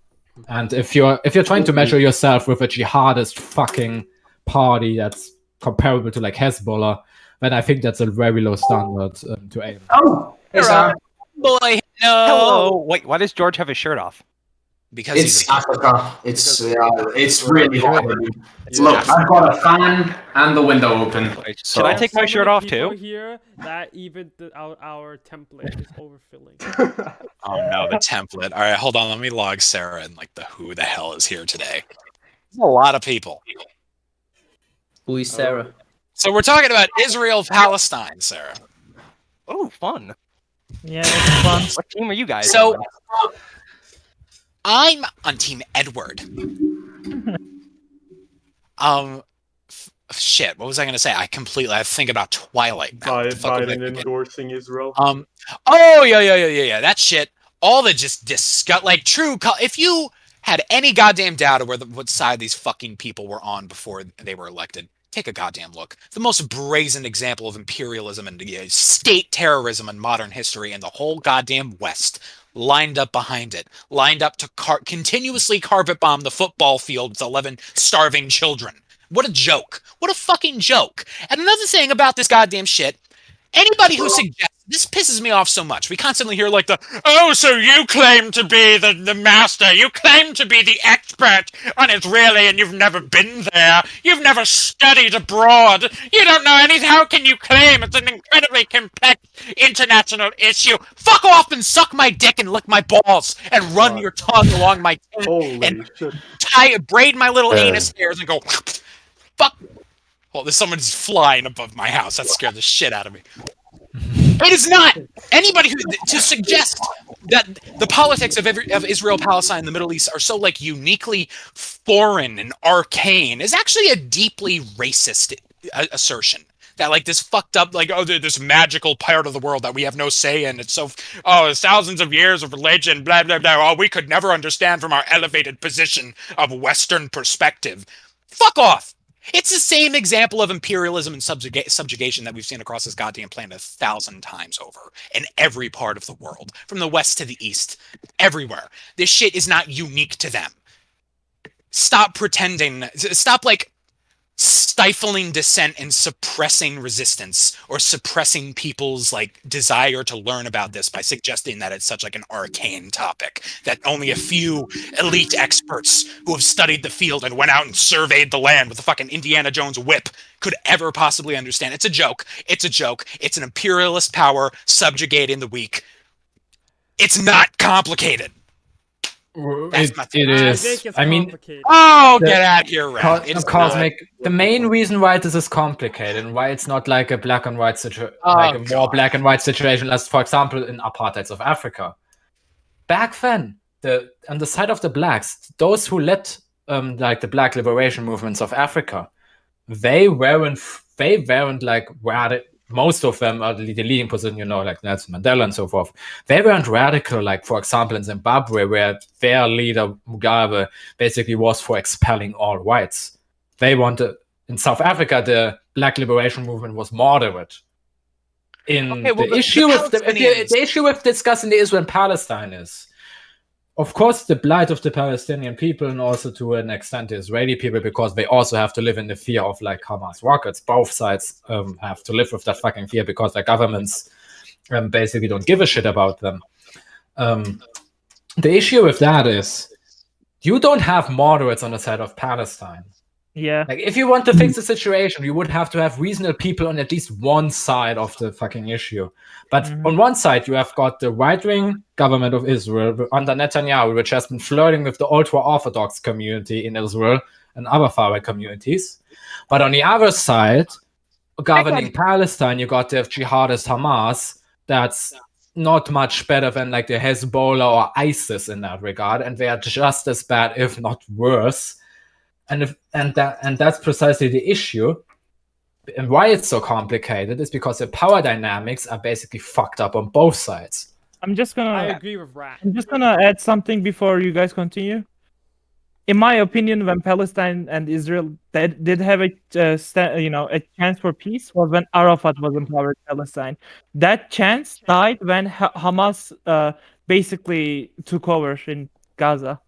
And if you're trying to measure yourself with a jihadist fucking party that's comparable to like Hezbollah, then I think that's a very low standard to aim. Oh, hey, Sam. Boy, no. Hello. Wait, why does George have his shirt off? Because it's Africa. It's really hot. Look, I've got a fan and the window open. Should I take my shirt off too? Here that even our template is overfilling. Oh no, the template. All right, hold on. Let me log Sarah and like who the hell is here today. There's a lot of people. Who is Sarah? So we're talking about Israel-Palestine, Sarah. Oh, fun. Yeah, it's fun. What team are you guys? So I'm on Team Edward. Shit. What was I gonna say? I think about Twilight. Biden endorsing Israel. Oh yeah. That shit. All the just disgust. Like true. If you had any goddamn doubt of what side these fucking people were on before they were elected, take a goddamn look. The most brazen example of imperialism and state terrorism in modern history, and the whole goddamn West lined up behind it, lined up to continuously carpet bomb the football field with 11 starving children. What a joke. What a fucking joke. And another thing about this goddamn shit, anybody who suggests, this pisses me off so much. We constantly hear like so you claim to be the master, you claim to be the expert on Israeli, and you've never been there, you've never studied abroad, you don't know anything, how can you claim it's an incredibly complex international issue? Fuck off and suck my dick and lick my balls and run your tongue along my tongue and braid my little anus hairs and go fuck. Well, there's someone's flying above my house. That scared the shit out of me. It is not anybody to suggest that the politics of Israel, Palestine, and the Middle East are so like uniquely foreign and arcane is actually a deeply racist assertion. That like this fucked up this magical part of the world that we have no say in. It's so it's thousands of years of religion, blah blah blah. We could never understand from our elevated position of Western perspective. Fuck off. It's the same example of imperialism and subjugation that we've seen across this goddamn planet 1,000 times over in every part of the world, from the west to the east, everywhere. This shit is not unique to them. Stop pretending. Stop stifling dissent and suppressing resistance, or suppressing people's desire to learn about this by suggesting that it's such an arcane topic that only a few elite experts who have studied the field and went out and surveyed the land with a fucking Indiana Jones whip could ever possibly understand. It's a joke. It's a joke. It's an imperialist power subjugating the weak. It's not complicated. It is. I mean, get out here, Red. Cosmic. The main reason why this is complicated and why it's not like a black and white situation, more black and white situation as, for example, in apartheids of Africa. Back then, on the side of the blacks, those who led the black liberation movements of Africa, they weren't most of them are the leading position, like Nelson Mandela and so forth. They weren't radical, for example, in Zimbabwe, where their leader, Mugabe, basically was for expelling all whites. In South Africa, the black liberation movement was moderate. The issue with discussing the Israel and Palestine is, of course, the plight of the Palestinian people, and also to an extent the Israeli people, because they also have to live in the fear of Hamas rockets. Both sides have to live with that fucking fear because their governments basically don't give a shit about them. The issue with that is you don't have moderates on the side of Palestine. Yeah. Like, if you want to fix the situation, you would have to have reasonable people on at least one side of the fucking issue. But on one side, you have got the right-wing government of Israel under Netanyahu, which has been flirting with the ultra-Orthodox community in Israel and other far-right communities. But on the other side, governing Palestine, you got the jihadist Hamas. That's not much better than like the Hezbollah or ISIS in that regard, and they are just as bad, if not worse. And that's precisely the issue. And why it's so complicated is because the power dynamics are basically fucked up on both sides. I'm just gonna. I agree with Rat. I'm just gonna add something before you guys continue. In my opinion, when Palestine and Israel did have a chance for peace was when Arafat was in power in Palestine. That chance died when Hamas basically took over in Gaza.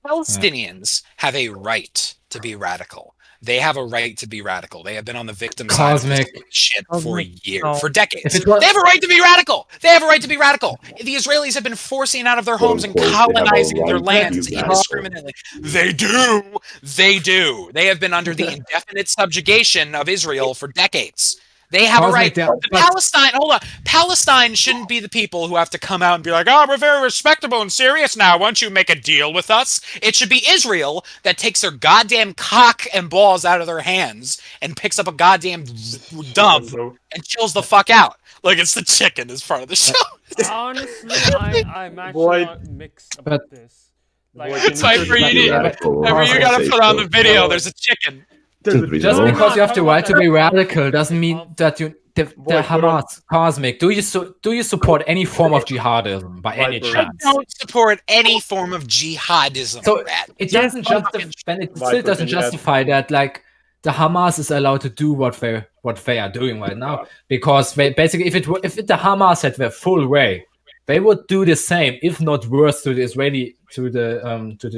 Palestinians have a right to be radical. They have a right to be radical. They have been on the victim side of this shit for years, for decades. They have a right to be radical. They have a right to be radical. The Israelis have been forcing out of their homes and colonizing their lands indiscriminately. They do. They do. They have been under the indefinite subjugation of Israel for decades. They have a right. Palestine shouldn't be the people who have to come out and be like, oh, we're very respectable and serious now. Why don't you make a deal with us? It should be Israel that takes their goddamn cock and balls out of their hands and picks up a goddamn dove and chills the fuck out. Like it's the chicken as part of the show. Honestly, I'm actually not mixed about this. Like, it's like for you gotta put on the video, there's a chicken. Just because you have the right to be radical doesn't mean that you the Hamas Cosmic. Do you support any form of jihadism by any chance? I don't support any form of jihadism. So it doesn't still doesn't justify that like the Hamas is allowed to do what they are doing right now, because they basically if the Hamas had their full way, they would do the same, if not worse, to the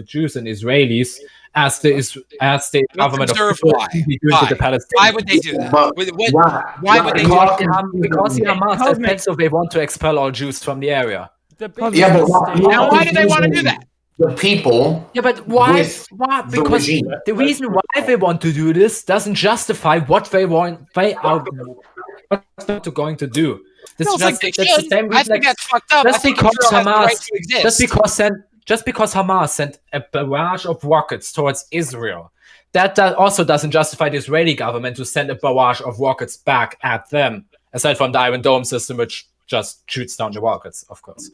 Jews and Israelis. As the government of Israel to the Palestinians. Why would they do that? Why would they do that? Because the Hamas has said so. They want to expel all Jews from the area. Now, why do they want to do that? The people. Yeah, but why? Because the reason why they want to do this doesn't justify what they want. They are what they're going to do. This is that's the same reason. I think that's fucked up. Just because Hamas, just because Hamas sent a barrage of rockets towards Israel, that also doesn't justify the Israeli government to send a barrage of rockets back at them, aside from the Iron Dome system, which just shoots down the rockets, of course.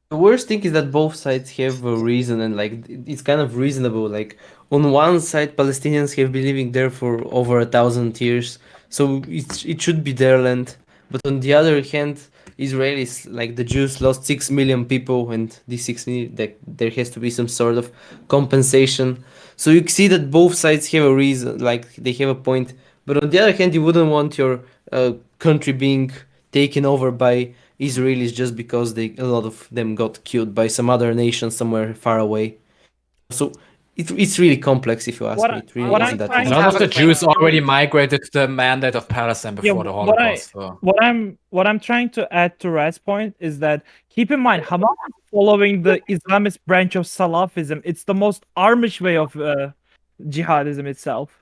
The worst thing is that both sides have a reason, and like it's kind of reasonable. Like on one side, Palestinians have been living there for over 1,000 years, so it should be their land. But on the other hand, Israelis, like the Jews, lost 6 million people, and these 6 million, there has to be some sort of compensation. So you see that both sides have a reason, like they have a point. But on the other hand, you wouldn't want your country being taken over by Israelis just because a lot of them got killed by some other nation somewhere far away. So it's really complex, if you ask me. It really isn't that easy. A lot of the Jews already migrated to the mandate of Palestine before the Holocaust. What I'm trying to add to Rad's point is that keep in mind, Hamas is following the Islamist branch of Salafism. It's the most Amish way of jihadism itself.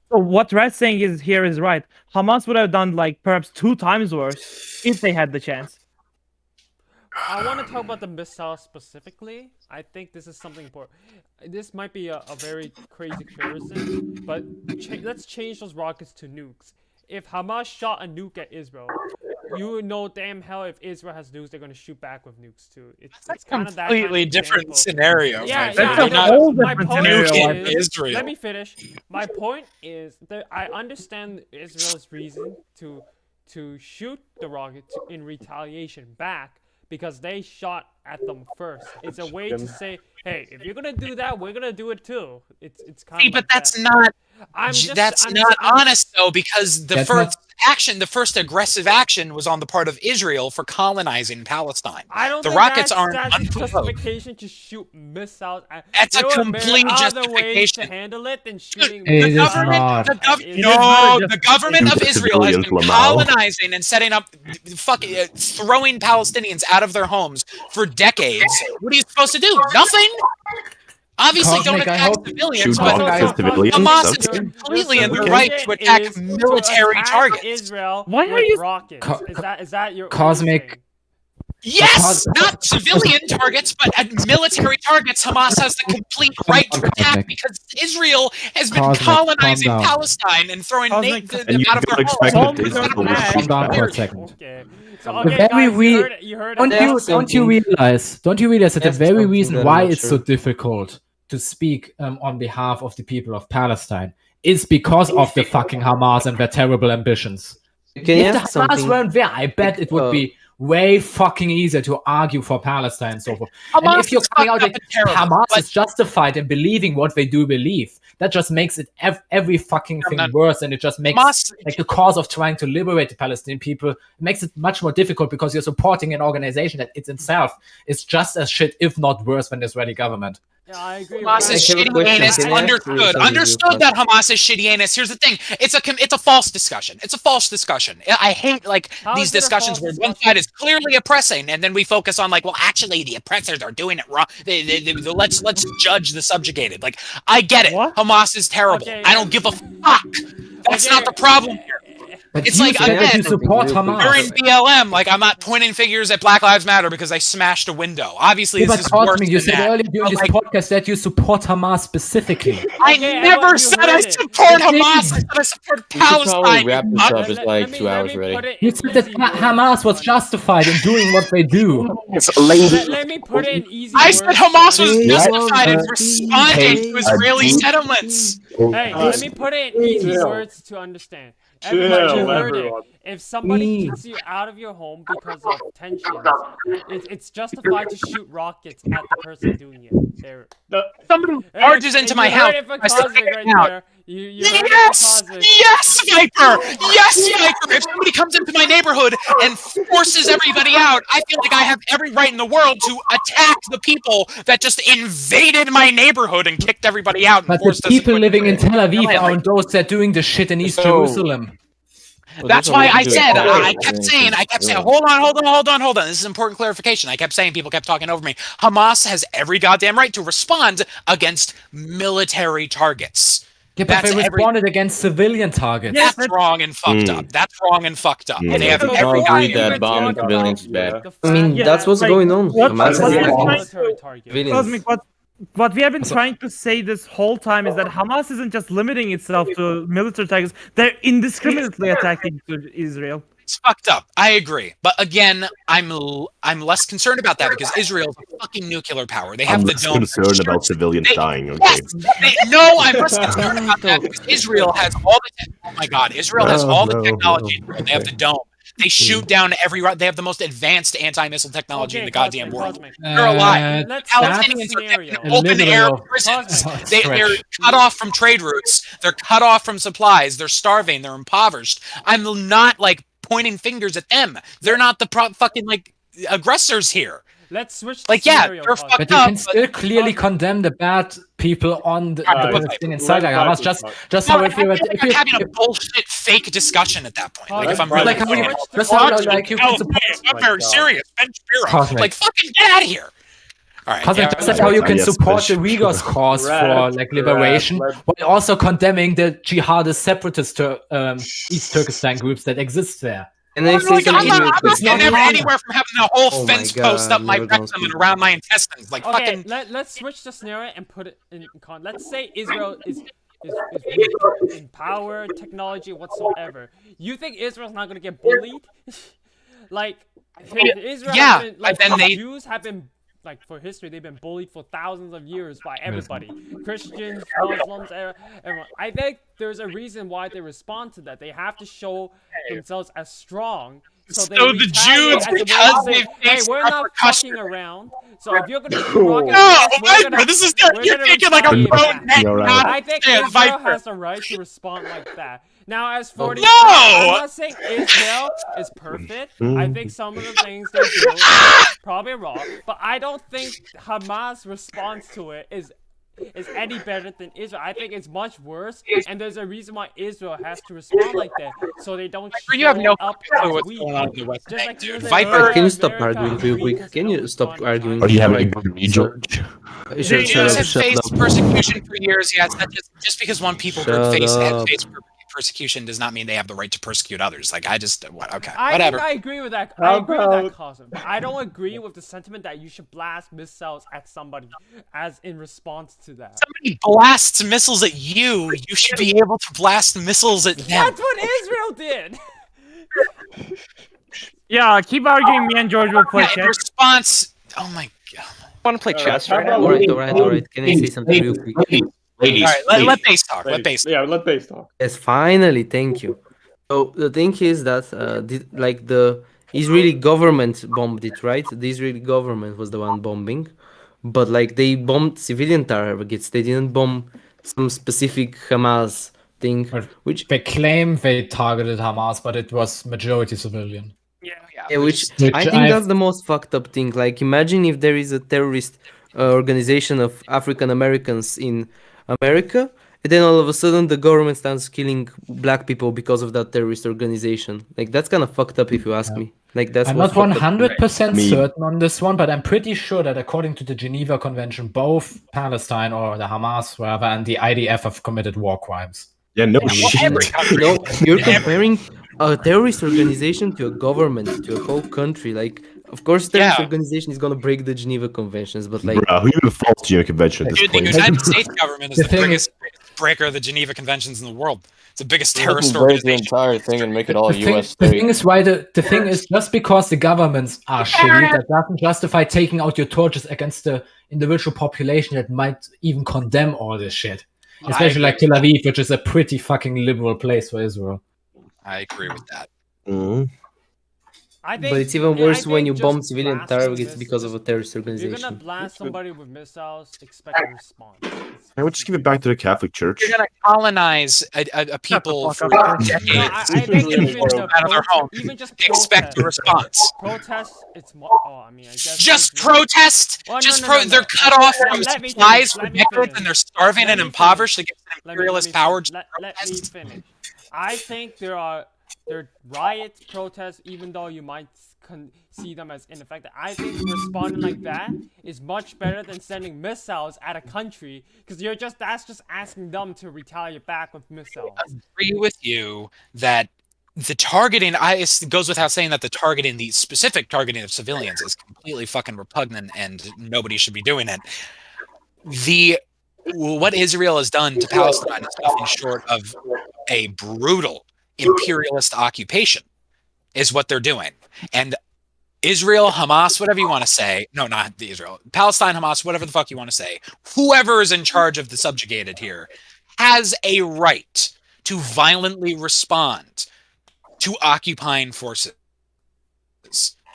So what Rad's saying is right. Hamas would have done like perhaps 2 times worse if they had the chance. I want to talk about the missiles specifically. I think this is something important. This might be a very crazy comparison, but let's change those rockets to nukes. If Hamas shot a nuke at Israel, you would know damn hell if Israel has nukes, they're going to shoot back with nukes too. It's kind of that completely different scenario. Yeah, that's a whole different scenario. Israel. Let me finish. My point is that I understand Israel's reason to shoot the rocket in retaliation back, because they shot at them first. It's a way to say, hey, if you're gonna do that, we're gonna do it too. It's kind of. But that's not. That's not honest though, because the first aggressive action was on the part of Israel for colonizing Palestine. I don't the think rockets that's aren't justification to shoot missiles. That's a complete justification. Ways to handle it than shooting. The government of Israel has been colonizing and setting up, throwing Palestinians out of their homes for decades. What are you supposed to do? Nothing. Obviously, don't Cosmic, I attack hope- civilians, Shoot but rockets at civilians, Hamas is okay. completely in the Okay. right to attack Is to military attack targets. Israel Why are with you- rockets? Is that your Cosmic- saying? Yes, not civilian targets, but at military targets, Hamas has the complete right to attack because Israel has been Cosmic, colonizing calm down. Palestine and throwing Cosmic, them And you out of don't their expect homes. that Israel will Calm down for a second. Okay. So The okay, very guys, we- you heard Don't it. you That's don't you something- realize that the That's very something reason that I'm why not it's so sure. difficult to speak on behalf of the people of Palestine is because of the fucking Hamas and their terrible ambitions. Can If you the ask Hamas something? weren't there, I bet it would be way fucking easier to argue for Palestine and so forth. Hamas And if you're is coming out fucked up that and terrible, Hamas but- is justified in believing what they do believe, that just makes it every fucking thing no. worse, and it just makes Hamas- like the cause of trying to liberate the Palestinian people, it makes it much more difficult because you're supporting an organization that it itself is just as shit, if not worse, than the Israeli government. Yeah, I agree. Hamas with is that. I have a shitty question. anus. Can I ask you Understood. something Understood real that Hamas is shitty anus. Here's the thing. It's a false discussion. It's a false discussion. I hate How these is it a discussions false where one side is clearly oppressing, and then we focus on well, actually, the oppressors are doing it wrong. Let's judge the subjugated. I get it. What? Hamas is terrible. Okay. I don't give a fuck. That's Okay. not the problem here. But It's you like, said that again, you support Hamas. During BLM, I'm not pointing fingers at Black Lives Matter because I smashed a window. Obviously, Yeah, this but is worse Cosmic, you than said that. earlier during But, this podcast that you support Hamas specifically. I Okay, never everyone, you said heard I it. support You did. Hamas. I said I support We should probably Palestine. wrap you this fuck. up. It's like 2 hours let already. me put it You in said that easy words. Hamas was justified in doing what they do. Let me put it in easy I words. said Hamas was Hey, justified in hey, responding to Israeli settlements. Hey, let me put it in easy Chill. words to understand. Everybody Chill, heard it. everyone. If somebody Me. kicks you out of your home because of tensions, it's justified to shoot rockets at the person doing it. There. Somebody Hey, barges into and my you house. heard it from I start Cosmic right out. there. You heard it from Yes! Cosmic. Yes, Viper! Yes, Viper! If somebody comes into my neighborhood and forces everybody out, I feel like I have every right in the world to attack the people that just invaded my neighborhood and kicked everybody out and But the forced us to people quit. living in Tel Aviv Like- aren't those that are doing the shit in East So- Jerusalem. That's why I said, I kept saying, saying, hold on. This is important clarification. I kept saying, people kept talking over me. Hamas has every goddamn right to respond against military targets. Yeah, but That's they every- responded against civilian targets. That's wrong and fucked up. That's wrong and fucked up. They have I every agree goddamn that bombing civilians is bad. I mean, Yeah, that's what's like, going on. what- Hamas is what- attacking what- military target. civilians. Cosmic, what we have been trying to say this whole time is that Hamas isn't just limiting itself to military targets; they're indiscriminately attacking to Israel. It's fucked up. I agree, but again, I'm less concerned about that because Israel's a fucking nuclear power. They have I'm the less dome. concerned about civilians They- dying. Okay. Yes, no, I'm less concerned about that because Israel has all the. Oh my God, Israel has all the technology. They have the dome. They shoot down every. They have the most advanced anti-missile technology in the goddamn world. They're alive. Let's Palestinians are scenario. in open air prisons. They're cut off from trade routes. They're cut off from supplies. They're starving. They're impoverished. I'm not pointing fingers at them. They're not the fucking aggressors here. Let's switch. The Yeah, scenario, they're Cosmic. fucked But you up. can still clearly condemn the bad people on the Palestinian side. Like Hamas, just No, how I if you feel like I'm having a bullshit fake discussion at that point. Like if I'm really like how you fucking- just how like you can Oh, support. I'm very serious. Ben Shapiro. Cosmic. Fucking get out of here. All right. Cosmic, yeah, just like how you can Yes, support the Fischer. Uyghurs cause for liberation, while also condemning the jihadist separatist East Turkestan groups that exist there. And I say something I'm real not quick. getting anywhere from having a whole Oh my fence God, post up my never gonna rectum and speak. around my intestines. Like Okay, fucking. let's switch the scenario and put it in con. Let's say Israel is weak in power, technology, whatsoever. You think Israel's not gonna get bullied? Israel Yeah, has been, but then they- Jews have been for history they've been bullied for thousands of years by everybody, Christians, Muslims, everyone. I think there's a reason why they respond to that. They have to show themselves as strong. So they So the retaliate Jews, as a way to because say, they hey, face we're not repercussion. fucking around. So if you're gonna shoot rockets, No, we're Viper, this is we're you're gonna thinking like a retaliate pro back. net. You're right. not I think fan, Israel Viper. has the right to respond like that. Now, as for the, No! I'm not saying Israel is perfect. I think some of the things they do are probably wrong, but I don't think Hamas' response to it is is any better than Israel. I think it's much worse, and there's a reason why Israel has to respond like that, so they don't You have no show up clue as what's weak. going on in the West Just Bank, like dude. USA, Viper, Can you stop America arguing is real weak quick? 'cause Can they you don't stop respond to arguing? China. Are you having a Like, good me, so- George? Shut Jews up, have shut faced up. persecution for years. Yes, that just because one people group Shut face up. persecution does not mean they have the right to persecute others. Like okay, I whatever. think I agree with that. How I agree with that, about- Cosmo. But I don't agree with the sentiment that you should blast missiles at somebody as in response to that. Somebody blasts missiles at you, you should be able to blast missiles at them. That's what Israel did. Yeah, keep arguing. Me and George will play In chess. response, oh my god. Want to play chess right now? Alright. Can I say something real quick? Ladies, All right, let Base talk. Let Ladies. Base talk. Yeah, let Base talk. Yes, finally, thank you. So the thing is that the Israeli government bombed it, right? The Israeli government was the one bombing, but like they bombed civilian targets. They didn't bomb some specific Hamas thing, which They claim they targeted Hamas, but it was majority civilian. yeah, which Which I think I've- that's the most fucked up thing. Like, imagine if there is a terrorist organization of African Americans in America, and then all of a sudden the government starts killing black people because of that terrorist organization. Like, that's kind of fucked up if you ask me. Like, that's I'm what's not fucked up. 100% Me. certain on this one, but I'm pretty sure that according to the Geneva Convention, both Palestine or the Hamas, whatever, and the IDF have committed war crimes. Yeah, no Well, shit. No, you're comparing a terrorist organization to a government, to a whole country. Like, of course, terrorist organization is gonna break the Geneva Conventions, but like, Bruh, who even falls Geneva Convention at this Dude, the point? United States government is The the thing biggest breaker of the Geneva Conventions in the world. It's the biggest We terrorist can break the organization. entire thing and make it all The thing, U.S. the state. thing is why the thing is just because the governments are shitty, that doesn't justify taking out your torches against the individual population that might even condemn all this shit. Especially like Tel Aviv, which is a pretty fucking liberal place for Israel. I agree with that. I think, but it's even I worse when think you just bomb civilian blasting targets missiles- because of a terrorist If you're gonna organization. blast somebody with missiles, expect a response. I would just give it back to the Catholic Church. You're gonna colonize a people for No, decades. I think even Force the them out of their home. even just Expect a response. Protest, it's more. Oh, I mean, I guess. Just protest. Well, no, Just no, pro. no, no. They're cut off from Let me supplies finish, for let me decades, finish. and they're starving Let and me impoverished finish. against an Let me imperialist power. Let me finish. I think there are riots, protests, even though you might see them as ineffective. I think responding like that is much better than sending missiles at a country, because that's just asking them to retaliate back with missiles. I agree with you that the targeting, it goes without saying that the specific targeting of civilians is completely fucking repugnant, and nobody should be doing it. What Israel has done to Palestine is nothing short of a brutal imperialist occupation, is what they're doing. And Israel, Hamas, whatever you want to say, no, not the Israel, Palestine, Hamas, whatever the fuck you want to say, whoever is in charge of the subjugated here has a right to violently respond to occupying forces.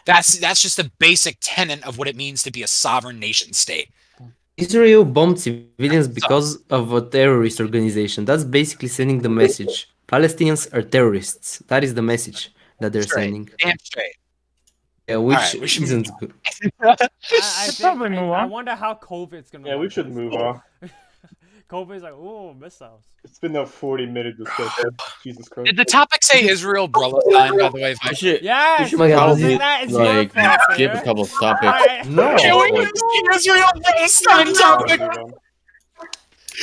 That's just a basic tenet of what it means to be a sovereign nation state. Israel bombed civilians because of a terrorist organization. That's basically sending the message. Palestinians are terrorists. That is the message that they're sending. Damn straight. Yeah, which Alright, we should isn't good. I probably move I on. wonder how COVID's gonna. Yeah, we work should this. move on. COVID's like, ooh, missiles. It's been a 40-minute discussion. Jesus Christ. Did the topic say Israel Palestine, by the way? We should, Yes, we should my God, probably that is your like fault, skip Sarah. a couple topics. No. Can we like, use the Israel Palestine topic?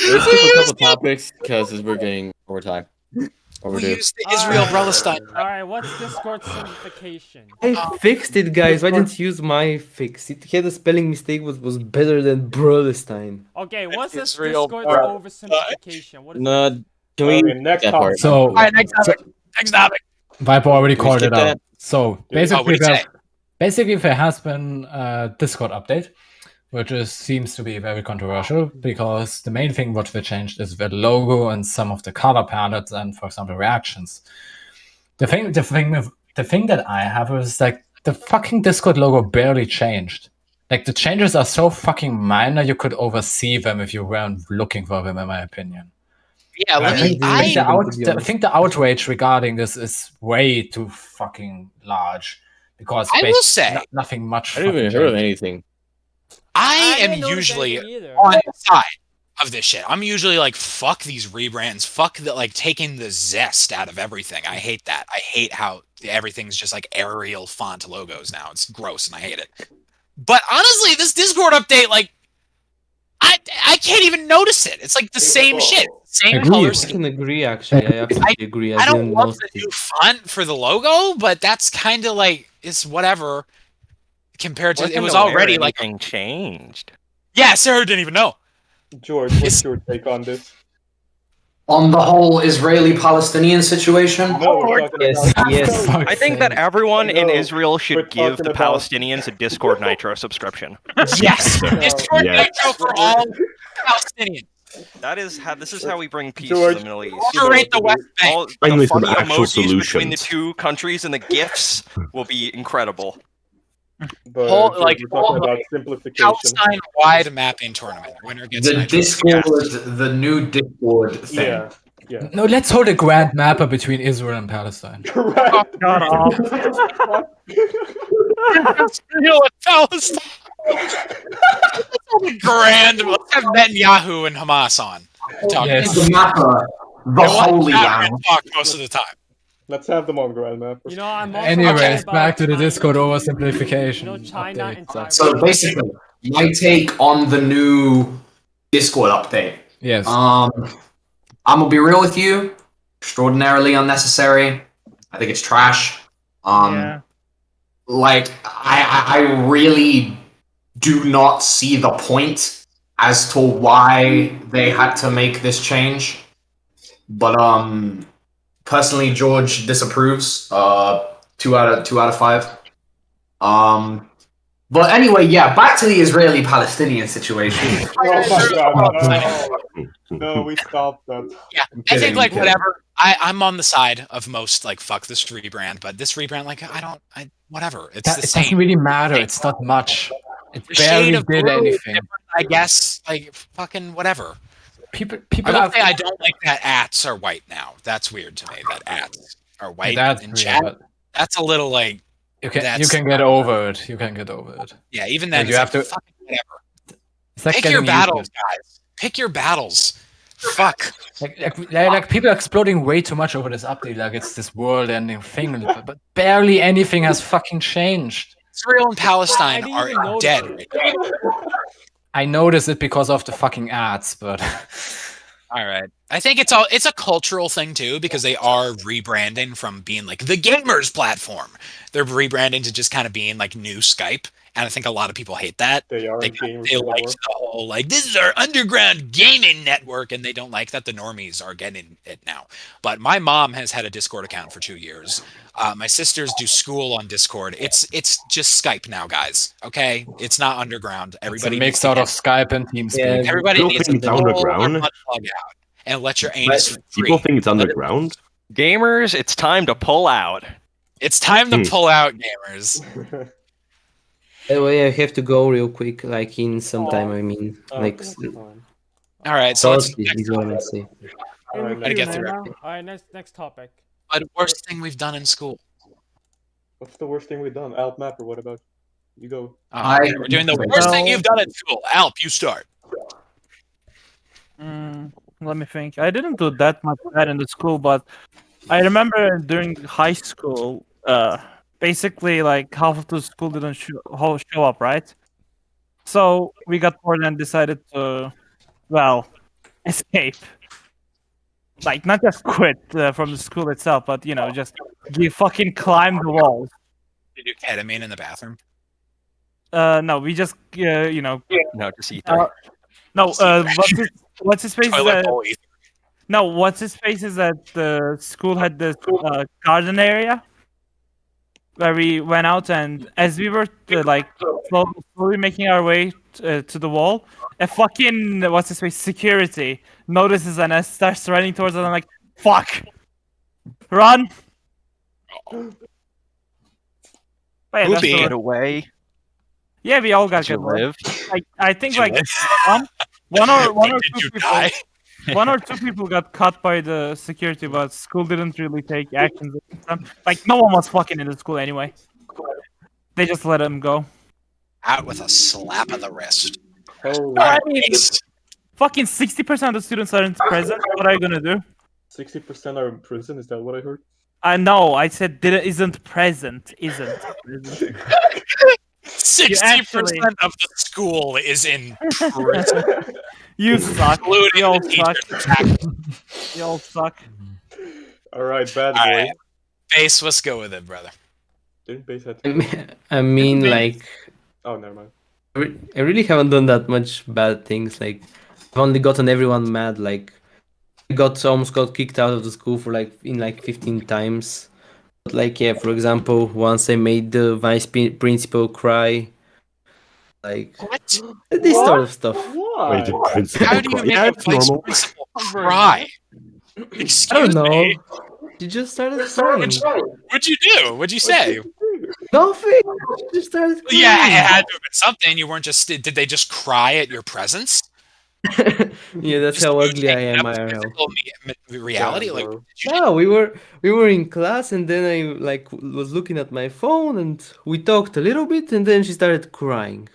let's skip a couple topics because we're getting over time. We Overdue. use the Israel Palestine. All right, what's Discord simplification? I fixed it, guys. Why didn't you use my fix? It had a spelling mistake, was better than Palestine. Okay, what's this Israel Discord Palestine. oversimplification? What is No, can we Okay, next that topic. part? So, All right, next topic. Next topic. Viper already Can we called skip it out. that? So Oh, basically, what'd he say? there has been a Discord update, which seems to be very controversial because the main thing what they changed is the logo and some of the color palettes and, for example, reactions. The thing that I have is like the fucking Discord logo barely changed. Like the changes are so fucking minor you could oversee them if you weren't looking for them, in my opinion. Yeah, let me. I think the outrage regarding this is way too fucking large because I will basically say- nothing much. I didn't even fucking heard of changed. anything. I I am didn't notice usually anything either. on the side of this shit. I'm usually like, fuck these rebrands, fuck the like taking the zest out of everything. I hate that. I hate how everything's just like Arial font logos now. It's gross and I hate it. But honestly, this Discord update, like, I can't even notice it. It's like the same shit, same color I scheme. can agree. Actually, I absolutely agree. I don't didn't love notice the it. new font for the logo, but that's kind of like it's whatever compared to it was already like anything changed. Yeah, Sarah didn't even know. George, what's your take on this? On the whole Israeli-Palestinian situation? No, we're talking about... Yes. I think that everyone in No, Israel we're should give talking the about- Palestinians a Discord Nitro subscription. Yes, Discord Yeah. Nitro for all Palestinians. This is how we bring peace George, to the Middle East. Liberate the West Bank. All the Finally, some funny actual emojis between the solutions. two countries and the gifs will be incredible. But Whole, George, like, we're talking whole, about simplification. Palestine-wide mapping tournament. Winner gets The Nitro. Discord, the new Discord thing. Yeah, yeah. No, let's hold a grand mapper between Israel and Palestine. Correct. God off. Israel and Palestine. Grand. Let's have Netanyahu and Hamas on. Talk. Yes. The mapper, the They want Holy to Land. talk most of the time. Let's have them on Grandmapper. You know, I'm also Anyways, about back to the China. Discord oversimplification. You know, China update. and Taiwan. So basically, my take on the new Discord update. Yes. I'm gonna be real with you. Extraordinarily unnecessary. I think it's trash. Yeah. Like I really do not see the point as to why they had to make this change. But personally, George disapproves. 2 out of 5. But anyway, yeah, back to the Israeli-Palestinian situation. Oh my god, no, we stopped that. Yeah, I think like whatever. I'm on the side of most like fuck this rebrand, but this rebrand like I whatever. It's the It same. doesn't really matter. It's not much. It The barely shade of did blue is anything. different, I guess like fucking whatever. People I will have. say I don't like that ats are white now. That's weird to me. That ats are white That's in weird, chat. but That's a little like you can that's get over it. You can get over it. yeah. Even then, Like, you it's have like, to- fucking whatever. It's like Pick your getting used to battles, guys. Pick your battles. Fuck. like people are exploding way too much over this update. Like it's this world-ending thing, but barely anything has fucking changed. Israel and Palestine I didn't even are notice dead. it. Right now. I noticed it because of the fucking ads, but All right. I think it's a cultural thing too because they are rebranding from being like the gamers platform. They're rebranding to just kind of being like new Skype, and I think a lot of people hate that. They are They gamers like anymore. the whole like this is our underground gaming network, and they don't like that the normies are getting it now. But my mom has had a Discord account for 2 years. My sisters do school on Discord. It's just Skype now, guys. Okay, it's not underground. it's a Everybody mix needs to out get- of Skype and TeamSpeak. Yeah, everybody People needs think to it's pull underground. their butt plug out and let your anus free. People think it's underground. Gamers, it's time to pull out. It's time to pull out, gamers. By the way, I have to go real quick, like in some time. I mean, like All right, so let's Thursday is what I say. Alright, gotta get through All it. right, next topic. But worst thing we've done in school. What's the worst thing we've done? Alp Mapper, what about you? Go. We're doing the worst thing you've done in school. Alp, you start. Let me think. I didn't do that much bad in the school, but I remember during high school, basically like half of the school didn't show up, right? So we got bored and decided to, well, escape. Like not just quit from the school itself, but you know, just fucking climb the walls. Did you do ketamine in the bathroom? No, we just No, just ether. no. What's his face? Toilet bowl ether. No, what's his face is that the school had this garden area where we went out, and as we were like slowly making our way to the wall, a fucking what's his face security notices and starts running towards us. And I'm like, "Fuck, run!" Wait, that's Poopy. the- Get away. Yeah, we all got Did you good. live? I think Did you like live? one or Did two you people. die? One or two people got caught by the security, but school didn't really take actions against them. Like no one was fucking in the school anyway. They just let them go. Out with a slap of the wrist. Holy I mean, fucking 60% of the students aren't present, what are you gonna do? 60% are in prison. Is that what I heard? No, I said isn't present. Isn't present. 60% of the school is in prison. You suck. You all suck. You all suck. All right, bad boy. All right. Base, let's go with it, brother. Didn't Base have I mean, like, Oh, never mind. I really haven't done that much bad things. Like, I've only gotten everyone mad. Like, I almost got kicked out of the school for like 15 times. But like, yeah, for example, once I made the vice principal cry. Like, this sort of stuff. Wait, the principal How do you cry? make Yeah, a it's vice normal. principal cry? Excuse I don't know. me. She just started crying. What'd you do? What'd you say? Nothing. She just started crying. Yeah, it had to have been something. You weren't just. Did they just cry at your presence? Yeah, that's how ugly I am, IRL. Physical reality, like. No, we were in class, and then I like was looking at my phone, and we talked a little bit, and then she started crying.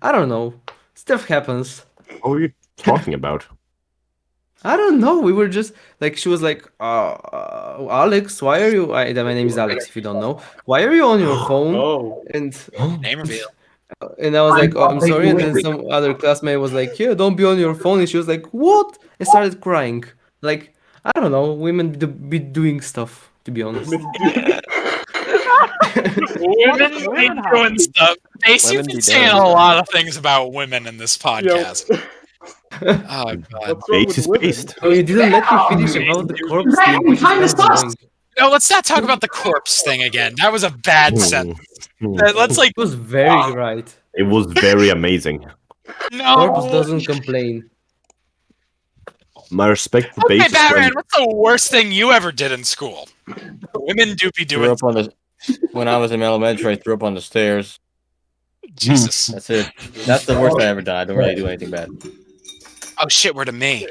I don't know. Stuff happens. What were you talking about? I don't know. We were just like, she was like, Alex, why are you? My name is Alex. If you don't know, why are you on your phone? Oh. And Name reveal. And I was like, oh, I'm sorry. And then some other classmate was like, yeah, don't be on your phone. And she was like, what? I started crying. Like, I don't know. Women be doing stuff, to be honest. Women be doing stuff. Base, you've been saying a lot of things about women in this podcast. Oh god. Base is based. Oh, you didn't let me finish about the corpse thing. Which is kind of annoying. No, let's not talk about the corpse thing again. That was a bad sentence. Let's like. It was very right. It was very amazing. No. Corpse doesn't complain. My respect for Okay, Base. Batman, what's the worst thing you ever did in school? Women do be Threw doing. up on the, when I was in elementary, I threw up on the stairs. Jesus. That's it. That's the worst I ever done. I don't really do anything bad. Oh shit, we're to me.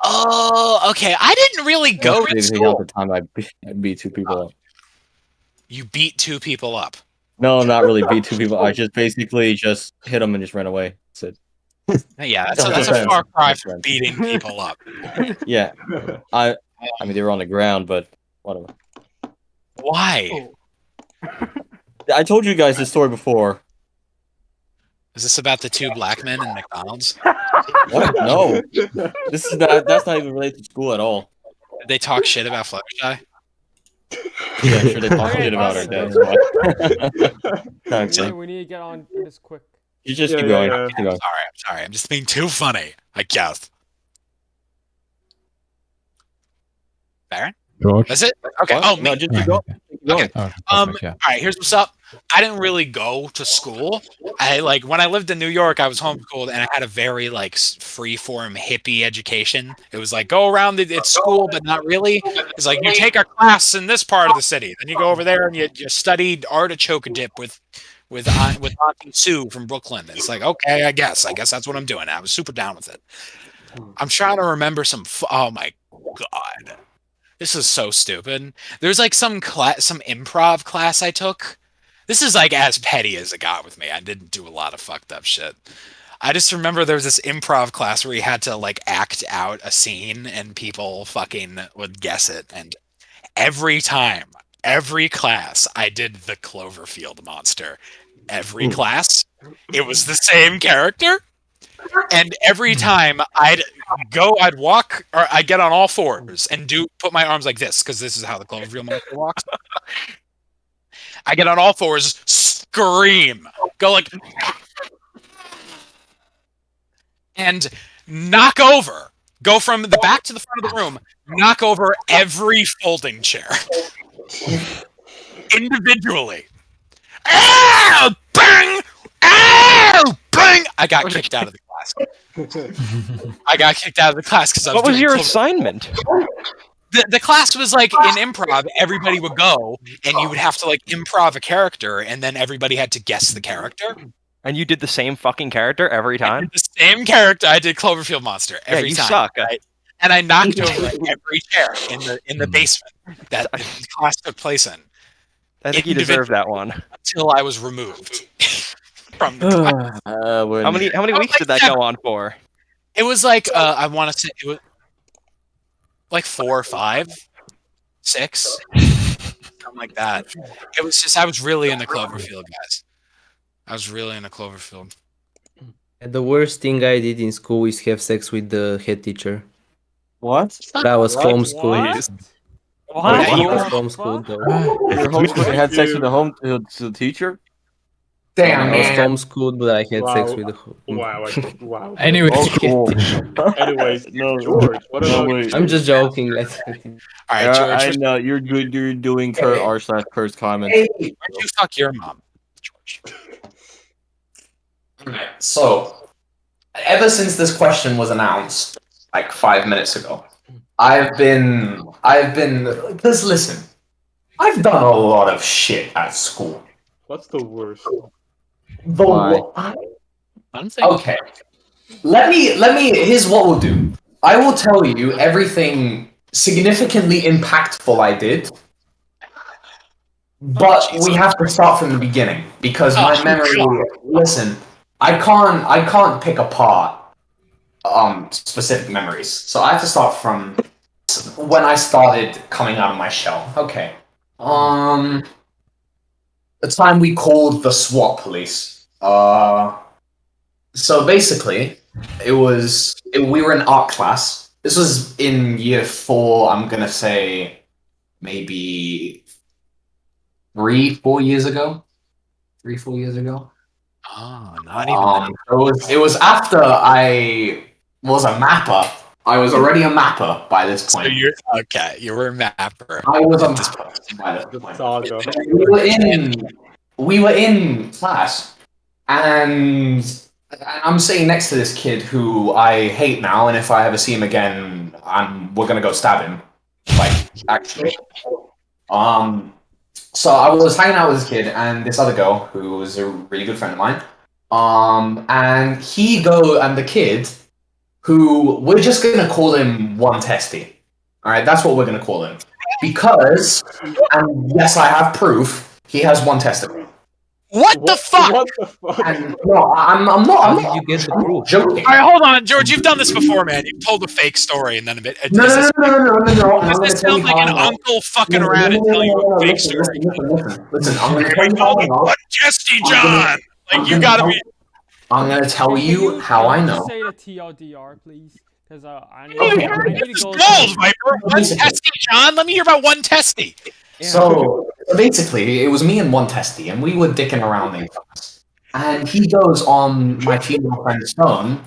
Oh, okay. I didn't really go to Anything else school. at the time, I beat two people up. You beat two people up. No, not really beat two people. I just basically just hit them and just ran away. That's it. Yeah, that's a far cry from beating people up. Yeah, I mean they were on the ground, but whatever. Why? I told you guys this story before. Is this about the two black men in McDonald's? What? No, this is not. That's not even related to school at all. Did they talk shit about Fluttershy? Yeah, sure they talk shit about her dad. Thanks. Okay, we need to get on this quick. You just keep going. Keep going. I'm sorry. I'm just being too funny, I guess. Baron? George? That's it? Okay. What? Oh, No, me. just keep going. Keep going. Oh, All perfect, yeah. right, here's what's up. I didn't really go to school. I like when I lived in New York, I was homeschooled and I had a very like free-form hippie education. It was like go around at school, but not really. It's like you take a class in this part of the city, then you go over there and you studied artichoke dip with Auntie Sue from Brooklyn. It's like okay, I guess that's what I'm doing. I was super down with it. I'm trying to remember some. Oh my god. This is so stupid. There's like some improv class I took. This is like as petty as it got with me. I didn't do a lot of fucked up shit. I just remember there was this improv class where you had to like act out a scene and people fucking would guess it. And every time, every class, I did the Cloverfield monster. Every class, it was the same character. And every time I'd walk, or I'd get on all fours and put my arms like this, because this is how the Cloverfield monster walks. I get on all fours, scream, go like, and knock over, go from the back to the front of the room, knock over every folding chair. Individually. Ow! Bang! Ow! Bang! I got kicked out of the class. I got kicked out of the class because I was. What was doing your Clover- assignment? The class was like in improv. Everybody would go, and you would have to like improv a character, and then everybody had to guess the character. And you did the same fucking character every time? The same character. I did Cloverfield Monster every you time. suck. Right? And I knocked over every chair in the basement that the class took place in. I think you deserve that one. Until I was removed from the class. How many weeks did that go on for? It was like I want to say it was like 4 or 5, 6, something like that. It was just I was really into Cloverfield, guys. I was really into Cloverfield. And the worst thing I did in school is have sex with the head teacher. What? That was What? homeschooled. What? I You was were- homeschooled though. Your homeschool had sex with the teacher? Damn, I was man. homeschooled, but I had sex with the. Wow. Anyway. Oh, cool. Anyways, No, George, what no, about wait. you? I'm just joking. All right, George. I know you're good. You're doing Kurt r/Kurt's comments. Hey. Why'd you fuck your mom, George? Alright, so ever since this question was announced, like 5 minutes ago, I've been because listen, I've done a lot of shit at school. What's the worst? Okay. Let me here's what we'll do. I will tell you everything significantly impactful I did. But we have to start from the beginning because my memory. Listen, I can't pick apart specific memories. So I have to start from when I started coming out of my shell. Okay. The time we called the SWAT police. So basically, we were in art class. This was in year 4. I'm gonna say maybe 3-4 years ago. 3-4 years ago. Oh, not even. It was after I was a mapper. I was already a mapper by this point. So you're okay. You were a mapper. I was a mapper by this point. Saga. We were in class, and I'm sitting next to this kid who I hate now, and if I ever see him again, we're gonna go stab him. Like, actually. So I was hanging out with this kid and this other girl who was a really good friend of mine. And the kid, who we're just gonna call him One Testy. Alright, that's what we're gonna call him. Because, and yes, I have proof, he has one testicle. What the fuck? What the fuck? And, no, I'm not. How did you get the proof? Joking. All right, hold on, George. You've done this before, man. You've told a fake story and then a bit. No. Does this sound like an uncle fucking around and telling you a fake story? Listen, I'm gonna tell I you called him how I know. One Testy John. Like you gotta be. I'm gonna tell you how I know. Say the TLDR, please, because I need Okay. to This is go. gold, Viper. One Testy John. Let me hear about One Testy. So basically, it was me and One Testy, and we were dicking around in class. And he goes on my female friend's phone,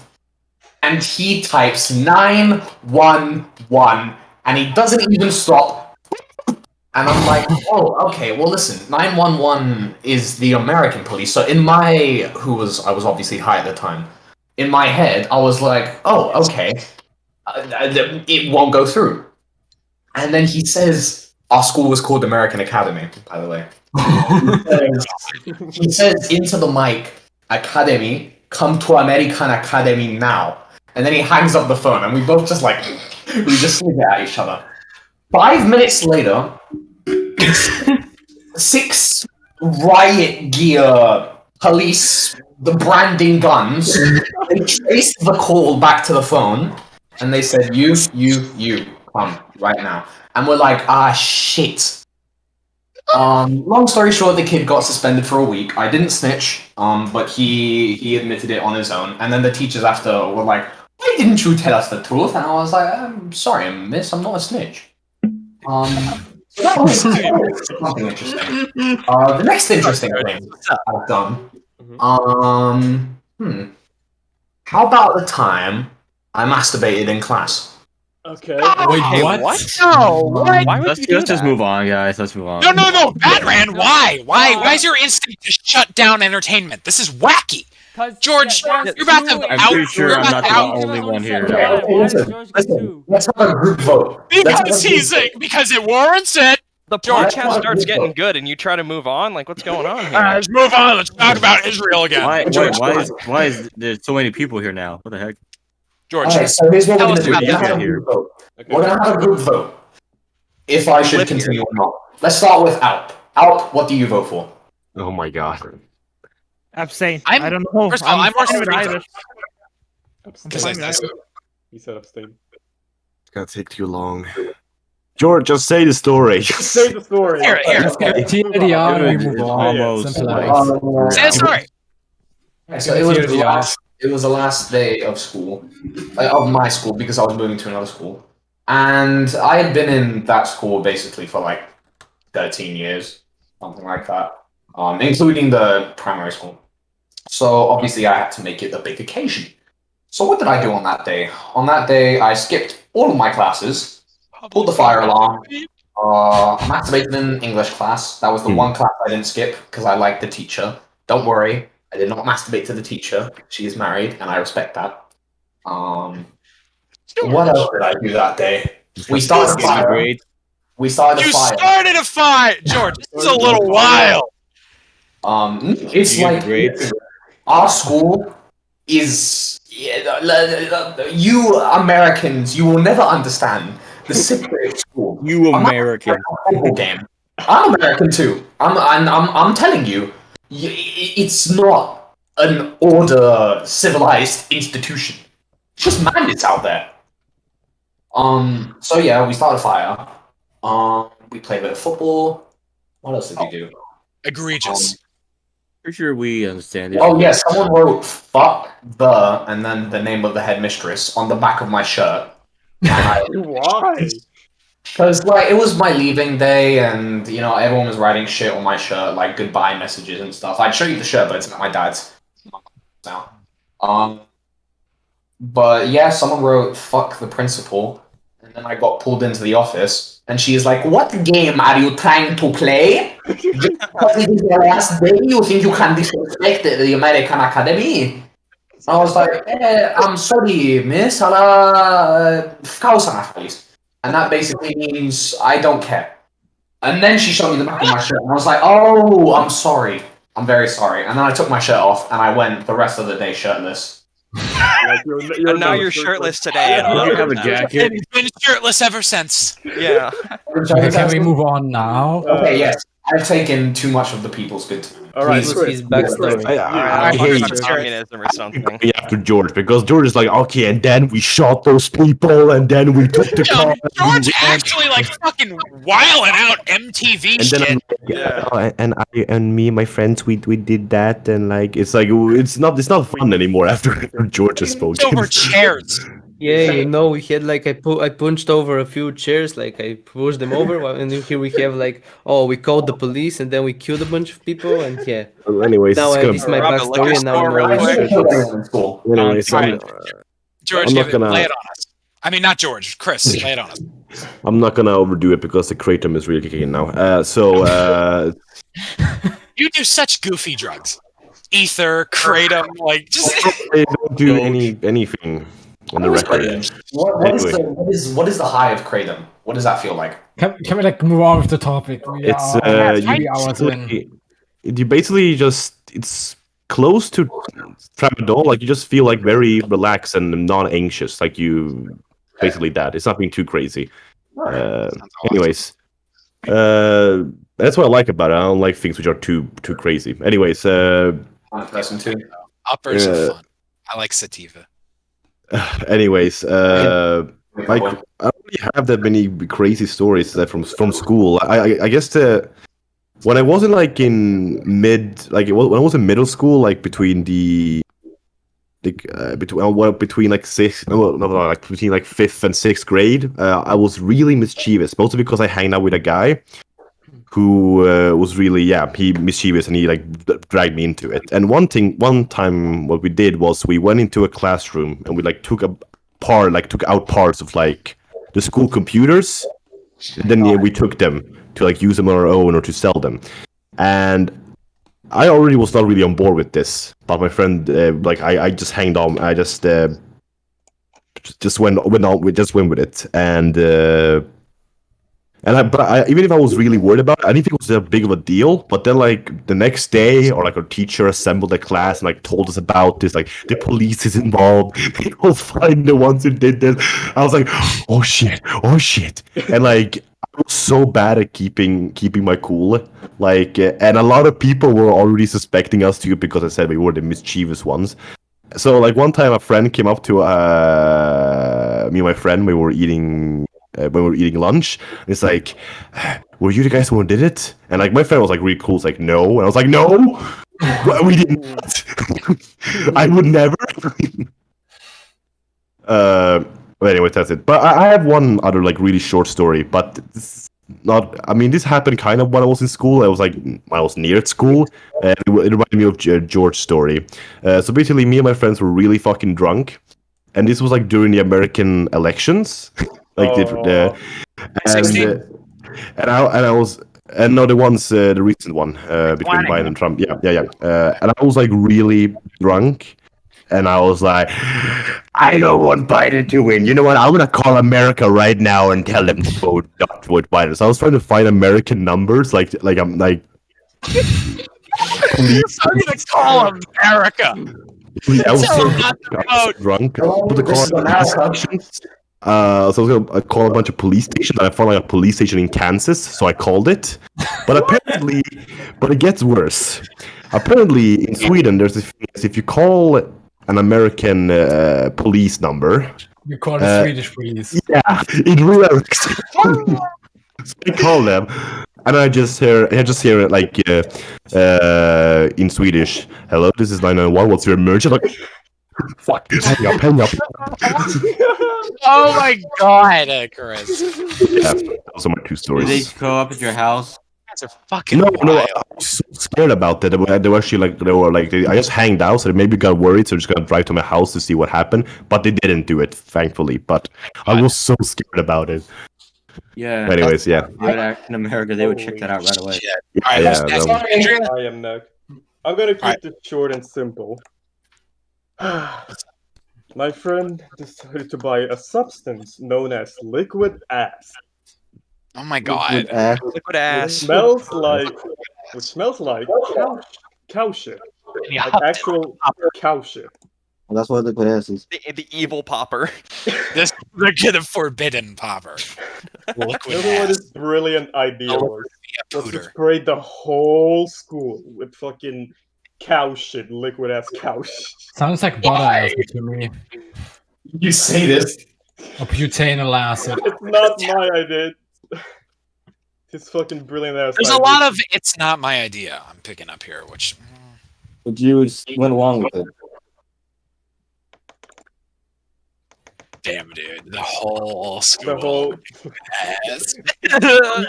and he types 911, and he doesn't even stop. And I'm like, oh, okay. Well, listen, 911 is the American police. So I was obviously high at the time. In my head, I was like, oh, okay, it won't go through. And then he says. Our school was called American Academy, by the way. He says into the mic, Academy, come to American Academy now. And then he hangs up the phone, and we both just we just look at each other. 5 minutes later, 6 riot gear police, the branding guns, they traced the call back to the phone, and they said, you, come right now. And we're like, shit. Long story short, the kid got suspended for a week. I didn't snitch, but he admitted it on his own. And then the teachers after were like, why didn't you tell us the truth? And I was like, I'm sorry, miss, I'm not a snitch. So that was something interesting. The next interesting thing I've done, how about the time I masturbated in class? Okay. Wait, what? No, what? Why would Let's you do just that? move on, guys. Let's move on. No, Batman. Why? Why is your instinct to shut down entertainment? This is wacky. George, you're about to I'm out. pretty sure You're I'm about not to the out. only one here. Listen, let's have a group vote. Because it warrants it. The George, podcast starts getting good, and you try to move on. Like, what's going on here? All right, let's move on. Let's talk about Israel again. Why is there so many people here now? What the heck? George, Alright, so here's what we're gonna do. tell us We're gonna about have a here. group vote. We're gonna have a group vote. If I should continue or not. Let's start with Alp. Alp, what do you vote for? Oh my god. Abstain. I'm- I don't know. first of all, I'm more fine with strict. either. Abstain. He said abstain. It's gonna take too long. George, just say the story. Just say the story. Here. Let's get TLDR and we move on. Almost. Simple as. Say the story. So it was the last day of school, of my school, because I was moving to another school. And I had been in that school basically for like 13 years, something like that, including the primary school. So obviously I had to make it a big occasion. So what did I do on that day? On that day, I skipped all of my classes, pulled the fire alarm, masturbated in English class. That was the one class I didn't skip because I liked the teacher. Don't worry, I did not masturbate to the teacher. She is married, and I respect that. What else did I do that day? We started a fire. We started a fire. You started a fight, George. It's a little wild. It's like our school is. You Americans, you will never understand the secret of school. You American. Game. I'm American too. I'm telling you, it's not an order civilized institution. It's just madness out there. So yeah, we started a fire. We played a bit of football. What else did we do? Egregious. For sure we understand it. Oh yeah, someone wrote "fuck the" and then the name of the headmistress on the back of my shirt. Why? Because like it was my leaving day, and you know everyone was writing shit on my shirt, like goodbye messages and stuff. I'd show you the shirt, but it's not my dad's now. But yeah, someone wrote "fuck the principal," and then I got pulled into the office, and she is like, "What game are you trying to play? Just because it is the last day, you think you can disrespect the American Academy?" I was like, I'm sorry, miss, and that basically means I don't care. And then she showed me the back of my shirt, and I was like, oh, I'm sorry. I'm very sorry. And then I took my shirt off, and I went the rest of the day shirtless. And now you're shirtless today. Did you have a jacket? And he's been shirtless ever since. Yeah. Can we move on now? Okay, yes. I've taken too much of the people's good time. All right, His backstory. I hate communism or something. after George, because George is like, okay, and then we shot those people, and then we took the car. George actually like fucking wilding out MTV And shit. then I'm like, and me and my friends, we did that, and like it's not fun anymore after George has spoken. Over chairs. Yeah, you know, we had like I punched over a few chairs, like I pushed them over, and then here we have like, oh, we called the police, and then we killed a bunch of people, and yeah. Well, anyways, Now it's this is my backstory, and now I'm Anyways, George, I'm not gonna- lay it on us. I mean, not George. Chris, lay it on us. I'm not gonna overdo it because the kratom is really kicking in now. You do such goofy drugs. Ether, kratom, like just. I don't do anything on the record. What is the high of kratom? What does that feel like? Can we like move on with the topic? It's hours in. you basically it's close to tramadol. Like you just feel like very relaxed and non-anxious. Like you basically that. It's not being too crazy. Anyways, that's what I like about it. I don't like things which are too crazy. Anyways, person too. Uppers are fun. I like sativa. Anyways, like I don't really have that many crazy stories from school. I guess when I wasn't like in when I was in middle school, like between between like fifth and sixth grade, I was really mischievous, mostly because I hang out with a guy who was really he mischievous, and he like dragged me into it. And one time what we did was we went into a classroom and we like took out parts of like the school computers, and then we took them to like use them on our own or to sell them. And I already was not really on board with this, but my friend I just hanged on. I just went with it, and even if I was really worried about it, I didn't think it was that big of a deal. But then, like the next day, or like our teacher assembled the class and like told us about this. Like the police is involved. They will find the ones who did this. I was like, oh shit, and like I was so bad at keeping my cool. Like, and a lot of people were already suspecting us too because I said we were the mischievous ones. So like one time a friend came up to me and my friend when we were eating lunch. And it's like, were you the guys who did it? And like my friend was like really cool. It's like no, and I was like no, we didn't. I would never. But anyway, that's it. But I have one other like really short story, but this not. I mean, this happened kind of when I was in school. I was near at school, and it reminded me of George's story. So basically, me and my friends were really fucking drunk, and this was like during the American elections, like and I was. And no, the recent one between Biden and Trump. Yeah. And I was like really drunk. And I was like, I don't want Biden to win. You know what? I'm gonna call America right now and tell them to not vote Biden. So I was trying to find American numbers, like I'm like, police. I'm gonna call America. I was so drunk. But so I was gonna call a bunch of police stations. I found like a police station in Kansas, so I called it. But apparently, it gets worse. Apparently, in Sweden, there's this thing: if you call an American police number, you call the Swedish police. Yeah, it works. So I call them, and I just hear it like in Swedish. Hello, this is 991. What's your emergency? Like, fuck this. Hang up. Oh my god, Chris. Yeah, those are my two stories. Did they go up at your house? Are fucking no, I was so scared about that. They were actually I just hanged out, so they maybe got worried, so they're just gonna drive to my house to see what happened. But they didn't do it, thankfully. But I was so scared about it. Yeah. Anyways, yeah. They would act in America, they would check that out right away. Alright, Yeah, I am next. I'm gonna keep this short and simple. My friend decided to buy a substance known as liquid ass. Oh my god. Liquid ass. Which smells like cow shit. Like actual cow shit. Well, that's what liquid ass is. The evil popper. The forbidden popper. Liquid You know what ass. this brilliant idea was to spray the whole school with fucking cow shit, liquid ass cow shit. Sounds like butter acid to me. You say this. Or butanol acid. It's not my idea. His fucking brilliant ass. There's a idea. lot of it's not my idea I'm picking up here, which But you just went along with it. damn dude, the whole school. The whole. ass.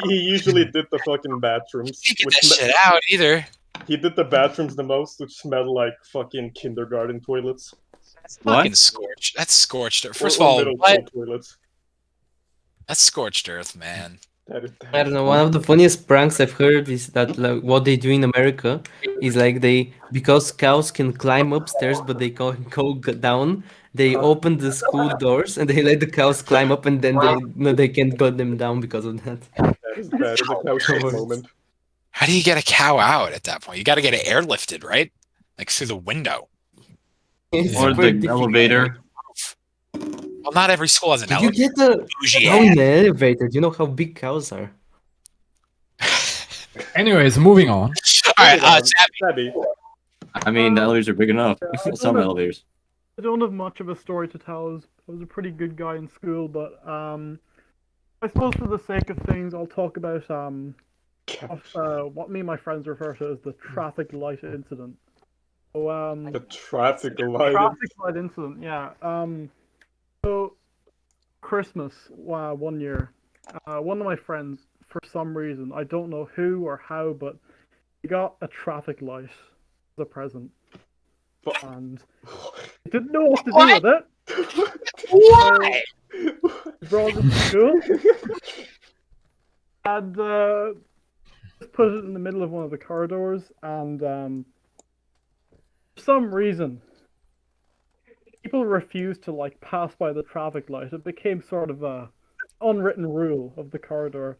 he usually did the fucking bathrooms. Get that shit out either. He did the bathrooms the most, which smelled like fucking kindergarten toilets. Fucking scorched. That's scorched earth. First Or of all, middle what? school toilets. That's scorched earth, man. I don't know. One of the funniest pranks I've heard is that like, what they do in America is like because cows can climb upstairs but they can't go down. They open the school doors and they let the cows climb up and then they can't get them down because of that. That is a cow shit moment. How do you get a cow out at that point? You got to get it airlifted, right? Like through the window. Or the elevator. Well, not every school has an Did you elevator. get the Bougie cow in ass. the elevator? Do you know how big cows are? Anyways, moving on. Alright, Sabby. I mean, the elevators are big enough. Some elevators. I don't have much of a story to tell. I was a pretty good guy in school, but I suppose for the sake of things, I'll talk about what me and my friends refer to as the traffic light incident. So, the traffic light. Traffic light incident, yeah. So Christmas, 1 year, one of my friends, for some reason, I don't know who or how, but he got a traffic light as a present. And he didn't know what to do with it. Why? He brought it to school and just put it in the middle of one of the corridors, and for some reason people refused to like pass by the traffic light. It became sort of a unwritten rule of the corridor.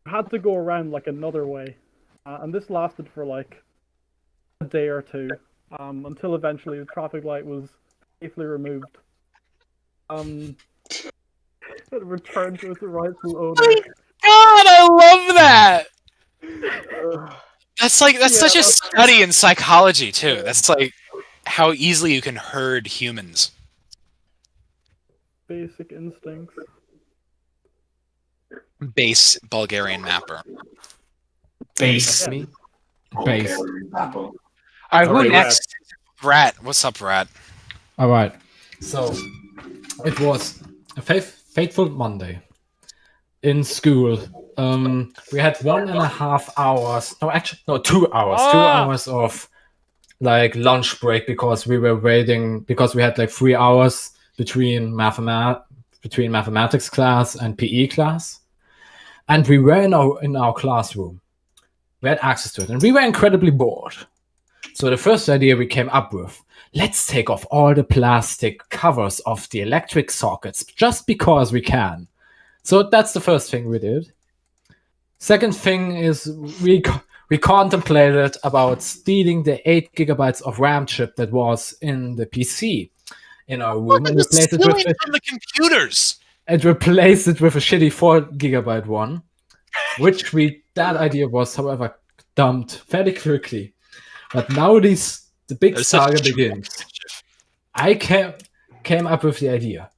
You had to go around like another way, and this lasted for like a day or two, until eventually the traffic light was safely removed. It returned to its rightful owner. God, I love that. That's such a study in psychology too. That's like how easily you can herd humans. Basic instincts. Base Bulgarian mapper. Base. Me? Base. All right, who Alright, next? Rat. What's up, Rat? All right. So it was a fateful Monday in school. We had 1.5 hours. No, actually, no, 2 hours. 2 hours of like lunch break because we were waiting because we had like 3 hours between mathematics class and PE class, and we were in our classroom. We had access to it, and we were incredibly bored. So the first idea we came up with: let's take off all the plastic covers of the electric sockets just because we can. So that's the first thing we did. Second thing is we contemplated about stealing the 8 gigabytes of RAM chip that was in the PC in our room and replace it with from the computers. And replace it with a shitty 4 gigabyte one, which that idea was, however, dumped fairly quickly. But now the big saga begins. I came up with the idea.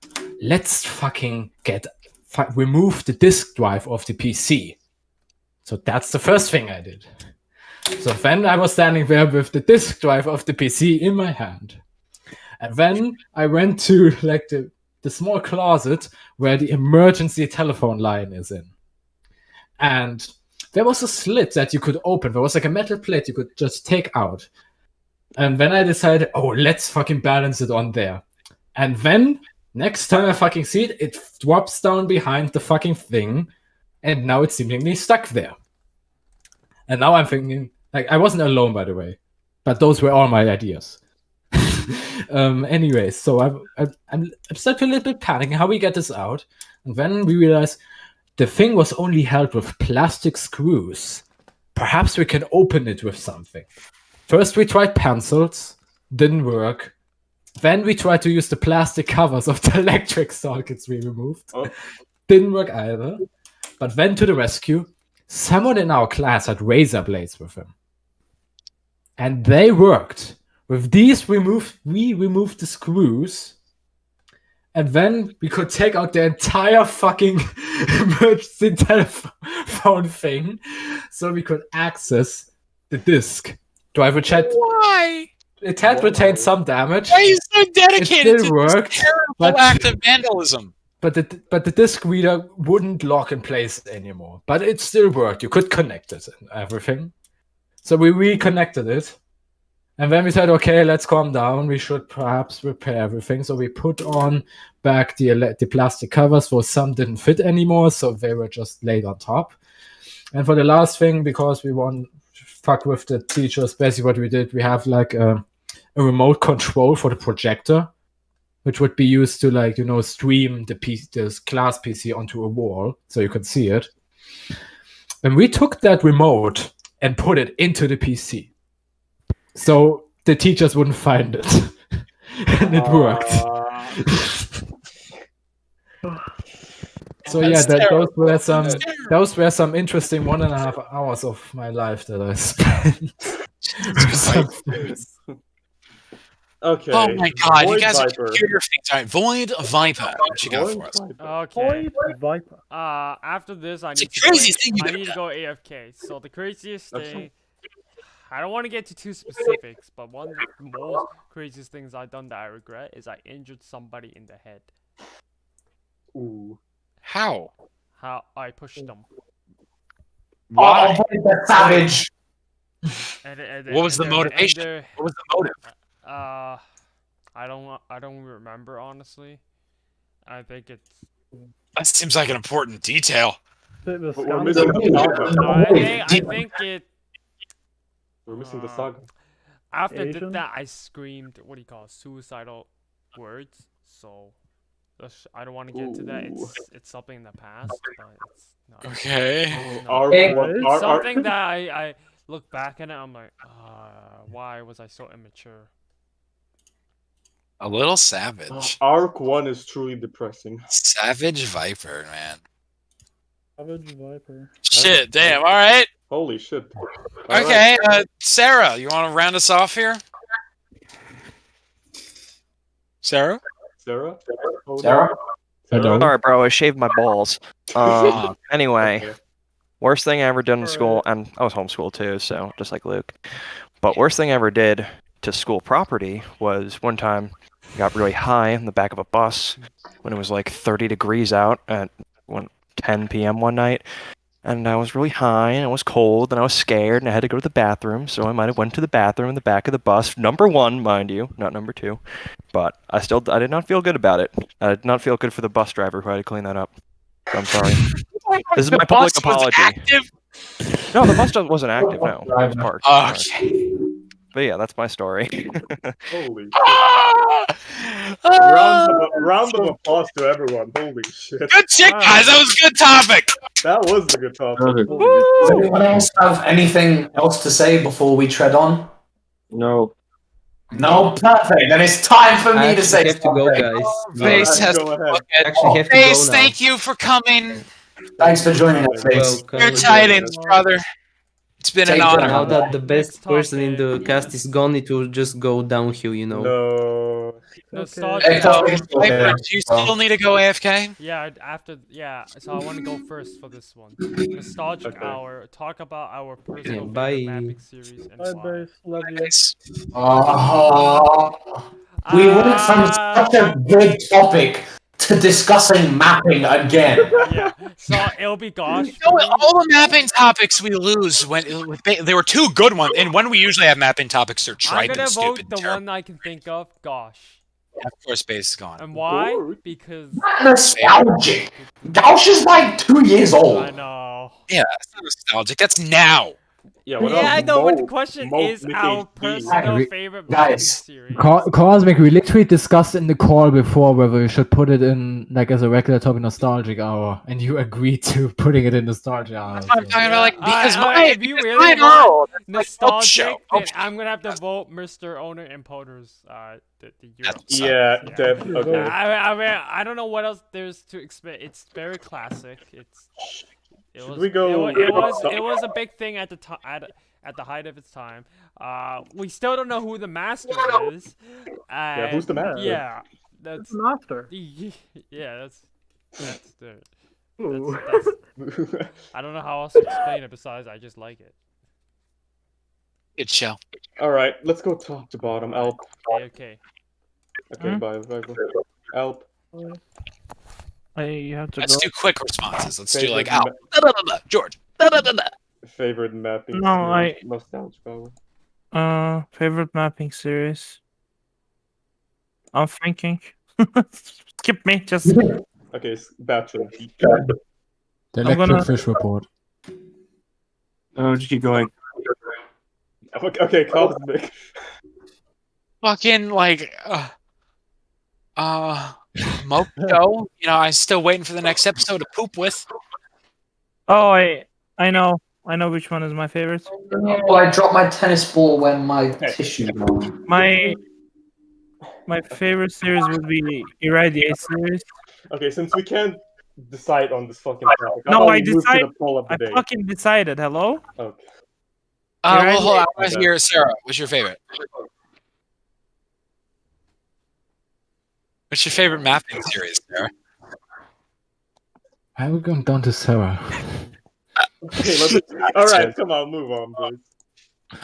Let's fucking remove the disk drive of the PC. So that's the first thing I did. So then I was standing there with the disk drive of the PC in my hand. And then I went to like the small closet where the emergency telephone line is in. And there was a slit that you could open. There was like a metal plate you could just take out. And then I decided, let's fucking balance it on there. And then next time I fucking see it, it drops down behind the fucking thing. And now it's seemingly stuck there. And now I'm thinking, like, I wasn't alone, by the way. But those were all my ideas. Anyways, so I'm starting a little bit panicking how we get this out. And then we realize the thing was only held with plastic screws. Perhaps we can open it with something. First we tried pencils, didn't work. Then we tried to use the plastic covers of the electric sockets we removed. Didn't work either. But then to the rescue, someone in our class had razor blades with him. And they worked. With these, we removed the screws, and then we could take out the entire fucking emergency telephone thing, so we could access the disk drive, which had Why? It had retained some damage. Why are you so dedicated it still to worked, this terrible act of vandalism? But the disk reader wouldn't lock in place anymore. But it still worked. You could connect it and everything. So we reconnected it. And then we said, okay, let's calm down. We should perhaps repair everything. So we put on back the plastic covers, for some didn't fit anymore, so they were just laid on top. And for the last thing, because we want to fuck with the teachers, basically what we did, we have like a remote control for the projector, which would be used to, like, stream this class PC onto a wall so you can see it. And we took that remote and put it into the PC. So the teachers wouldn't find it. And it worked. So yeah, those were some interesting 1.5 hours of my life that I spent. Okay. Oh my god, Void you guys Viper. are computer things. All right, Void Viper. What you got for us? Okay. Viper. After this, I It's need the to craziest thing you've I ever need to done. go AFK. So the craziest thing, I don't want to get to too specifics, but one of the most craziest things I've done that I regret is I injured somebody in the head. Ooh. How? How I pushed them. Why? The savage. What was the motivation? What was the motive? I don't remember, honestly. I think it's. That seems like an important detail. We're missing the saga. I think it. We're missing the saga. After I Asian? did that, I screamed, what do you call it, suicidal words. So I don't want to get into that. It's something in the past, but it's not. Okay. It's something that I look back at it. I'm like, why was I so immature? A little savage. Arc 1 is truly depressing. Savage Viper, man. Savage Viper. Shit, damn, alright. Holy shit. Okay, Sarah, you want to round us off here? Sarah? Sarah? Oh, Sarah? Hello. Sorry, bro. I shaved my balls. Anyway, worst thing I ever did in school, and I was homeschooled too, so just like Luke. But worst thing I ever did to school property was one time I got really high in the back of a bus when it was like 30 degrees out at 10 p.m. one night. And I was really high, and it was cold, and I was scared, and I had to go to the bathroom, so I might have went to the bathroom in the back of the bus, number 1, mind you, not number 2. But I did not feel good about it. I did not feel good for the bus driver who had to clean that up. So I'm sorry. This is my public apology. No, the bus wasn't active, no. It was parked. Okay. But yeah, that's my story. Holy shit. Round of applause to everyone. Holy shit. Good shit, guys. That was a good topic. That was a good topic. Does anyone else have anything else to say before we tread on? No. No, perfect. Then it's time for me to say have to go, guys. Face has Go ahead. Actually, have to Face, go now. thank you for coming. Thanks for joining us, Bace. Welcome. Your tidings, brother. It's been an Take honor. care. Now that the best Next person in the topic. cast is gone, it will just go downhill, you know. No. Nostalgia. Next topic is Piper, do you still need to go AFK? Yeah, so I want to go first for this one. Nostalgic Okay. Hour. Talk about our personal Yeah, favorite bye. mapping series and Bye, why. Bace. Love you. Nice. We went from such a big topic to discussing mapping again. Yeah, so it'll be gosh. No, all the mapping topics we lose there were 2 good ones, and when we usually have mapping topics, they're I'm tripe gonna and vote stupid. the and terrible. one I can think of. Gosh. Of course, Base is gone. And why? Because Nostalgic. Gosh is like 2 years old. I know. Yeah, that's not nostalgic. That's now. Yeah, Yeah, I know. But the question is our personal Guys. favorite mapping series. Cosmic, we literally discussed in the call before whether we should put it in like as a regular topic nostalgic hour, and you agreed to putting it in nostalgic hour. I'm talking about like because if you really mine want are nostalgic, show. then I'm gonna have to vote Mr. Owner and Potter's the Europe. Yeah, okay. I mean, I don't know what else there's to expect. It's very classic. Should we go? It was a big thing at the time. At the height of its time. We still don't know who the master is. Yeah, who's the master? Yeah, that's the master. Yeah, that's the. Ooh. That's, I don't know how else to explain it besides I just like it. Good show. All right, let's go top to bottom. Alp. Okay. Okay, bye. Alp. You have to Let's go. do quick responses. Let's do Favorite like Al. George. Favorite mapping. No, series, nostalgic hour. Favorite mapping series. I'm thinking. Skip me, just. Okay, Batron. The I'm Electric gonna- Fish Report. Oh, just keep going. Okay, Cosmic. Fucking like Mojo. You know, I'm still waiting for the next episode to poop with. Oh, I know which one is my favorite. Well, I dropped my tennis ball when my tissue gone. My favorite series would be Irradiate series. Okay, since we can't decide on this fucking topic, how No, about I we move to decided. the poll of the I day? fucking decided. Hello. Okay. Well, hold on. I want Okay. to hear Sarah. What's your favorite? What's your favorite mapping series, Sarah? Why are we going down to Sarah? Okay, all right, come on, move on, please.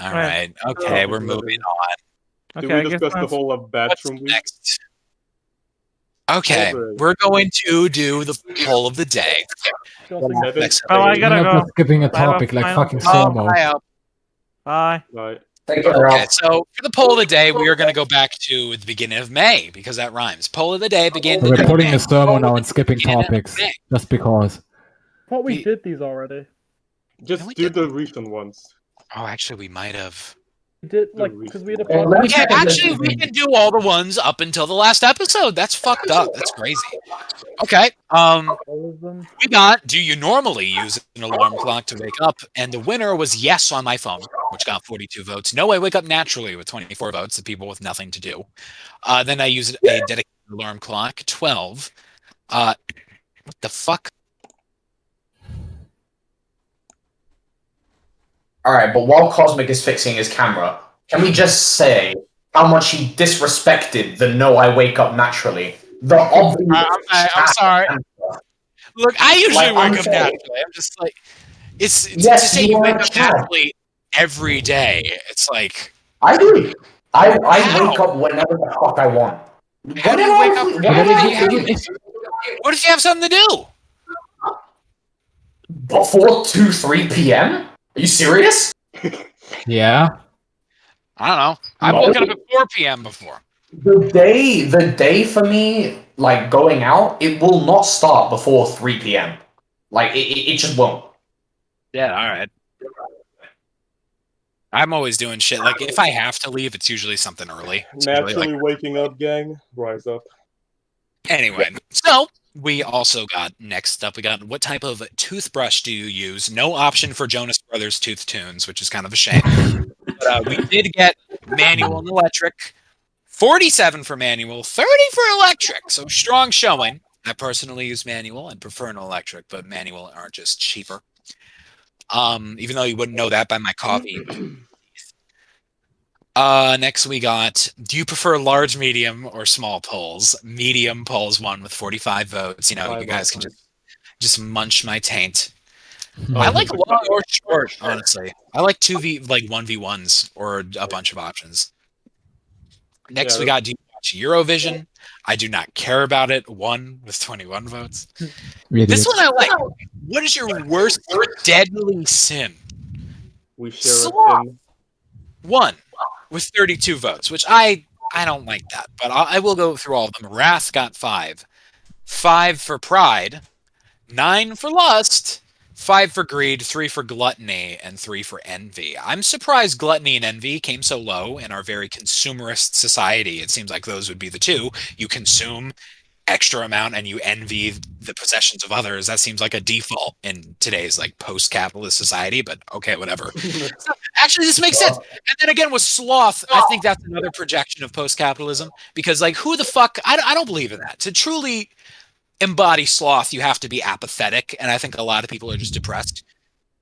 All right. Okay, we're moving on. Did Okay, I we guess discuss the that's- whole of Batron week? Next. Okay, Alright. we're going to do the poll of the day. Next Oh, I gotta You're go. not skipping a Bye, bye, topic like bye. fucking Oh, Samo. Bye, Al. Bye. Right. Okay, so for the poll of the day, we are going to go back to the beginning of May because that rhymes. Poll of the day begins. So we're putting a sermon now and skipping topics just because. I thought we did these already. Just do the recent ones. Oh, actually, we might have. We did like because we had a Okay, actually, we can do all the ones up until the last episode. That's fucked up. That's crazy. Okay. We got. Do you normally use an alarm clock to wake up? And the winner was yes on my phone, which got 42 votes. No, I wake up naturally with 24 votes. The people with nothing to do. Then I used a dedicated alarm clock, 12. What the fuck? Alright, but while Cosmic is fixing his camera, can we just say how much he disrespected the "no, I wake up naturally." The obvious. I'm sorry. Look, I usually Like, wake up naturally. I'm just like, it's Yes, to say you you are wake a up Chad. naturally every day. It's like, I do. I How? wake up whenever the fuck I want. how do you wake up? What if you have something to do? Before 2-3 p.m.? Are you serious? Yeah. I don't know. I've woken up at 4 p.m. before. The day for me, like going out, it will not start before 3 p.m. Like it just won't. Yeah, all right. I'm always doing shit. Like, if I have to leave, it's usually something early. It's usually, Naturally like, waking up, gang. Rise up. Anyway, so we also got next up. We got what type of toothbrush do you use? No option for Jonas Brothers Tooth Tunes, which is kind of a shame. But we did get manual and electric. 47 for manual, 30 for electric. So strong showing. I personally use manual and prefer an electric, but manual are just cheaper. Even though you wouldn't know that by my coffee. Next we got, do you prefer large, medium, or small polls? Medium polls won with 45 votes. You know, you guys can just munch my taint. I like long or short, honestly. I like 1v1s or a bunch of options. Next we got, do you watch Eurovision? I do not care about it. 1 with 21 votes. This one I like. What is your worst deadly sin? We share a Sloth. sin. 1 with 32 votes, which I don't like that, but I will go through all of them. Wrath got 5. 5 for pride. 9 for lust. 5 for greed, 3 for gluttony, and 3 for envy. I'm surprised gluttony and envy came so low in our very consumerist society. It seems like those would be the two. You consume extra amount and you envy the possessions of others. That seems like a default in today's like post-capitalist society, but okay, whatever. So, actually, this makes sense. And then again with sloth, I think that's another projection of post-capitalism because like who the fuck, I don't believe in that. To truly embody sloth, you have to be apathetic, and I think a lot of people are just depressed.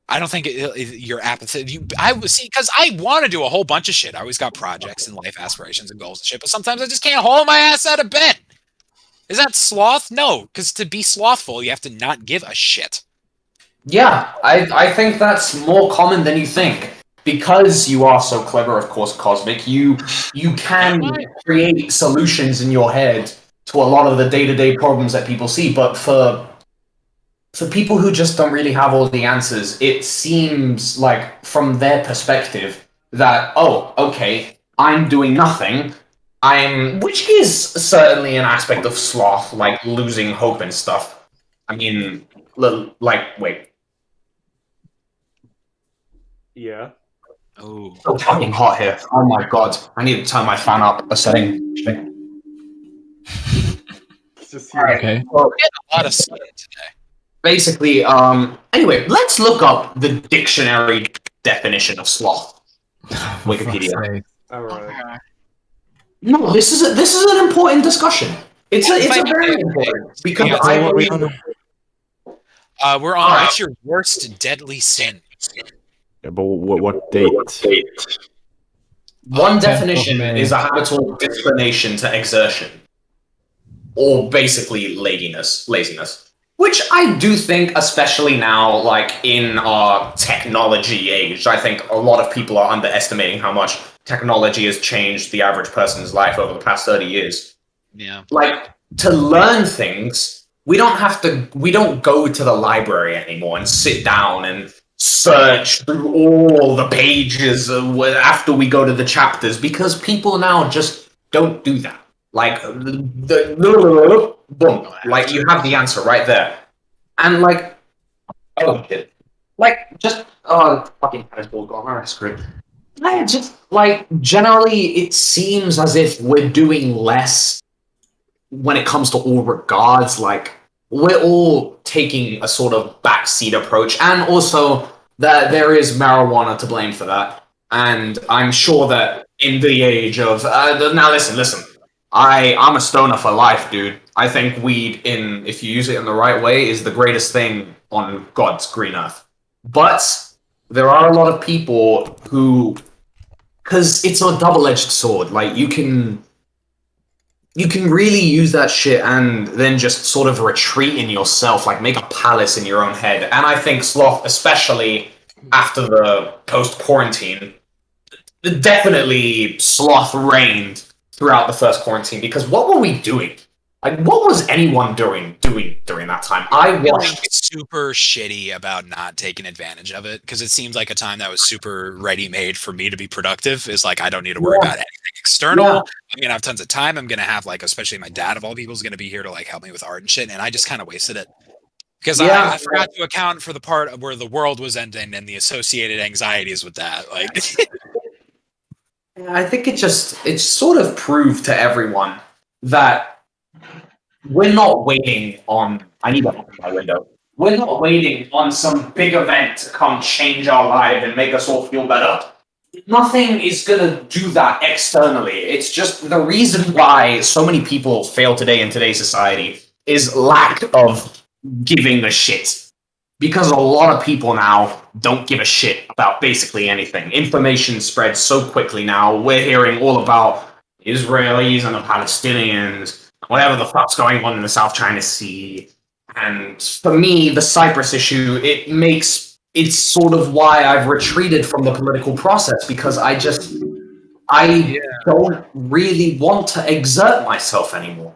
I don't think you're apathetic. I was see because I want to do a whole bunch of shit. I always got projects and life aspirations and goals and shit, but sometimes I just can't haul my ass out of bed. Is that sloth? No, because to be slothful, you have to not give a shit. Yeah, I think that's more common than you think. Because you are so clever, of course, Cosmic, you can create solutions in your head to a lot of the day-to-day problems that people see, but for people who just don't really have all the answers, it seems like from their perspective that, oh, okay, I'm doing nothing, which is certainly an aspect of sloth, like losing hope and stuff. I mean, like, wait. Yeah. Oh. So fucking hot here. Oh my god. I need to turn my fan up a setting. Okay. Well, We had a lot of sun today. basically, anyway, let's look up the dictionary definition of sloth. Wikipedia. Alright. No, this is an important discussion. It's a very important because I believe we're on. What's your worst deadly sin? Yeah, but what date? one definition is a habitual disinclination to exertion, or basically laziness. Which I do think, especially now, like in our technology age, I think a lot of people are underestimating how much technology has changed the average person's life over the past 30 years. Yeah. Like, to learn things, we don't go to the library anymore and sit down and search through all the pages after we go to the chapters, because people now just don't do that. Like, boom, like you have the answer right there. And like, oh shit. Like, just, fucking Base Bulgarian, alright, screw it. Yeah, just, like, generally it seems as if we're doing less when it comes to all regards. Like, we're all taking a sort of backseat approach, and also that there is marijuana to blame for that. And I'm sure that in the age of, now listen, I'm a stoner for life, dude. I think weed, if you use it in the right way, is the greatest thing on God's green earth. But there are a lot of people who because it's a double-edged sword. Like you can really use that shit and then just sort of retreat in yourself, like make a palace in your own head. And I think sloth, especially after the post-quarantine, definitely sloth reigned throughout the first quarantine, because what were we doing? Like, what was anyone doing during that time? I watched super shitty about not taking advantage of it, because it seems like a time that was super ready-made for me to be productive. Is like, I don't need to worry about anything external. Yeah. I'm gonna have tons of time. I'm gonna have, like, especially my dad of all people is gonna be here to like help me with art and shit, and I just kind of wasted it. Because I forgot to account for the part where the world was ending and the associated anxieties with that. Like, I think it sort of proved to everyone that we're not waiting on. I need to open my window. We're not waiting on some big event to come change our life and make us all feel better. Nothing is gonna do that externally. It's just the reason why so many people fail today in today's society is lack of giving a shit. Because a lot of people now don't give a shit about basically anything. Information spreads so quickly now. We're hearing all about Israelis and the Palestinians, whatever the fuck's going on in the South China Sea. And for me, the Cyprus issue, it's sort of why I've retreated from the political process, because I don't really want to exert myself anymore.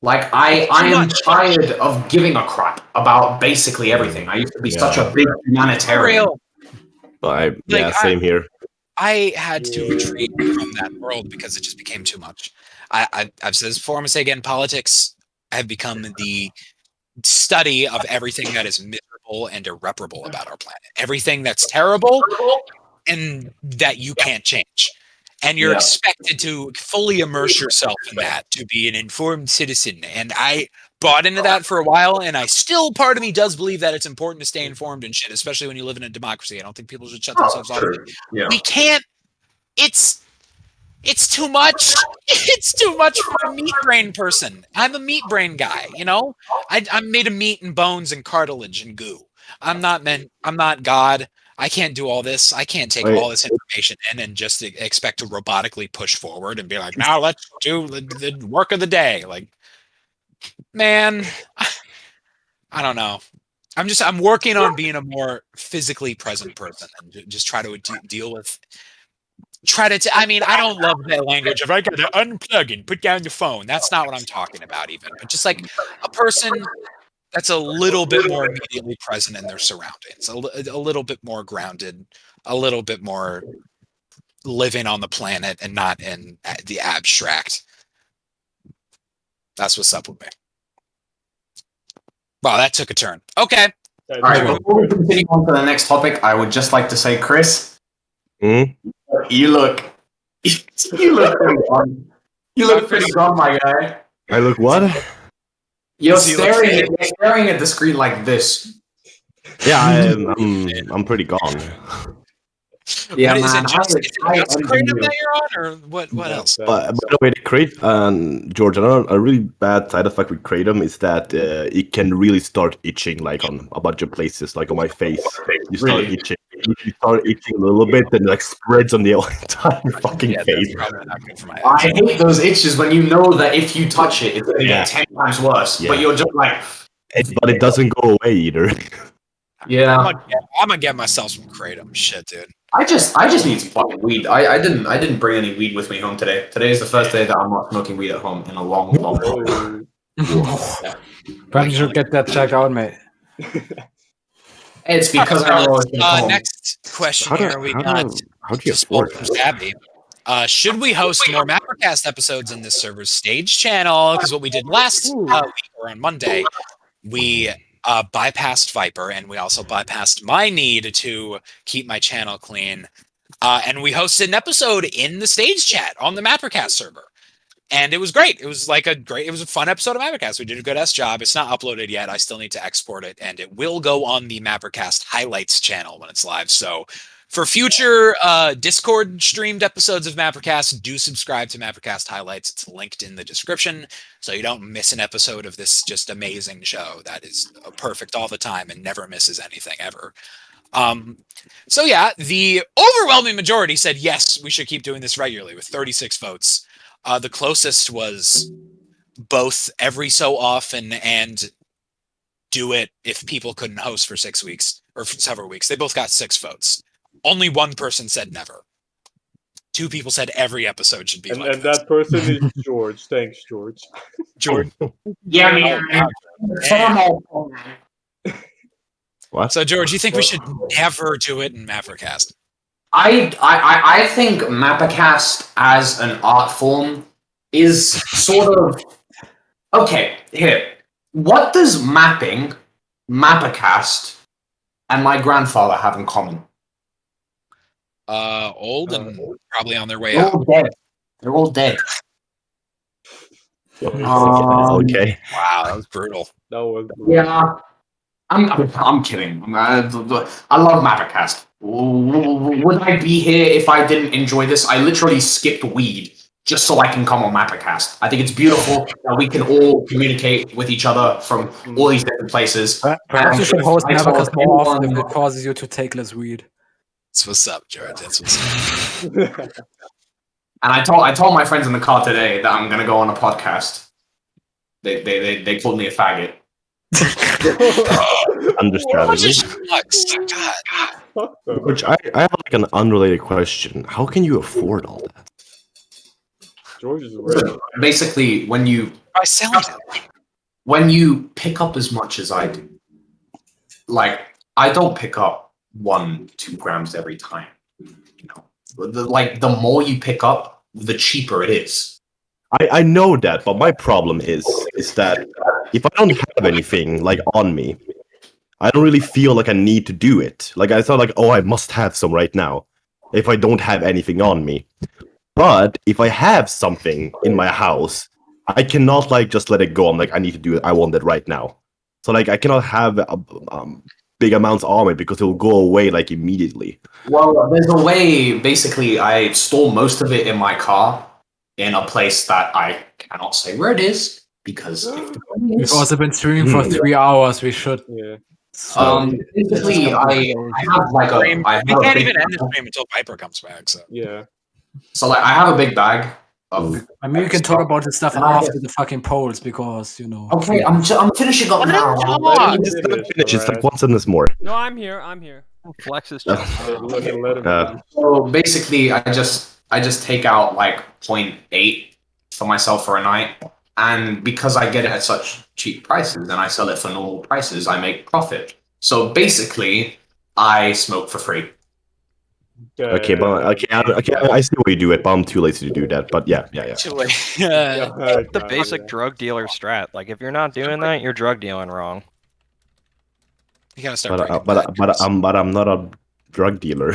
Like, I am tired of giving a crap about basically everything. I used to be such a big humanitarian. Same here. I had to retreat from that world because it just became too much. I've said this before, I'm going to say again, politics have become the study of everything that is miserable and irreparable about our planet. Everything that's terrible and that you can't change. And you're expected to fully immerse yourself in that, to be an informed citizen. And I bought into that for a while, and I still, part of me does believe that it's important to stay informed and shit, especially when you live in a democracy. I don't think people should shut themselves off. Yeah. We can't. It's too much. It's too much for a meat brain person. I'm a meat brain guy, you know? I'm made of meat and bones and cartilage and goo. I'm not God. I can't do all this. I can't take all this information in and just expect to robotically push forward and be like, now let's do the work of the day. Like, man, I don't know. I'm working on being a more physically present person and just try to deal with. I mean, I don't love that language of I gotta unplug and put down your phone. That's not what I'm talking about, even. But just like a person that's a little bit more immediately present in their surroundings, a little bit more grounded, a little bit more living on the planet and not in the abstract. That's what's up with me. Wow, that took a turn. Okay. All right, before we continue on to the next topic, I would just like to say, Chris, you look pretty gone. You look pretty gone, my guy. I look what? You're staring at the screen like this. Yeah, I'm pretty gone. Yeah, what, man. Is it just Kratom that you're on, or what else? By the way, the Kratom, George, a really bad side effect with Kratom is that it can really start itching, like on a bunch of places, like on my face. You start itching. You start itching a little bit, then it like spreads on the entire fucking face. I hate those itches when you know that if you touch it, it's going to get 10 times worse. But you're just like... But it doesn't go away either. Yeah. I'm gonna get myself some Kratom. Shit, dude. I just need some fucking weed. I didn't bring any weed with me home today. Today is the first day that I'm not smoking weed at home in a long time. Probably should get that checked out, mate. It's because I'm always home. Next question here we got. How do you afford from Sabby. Should we host more MapperCast episodes in this server's stage channel? Because what we did last week or on Monday, we bypassed Viper, and we also bypassed my need to keep my channel clean. And we hosted an episode in the stage chat on the MapperCast server. And it was great. It was it was a fun episode of MapperCast. We did a good job. It's not uploaded yet. I still need to export it, and it will go on the MapperCast highlights channel when it's live. So for future Discord streamed episodes of MapperCast, do subscribe to MapperCast highlights. It's linked in the description, so you don't miss an episode of this just amazing show that is perfect all the time and never misses anything ever. So yeah, the overwhelming majority said yes, we should keep doing this regularly with 36 votes. The closest was both every so often and do it if people couldn't host for 6 weeks or for several weeks. They both got 6 votes. Only one person said never. 2 people said every episode should be And, like and this. that person is George. Thanks, George. George. Yeah, man. Formal. What? So George, you think we should never do it in MapperCast? I think MapperCast as an art form is sort of okay. Here, what does mapping, MapperCast, and my grandfather have in common? Old and probably on their way They're out. all dead. They're all dead. Okay. Wow, that was brutal. That was Yeah, I'm kidding. I love MapperCast. Would I be here if I didn't enjoy this? I literally skipped weed just so I can come on MapperCast. I think it's beautiful that we can all communicate with each other from all these different places. Perhaps you should host I told MapperCast more often if everyone- it causes you to take less weed. That's what's up, George. That's what's up. And I told my friends in the car today that I'm gonna go on a podcast. They called me a faggot. Understandably. God. Which I have like an unrelated question. How can you afford all that? George is rich. Basically, when you pick up as much as I do, like I don't pick up 1-2 grams every time. You know, the more you pick up, the cheaper it is. I know that, but my problem is that if I don't have anything like on me, I don't really feel like I need to do it. Like I thought, like, oh, I must have some right now. If I don't have anything on me, but if I have something in my house, I cannot like just let it go. I'm like, I need to do it. I want it right now. So like, I cannot have big amounts on me because it will go away like immediately. Well, there's a way. Basically, I store most of it in my car in a place that I cannot say where it is because We've also been streaming for 3 hours. We should. Yeah. Basically, I have like a. We can't even end the stream until Viper comes back. So yeah. So like, I have a big bag of. I mean, we can talk about this stuff after the fucking polls because you know. Okay, I'm finishing up now. Just let him finish. It's like one sentence more. No, I'm here. I'm here. Flex is Let him So basically, I just take out like 0.8 for myself for a night, and because I get it at such cheap prices and I sell it for normal prices, I make profit. So basically, I smoke for free. Okay, but I see why you do it, but I'm too lazy to do that. But yeah. The basic drug dealer strat. Like, if you're not doing that, you're drug dealing wrong. You gotta start. But I'm not a drug dealer.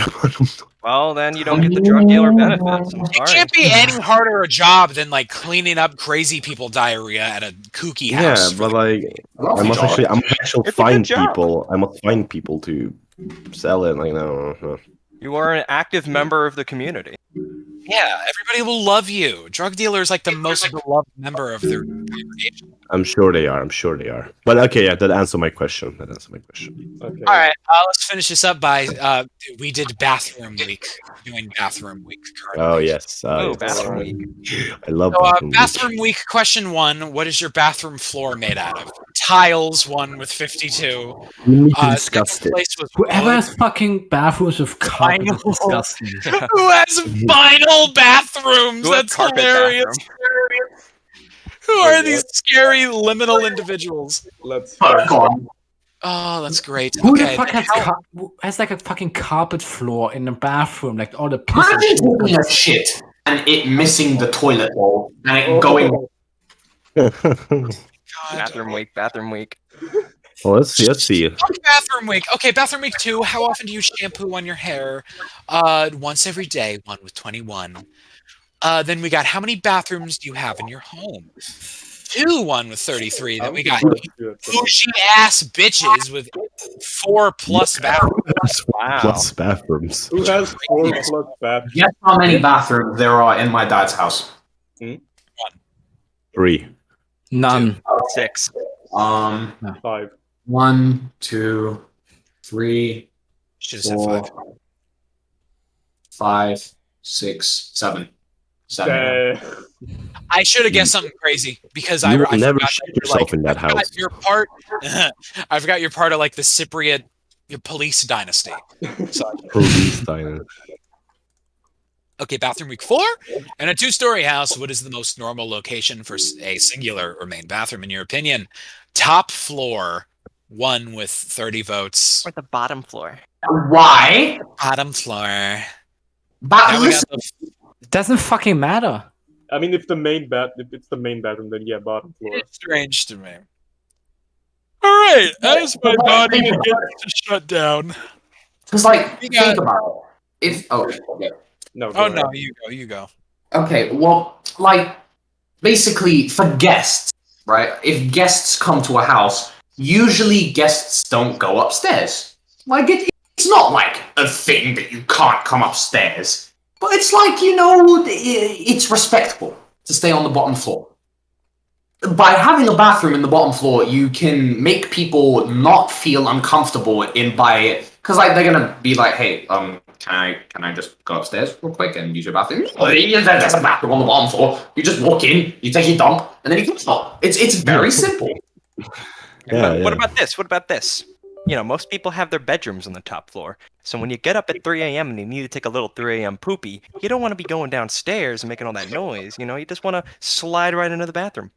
Well, then you don't get the drug dealer benefits. I'm It sorry. can't be any harder a job than like cleaning up crazy people diarrhea at a kooky Yeah, house. but like I must actually find people. I must find people to sell it. Like no. You are an active member of the community. Yeah, everybody will love you. Drug dealers like the most beloved member of their congregation. I'm sure they are. But okay, yeah, that answered my question. Okay. All right, let's finish this up by we did bathroom week. Doing bathroom week. Oh yes. Bathroom week. I love So, bathroom week. bathroom week. Question 1: what is your bathroom floor made out of? Tiles. 1 with 52. You need to discuss it. Place was Whoever has fucking bathrooms with carpet is disgusting. Who has vinyl bathrooms? Who has That's carpet hilarious. Who are these scary liminal individuals? Let's. Oh, that's great. Who Okay. the fuck has like a fucking carpet floor in a bathroom? Like all the piss. Imagine taking a shit and it missing the toilet bowl and it going. Bathroom week. Bathroom week. Well, let's see. Fuck bathroom week. Okay, bathroom week 2. How often do you shampoo on your hair? Once every day. 1 with 21. Then we got how many bathrooms do you have in your home? 2. 1 with 33. Then we got bougie ass bitches with 4 plus bathrooms. Wow. Plus bathrooms. Who has 4 plus bathrooms? Guess how many bathrooms there are in my dad's house? 3. None. 6. 5. 1, 2, 3, Should have said 5. 5, 6, 7. 7. I should have guessed something crazy because You I will never forgot shit that you're, yourself in that I forgot house. You're part. I forgot you're part of like the Cypriot police dynasty. So, Police diner. okay, bathroom week 4. In a 2-story house, what is the most normal location for a singular or main bathroom in your opinion? Top floor, 1 with 30 votes. Or the bottom floor. Why? Bottom floor. But Now we listen, got It doesn't fucking matter. I mean, if it's the main bathroom, then yeah, bottom floor. It's strange to me. All right, as my body begins to shut down. because like We think got- about it. If yeah. No. Oh no, you go. You go. Okay, well, like, basically, for guests, right? If guests come to a house, usually guests don't go upstairs. Like, it's not like a thing that you can't come upstairs. But it's like, it's respectable to stay on the bottom floor. By having a bathroom in the bottom floor, you can make people not feel uncomfortable because like they're gonna be like, hey, can I just go upstairs real quick and use your bathroom? There's a bathroom on the bottom floor. You just walk in, you take your dump, and then you can stop. It's very simple. What about this? What about this? Most people have their bedrooms on the top floor. So when you get up at 3 a.m. and you need to take a little 3 a.m. poopy, you don't want to be going downstairs and making all that noise. You just want to slide right into the bathroom.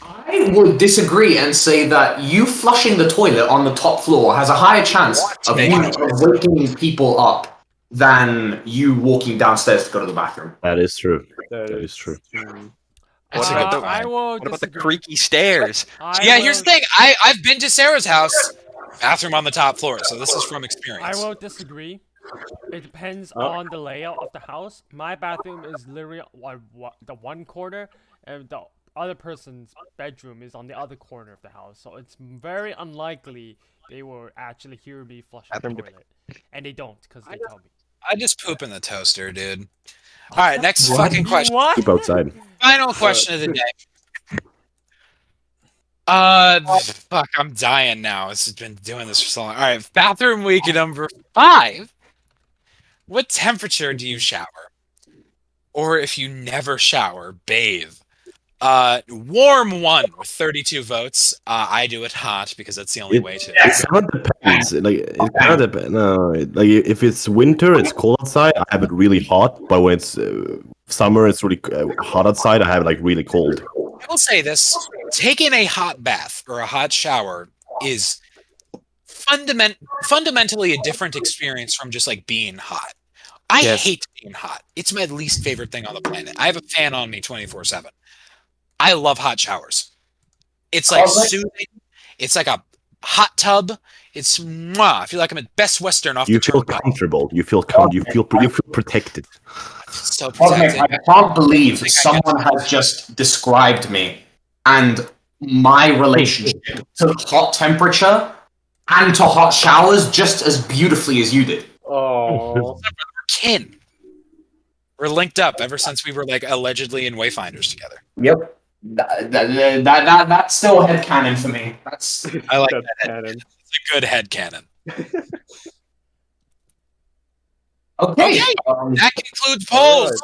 I would disagree and say that you flushing the toilet on the top floor has a higher chance of waking people up than you walking downstairs to go to the bathroom. That is true. That is true. That's a good I point. will What about the disagree. creaky stairs? Yeah, here's the thing. I've been to Sarah's house. Bathroom on the top floor, so this is from experience. I will disagree. It depends on the layout of the house. My bathroom is literally the one corner, and the other person's bedroom is on the other corner of the house. So it's very unlikely they will actually hear me flush the toilet. And they don't, because they tell me. I just poop in the toaster, dude. All right, next fucking question. What? Keep outside. Final question of the day. Fuck, I'm dying now. It's been doing this for so long. All right, bathroom week number 5. What temperature do you shower? Or if you never shower, bathe? Warm 1 with 32 votes. I do it hot because that's the only way to. It kind of depends. Like it kind of depends. No, like if it's winter, it's cold outside. I have it really hot. But when it's summer, it's really hot outside. I have it like really cold. I will say this: taking a hot bath or a hot shower is fundamentally a different experience from just like being hot. I hate being hot. It's my least favorite thing on the planet. I have a fan on me 24/7. I love hot showers. It's like soothing. It's like a hot tub. It's mwah. I feel like I'm at Best Western off You the feel turnpike. comfortable. You feel calm. You feel protected. So Okay, protected. I can't believe someone has just described me and my relationship to hot temperature and to hot showers just as beautifully as you did. Oh, We're kin. We're linked up ever since we were like allegedly in Wayfinders together. Yep. That's still headcanon for me. I like that's that. canon. It's a good headcanon. Okay. That concludes polls.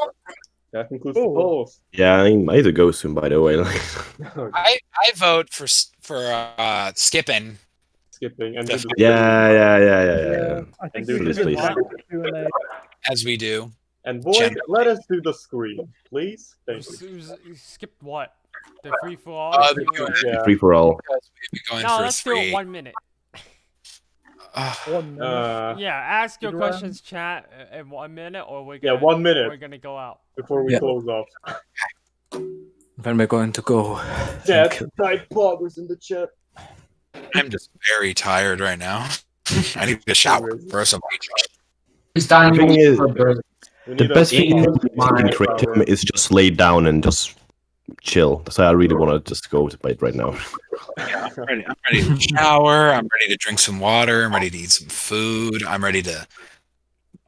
That concludes the polls. Yeah, I need to go soon. By the way, I vote for skipping. Skipping and yeah. I think do we this, should please. invite the Q&A. As we do. And boy, let us do the screen, please. Thank you. Skip what? The free for all? Yeah. Free for all. Going No, for let's do it 1 minute. 1 minute. Yeah, ask your Go questions, chat, in 1 minute, or we're Yeah, gonna, 1 minute. We're gonna go out. Before we close off. When we're going to go. Yeah, type poggers in the chat. I'm just very tired right now. I need to shower for some. The thing is, We the need best a- thing in creative is just lay down and just chill. So I really want to just go to bed right now. I'm ready to shower. I'm ready to drink some water. I'm ready to eat some food. I'm ready to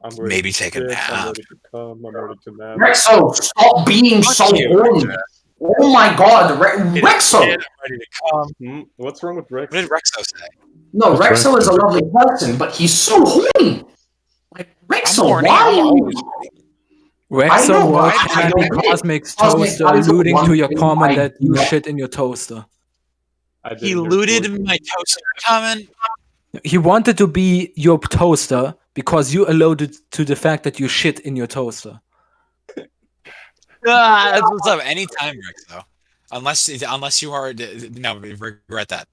I'm ready maybe to take a sit, I'm nap. ready to come. I'm ready to nap. Rexo, stop being so horny. Oh my god, Rexo! I'm ready to come. What's wrong with Rex? What did Rexo say? No, Rexo is a lovely person, but he's so horny. Rexel, horny, why? I'm always I know, Rexel, what I can don't be get it. Cosmic's Cosmic, toaster, that is the alluding to one your thing comment I that you do- shit in your toaster? He looted my toaster comment. He wanted to be your toaster because you alluded to the fact that you shit in your toaster. That's what's up. Anytime, Rex, though. Unless you are no, regret that.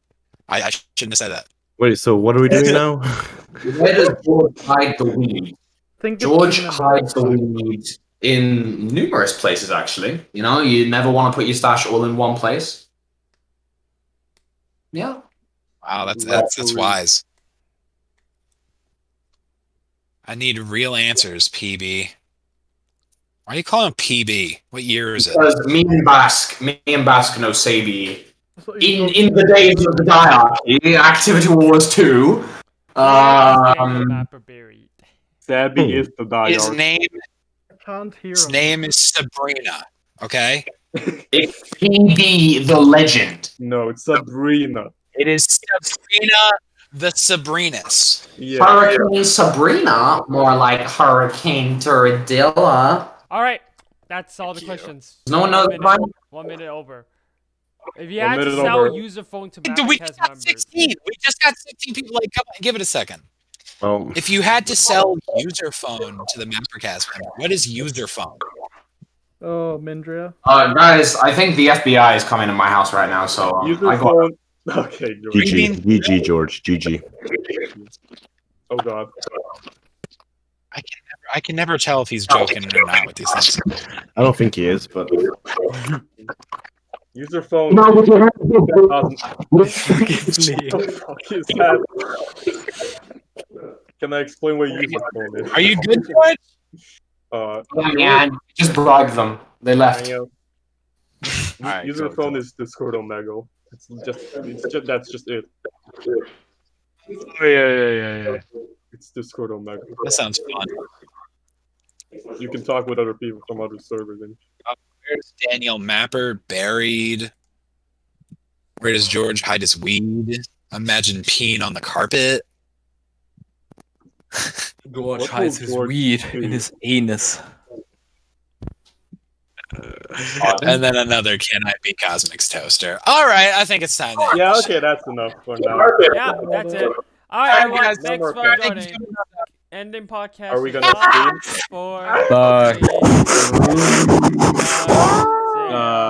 I shouldn't have said that. Wait, so what are we doing now? Where does George hide the weed? Think it's George even hides the weed in numerous places, actually. You know, you never want to put your stash all in one place. Yeah. Wow, that's wise. I need real answers, PB. Why are you calling him PB? What year is it? Because me and Basque know Sabi. In the days of the diarchy, Activity Wars 2. Sabby is the His diarch. name is Sabrina. Okay. It's PB the legend. No, it's Sabrina. It is Sabrina the Sabrinas. Yeah. Hurricane Sabrina, more like Hurricane Torridilla. All right, that's all the questions. No one knows 1 minute over. If you One had to minute sell over. user phone to Dude, we MapperCast just got members, 16. We just got 16 people. Like, come on, give it a second. Oh. If you had to sell user phone to the MapperCast member, what is user phone? Oh, Mindria. Guys, I think the FBI is coming to my house right now, so User I got. phone. Okay, George. GG, George, GG. Oh god. I can never tell if he's joking or not with these things. I don't think he is, but User phone. No, What the fuck is that? Can I explain what user phone is? Are you good, George? Yeah, just bribe them. They left. Alright, User go, phone is Discord Omegle. That's just it. Oh, yeah. It's Discord Omegle. That sounds fun. You can talk with other people from other servers. And Where's Daniel Mapper buried? Where does George hide his weed? Imagine peeing on the carpet. George What hides will his George weed do? in his anus. And then another can I be Cosmic's toaster. Alright, I think it's time to yeah, okay, that's enough for now. yeah, that's it. All right, everyone, guys, thanks no for more joining. Ending podcast. Are we gonna in 5, stream? 4, Bye. 3, 2, 1. See ya.